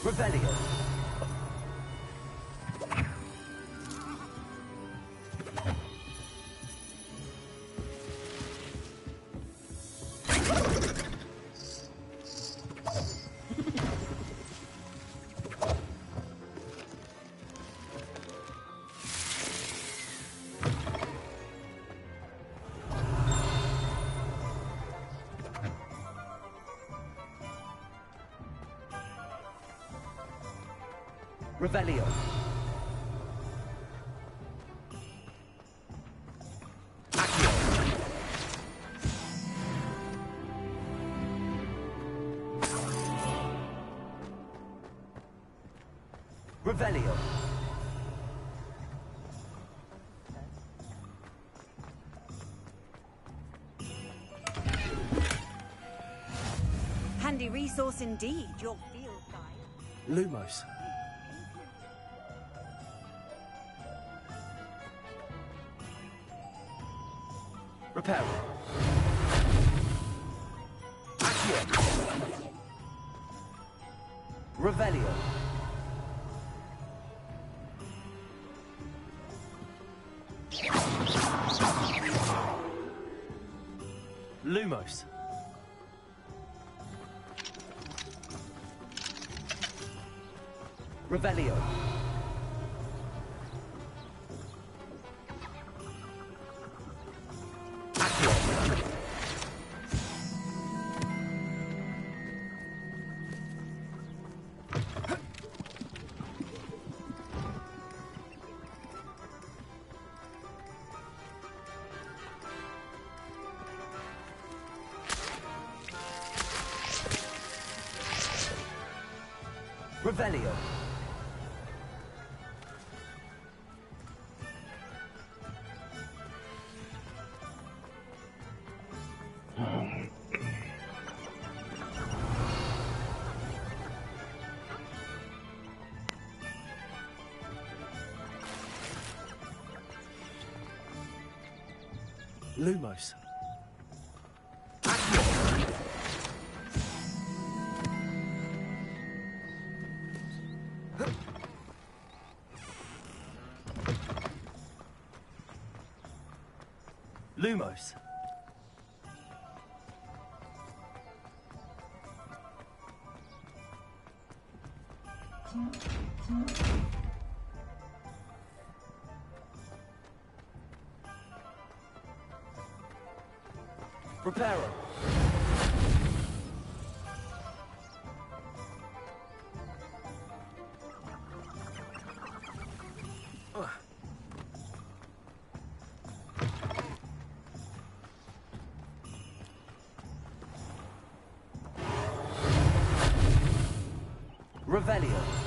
S17: Revelio. Revelio. Revelio.
S21: Handy resource indeed, your field guide.
S17: Lumos. Reparo. Accio. Revelio. Lumos. Revelio. Revelio. Lumos. Lumos. Reparo. Revelio.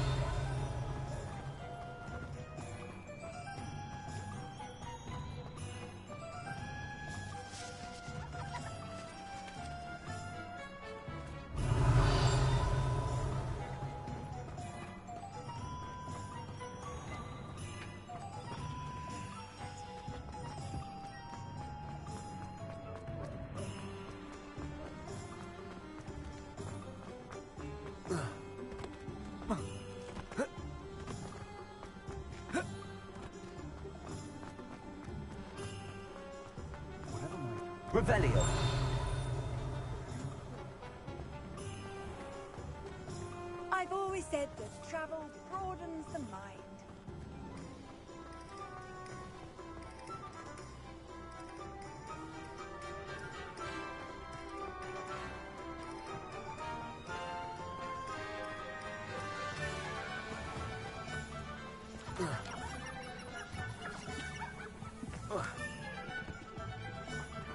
S17: Revelio.
S21: I've always said that travel broadens the mind.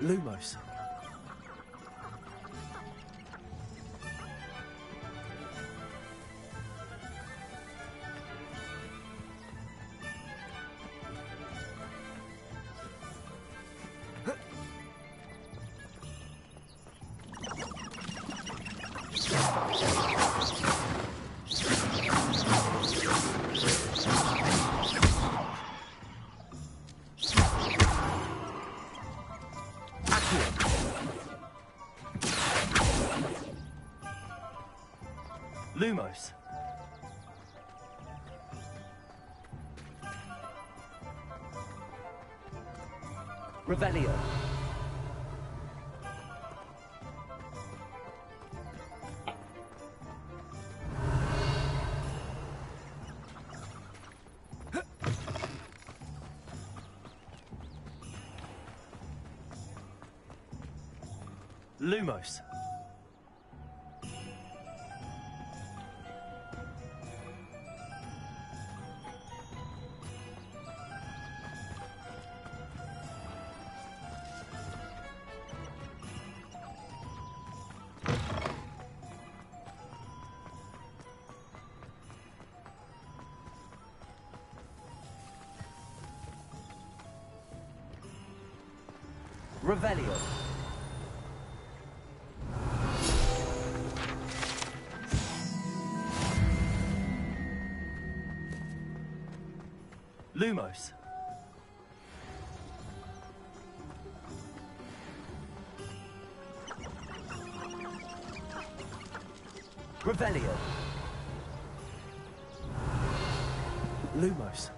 S17: Lumos. Lumos. Revelio. Lumos. Revelio. Lumos. Revelio. Lumos.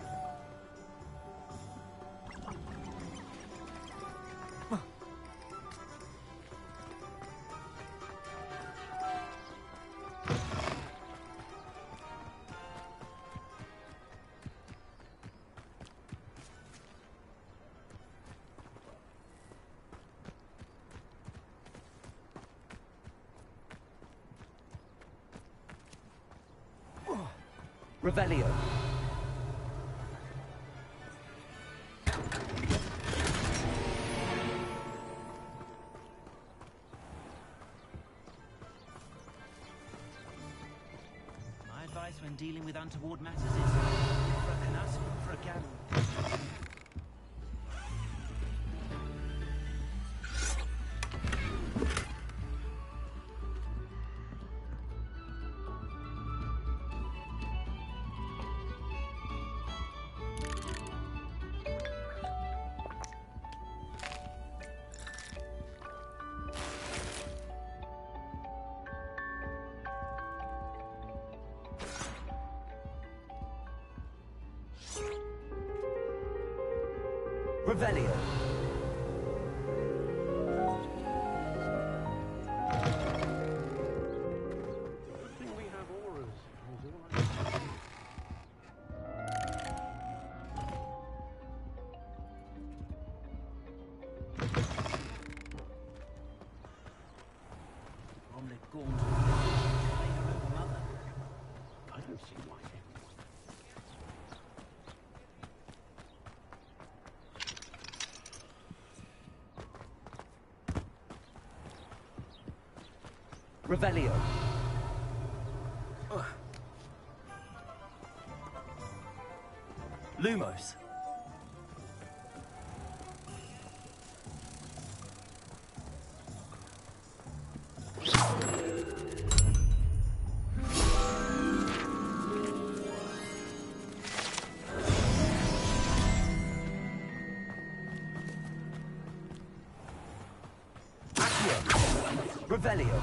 S17: Revelio.
S12: My advice when dealing with untoward matters is for a canus, for a gammon.
S17: Revelio.
S12: Omelette gaunt. Make her over mother.
S19: I don't see why.
S17: Revelio. Lumos. Accio. Revelio.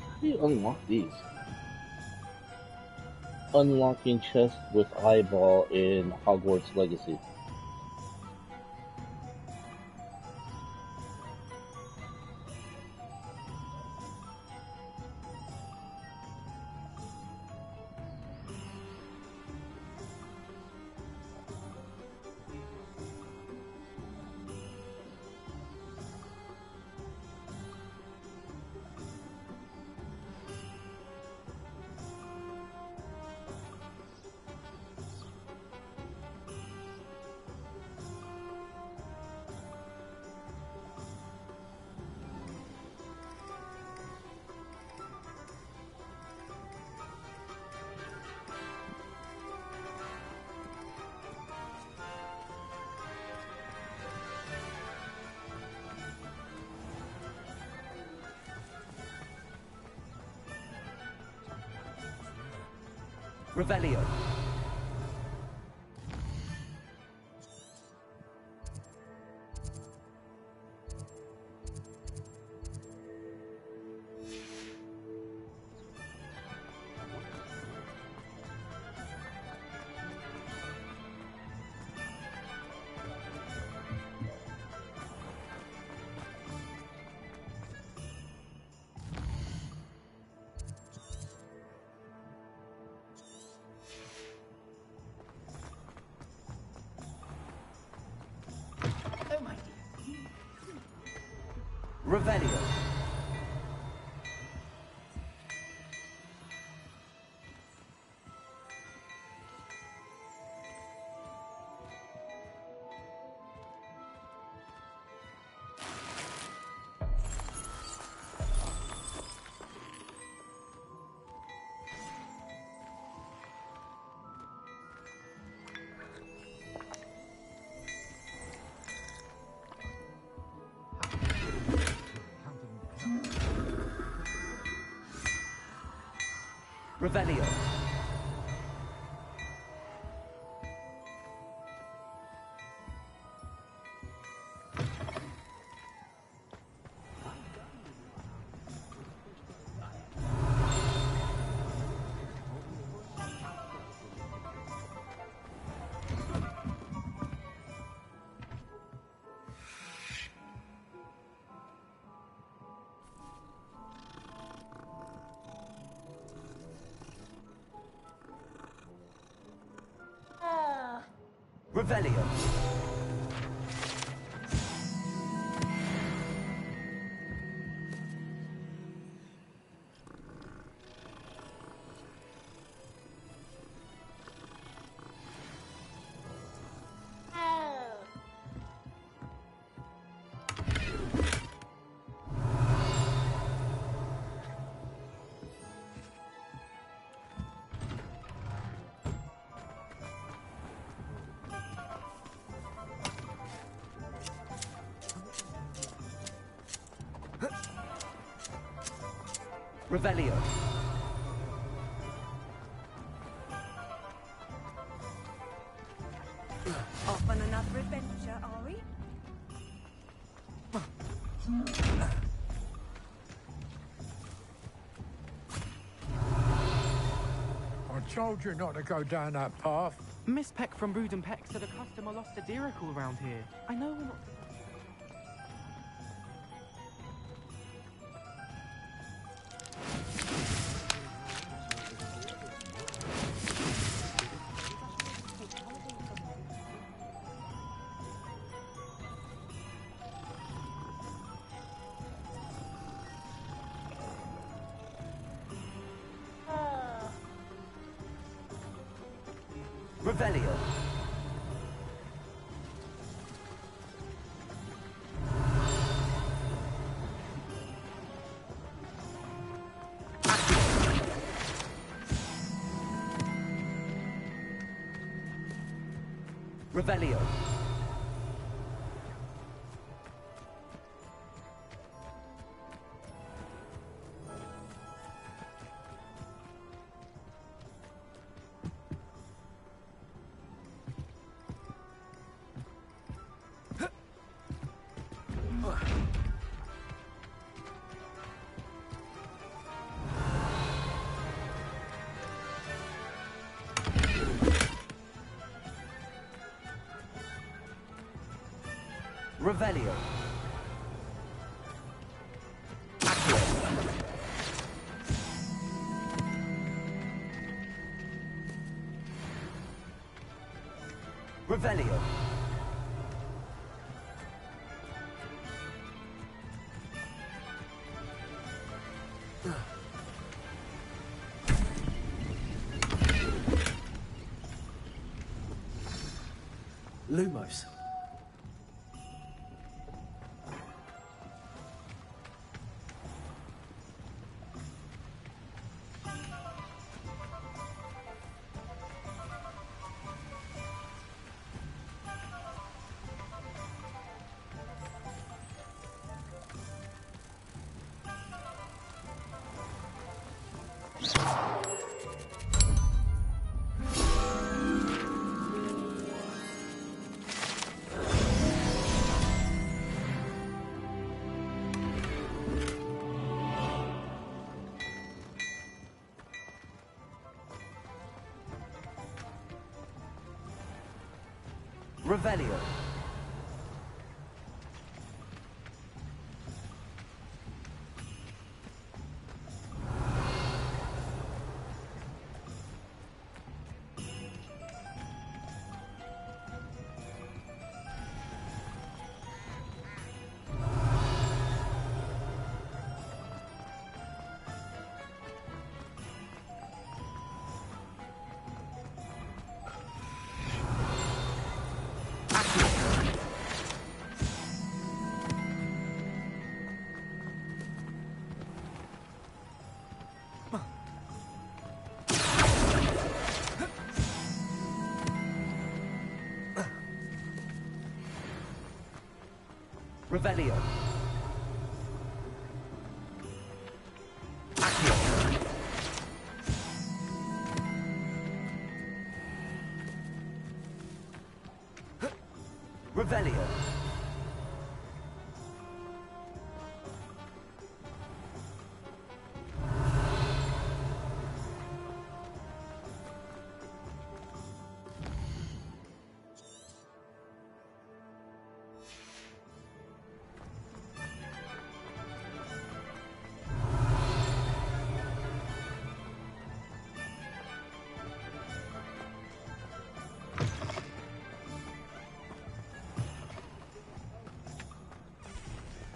S1: How do you unlock these? Unlocking chest with eyeball in Hogwarts Legacy.
S2: Revelio. Revelio. Revelio. Revelio. Revelio.
S21: Off on another adventure, are we?
S3: I told you not to go down that path.
S16: Miss Peck from Brood and Peck said a customer lost a deeracle around here. I know we're not...
S2: Revelio. Revelio. Revelio. Revelio.
S16: Lumos.
S6: Revelio. Revelio. Revelio.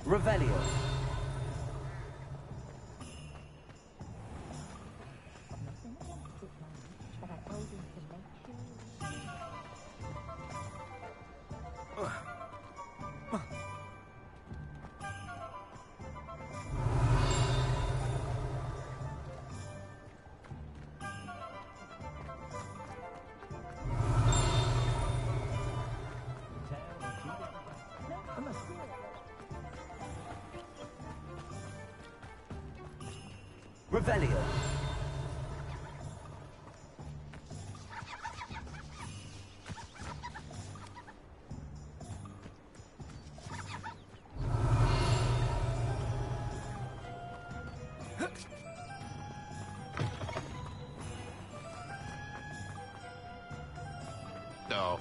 S6: Revelio. Revelio.
S19: No.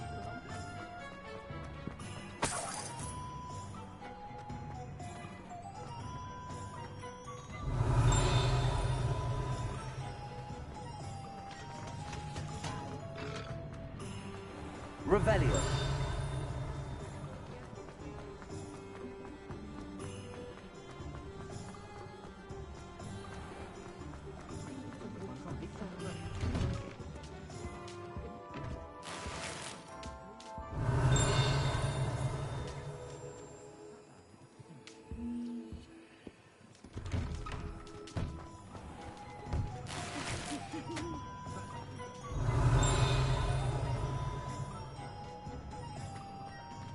S6: Revelio.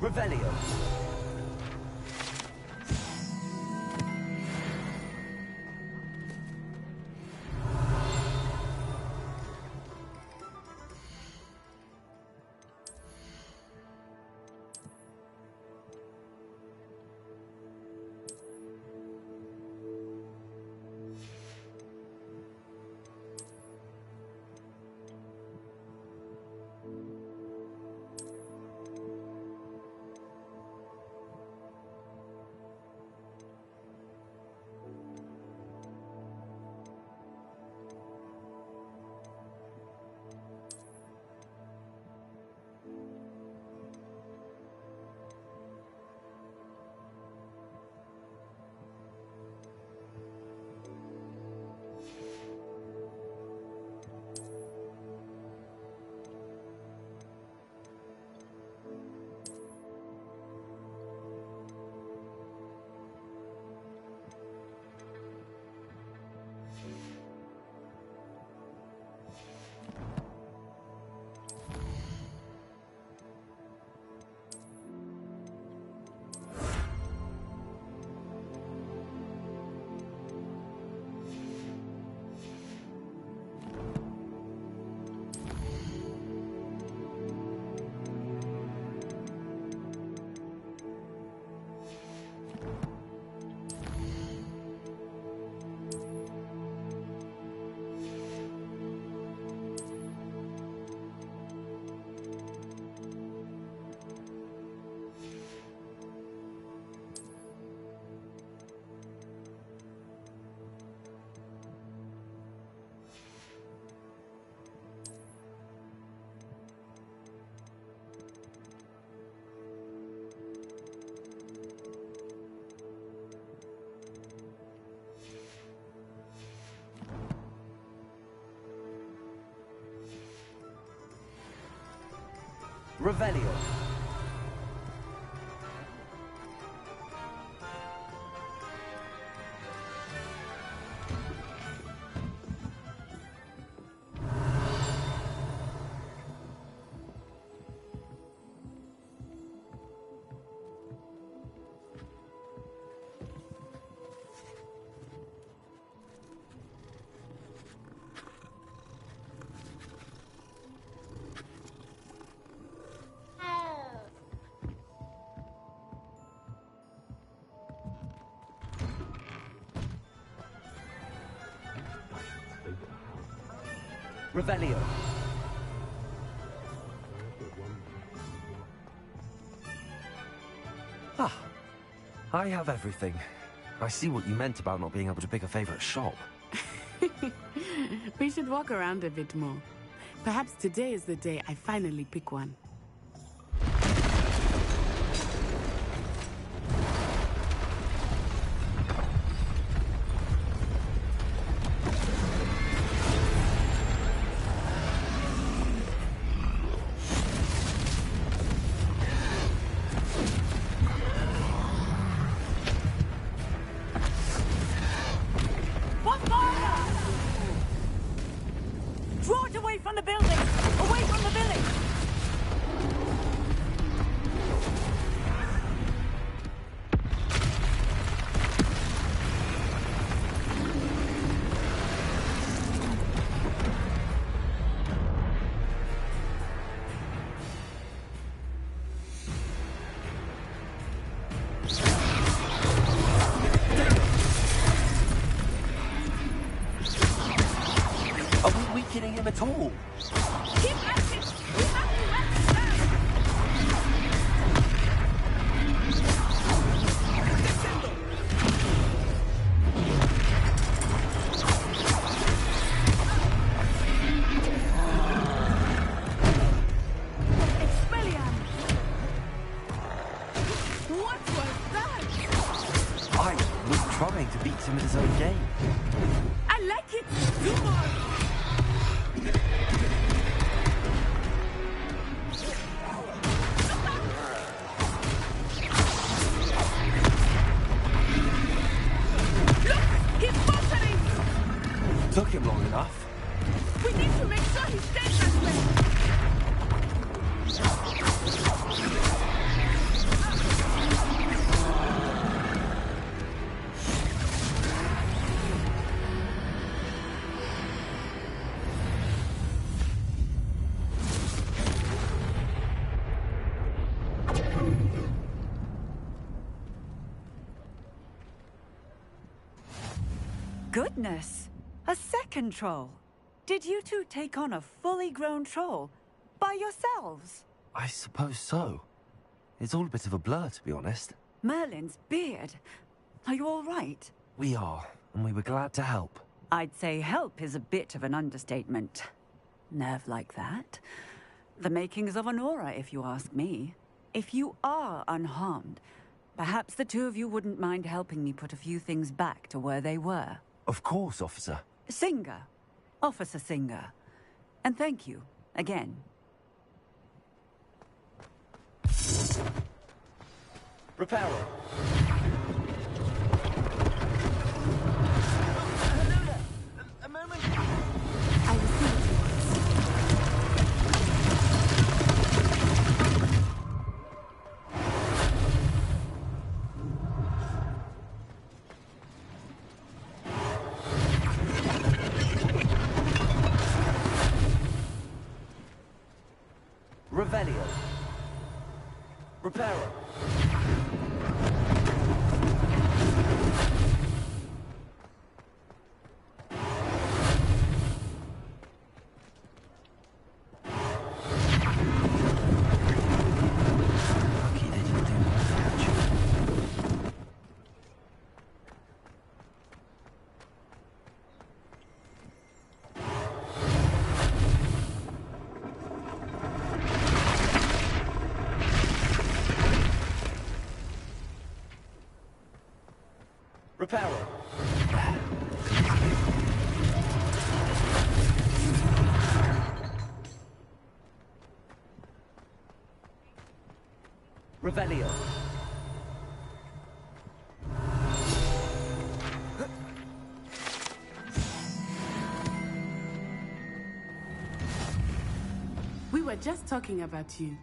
S6: Revelio. Revelio. Revelio.
S2: Ah, I have everything. I see what you meant about not being able to pick a favorite shop.
S20: We should walk around a bit more. Perhaps today is the day I finally pick one.
S21: Draw it away from the building! Away from the village!
S2: Are we weakening him at all?
S21: Keep at it! We have to wrap it down! Expelliarmus!
S20: What was that?
S2: I was trying to beat him at his own game.
S20: I like it! Do more!
S21: He's faltering!
S2: Took him long enough.
S20: We need to make sure he stays that way!
S21: Goodness! A second troll! Did you two take on a fully grown troll? By yourselves?
S2: I suppose so. It's all a bit of a blur, to be honest.
S21: Merlin's beard. Are you all right?
S2: We are, and we were glad to help.
S21: I'd say help is a bit of an understatement. Nerve like that. The makings of an aura, if you ask me. If you are unharmed, perhaps the two of you wouldn't mind helping me put a few things back to where they were.
S2: Of course, officer.
S21: Singer. Officer Singer. And thank you, again.
S6: Reparo.
S11: A moment.
S20: I will see what you want.
S6: Revelio. Reparo.
S2: Lucky they didn't do more damage.
S6: Reparo. Revelio.
S20: We were just talking about you.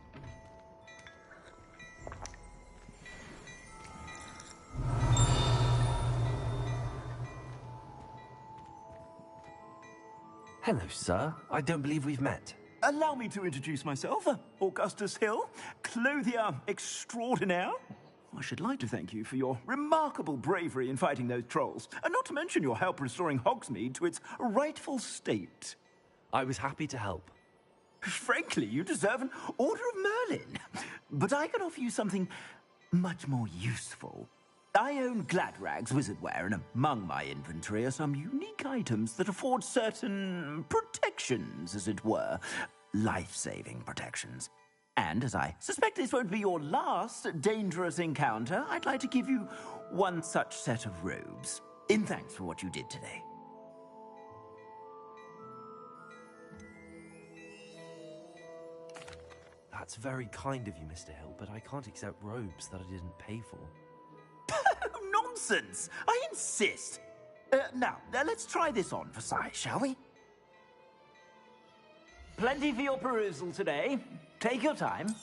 S2: Hello, sir. I don't believe we've met.
S11: Allow me to introduce myself, Augustus Hill, clothier extraordinaire. I should like to thank you for your remarkable bravery in fighting those trolls, and not to mention your help restoring Hogsmeade to its rightful state.
S2: I was happy to help.
S11: Frankly, you deserve an Order of Merlin. But I can offer you something much more useful. I own Gladrag's wizardware, and among my inventory are some unique items that afford certain protections, as it were. Life-saving protections. And as I suspect this won't be your last dangerous encounter, I'd like to give you one such set of robes, in thanks for what you did today.
S2: That's very kind of you, Mr. Hill, but I can't accept robes that I didn't pay for.
S11: Nonsense! I insist! Now, let's try this on for size, shall we? Plenty for your perusal today. Take your time.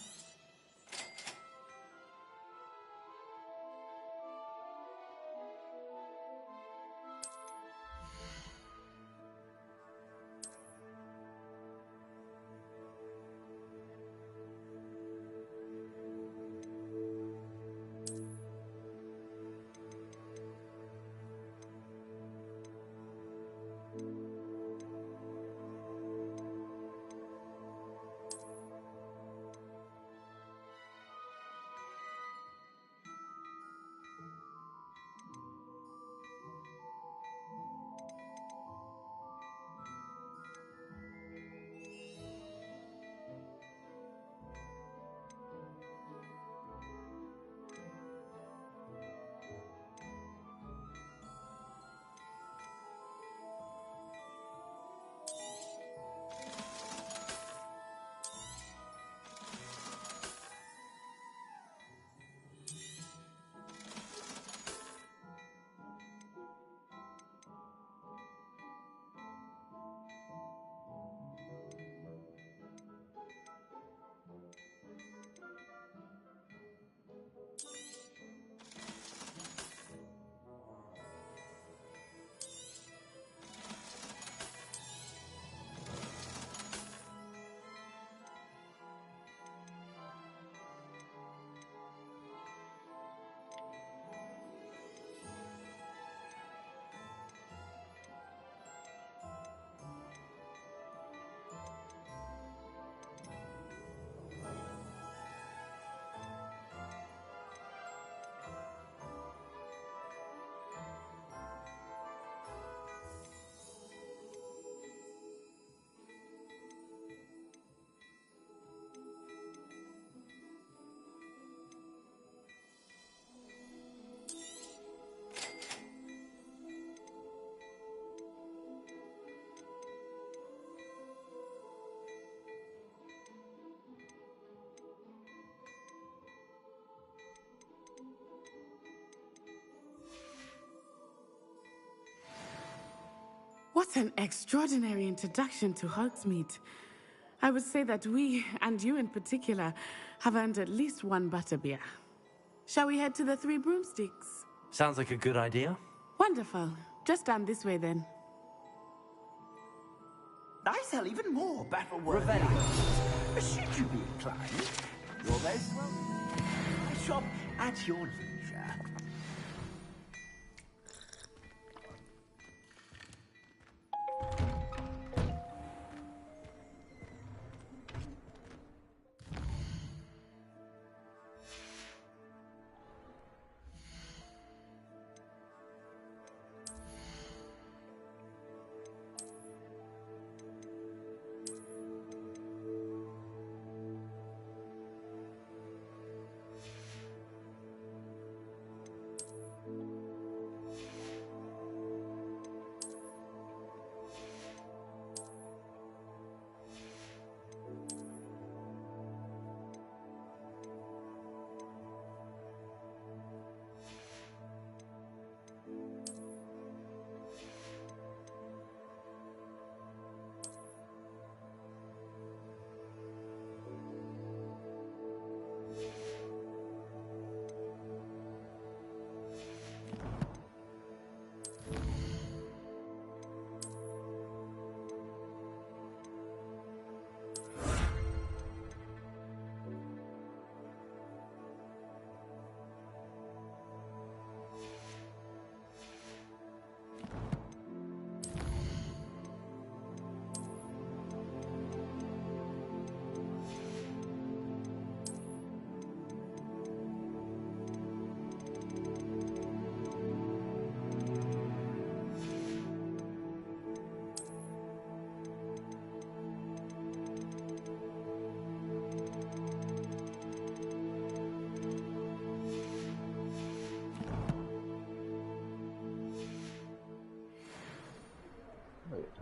S20: What an extraordinary introduction to Hogsmeade. I would say that we, and you in particular, have earned at least one butterbeer. Shall we head to the Three Broomsticks?
S2: Sounds like a good idea.
S20: Wonderful. Just down this way then.
S11: I sell even more battle-worthy items. Should you be inclined, you're most welcome. I shop at your leisure.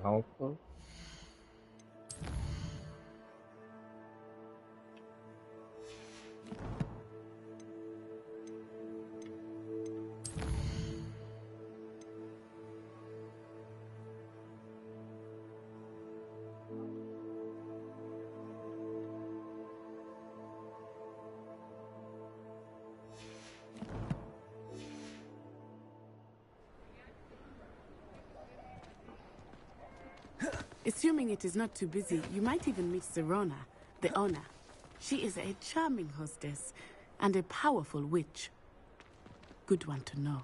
S1: Alpha.
S20: Assuming it is not too busy, you might even meet Serona, the owner. She is a charming hostess and a powerful witch. Good one to know.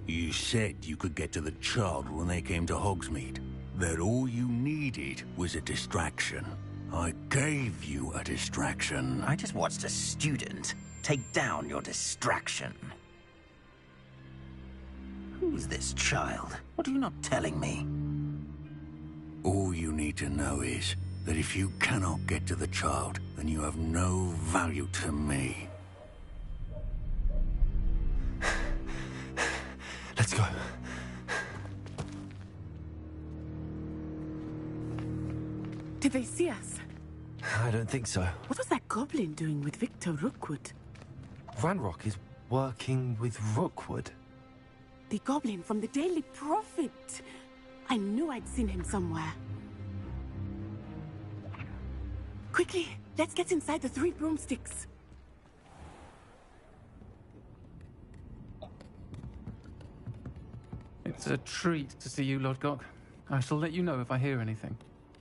S10: You said you could get to the child when they came to Hogsmeade. That all you needed was a distraction. I gave you a distraction.
S11: I just watched a student take down your distraction. Who's this child? What are you not telling me?
S10: All you need to know is that if you cannot get to the child, then you have no value to me.
S2: Let's go.
S20: Did they see us?
S2: I don't think so.
S20: What was that goblin doing with Victor Rookwood?
S2: Ranrock is working with Rookwood.
S20: The goblin from the Daily Prophet. I knew I'd seen him somewhere. Quickly, let's get inside the 3 broomsticks.
S22: It's a treat to see you, Lodgok. I shall let you know if I hear anything.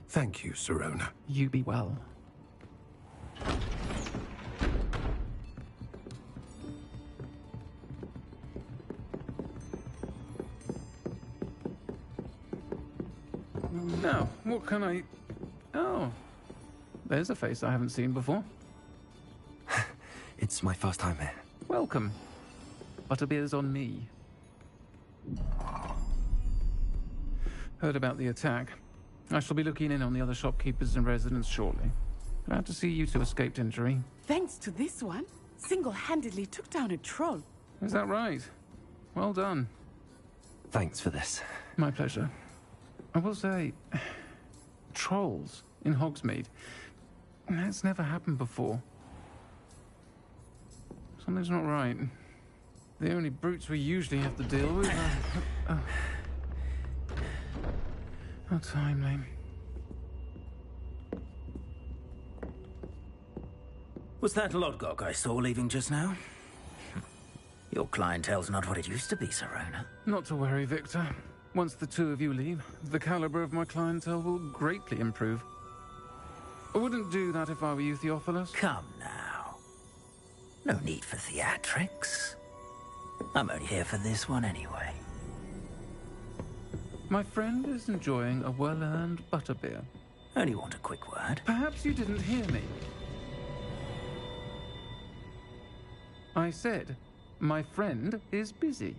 S5: Thank you, Serona.
S22: You be well. Now, what can I... Oh, there's a face I haven't seen before.
S2: It's my first time here.
S22: Welcome. Butterbeer's on me. Heard about the attack. I shall be looking in on the other shopkeepers and residents shortly. Glad to see you two escaped injury.
S20: Thanks to this one, single-handedly took down a troll.
S22: Is that right? Well done.
S2: Thanks for this.
S22: My pleasure. I will say, trolls in Hogsmeade. That's never happened before. Something's not right. The only brutes we usually have to deal with are... How timely.
S11: Was that Lodgok I saw leaving just now? Your clientele's not what it used to be, Serona.
S22: Not to worry, Victor. Once the two of you leave, the caliber of my clientele will greatly improve. I wouldn't do that if I were you, Theophilus.
S11: Come now. No need for theatrics. I'm only here for this one anyway.
S22: My friend is enjoying a well-earned butterbeer.
S11: Only want a quick word.
S22: Perhaps you didn't hear me. I said, my friend is busy.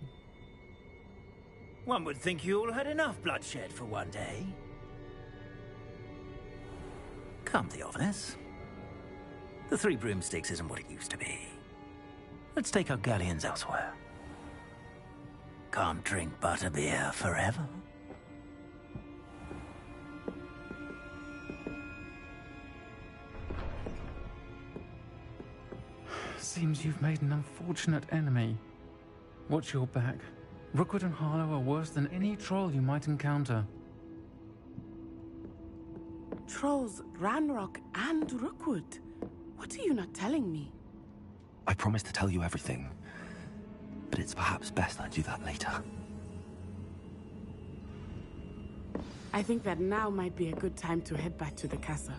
S11: One would think you all had enough bloodshed for one day. Come, Theophilus. The 3 broomsticks isn't what it used to be. Let's take our galleons elsewhere. Can't drink butterbeer forever.
S22: Seems you've made an unfortunate enemy. Watch your back. Rookwood and Harlow are worse than any troll you might encounter.
S20: Trolls, Ranrock, and Rookwood. What are you not telling me?
S2: I promised to tell you everything, but it's perhaps best I do that later.
S20: I think that now might be a good time to head back to the castle.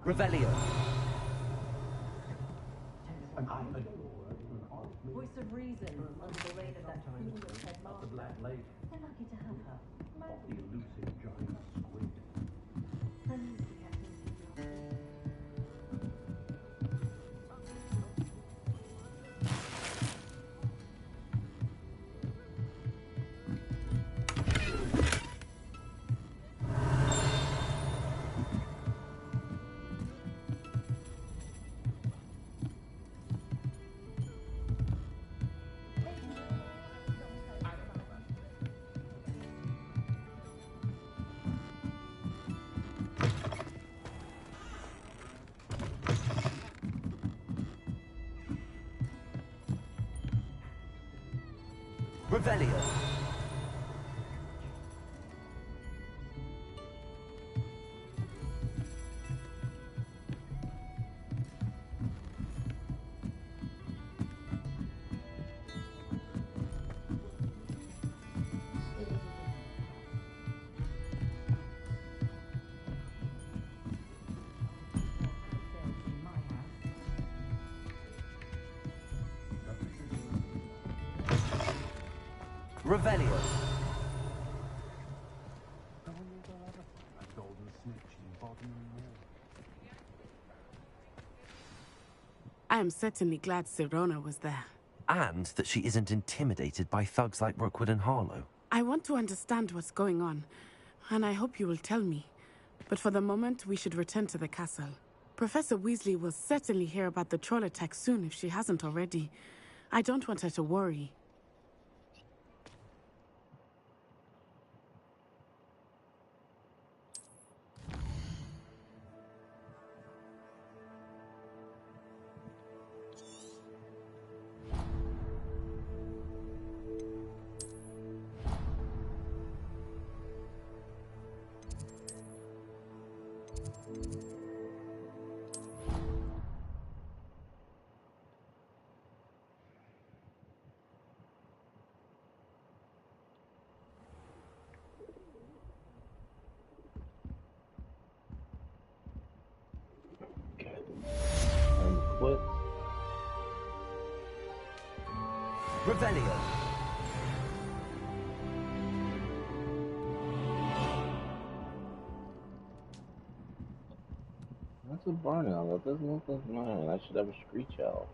S6: Revelio.
S13: Voice of reason under the reign of that foolish headmaster.
S18: The Black Lady.
S13: They're lucky to have her.
S18: The elusive giant squid.
S6: Revelio. Revelio.
S20: I am certainly glad Sirona was there.
S2: And that she isn't intimidated by thugs like Rookwood and Harlow.
S20: I want to understand what's going on, and I hope you will tell me. But for the moment, we should return to the castle. Professor Weasley will certainly hear about the troll attack soon if she hasn't already. I don't want her to worry.
S1: What?
S6: Revelio.
S1: That's a barn owl. That doesn't look like mine. I should have a screech owl.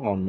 S1: Oh no.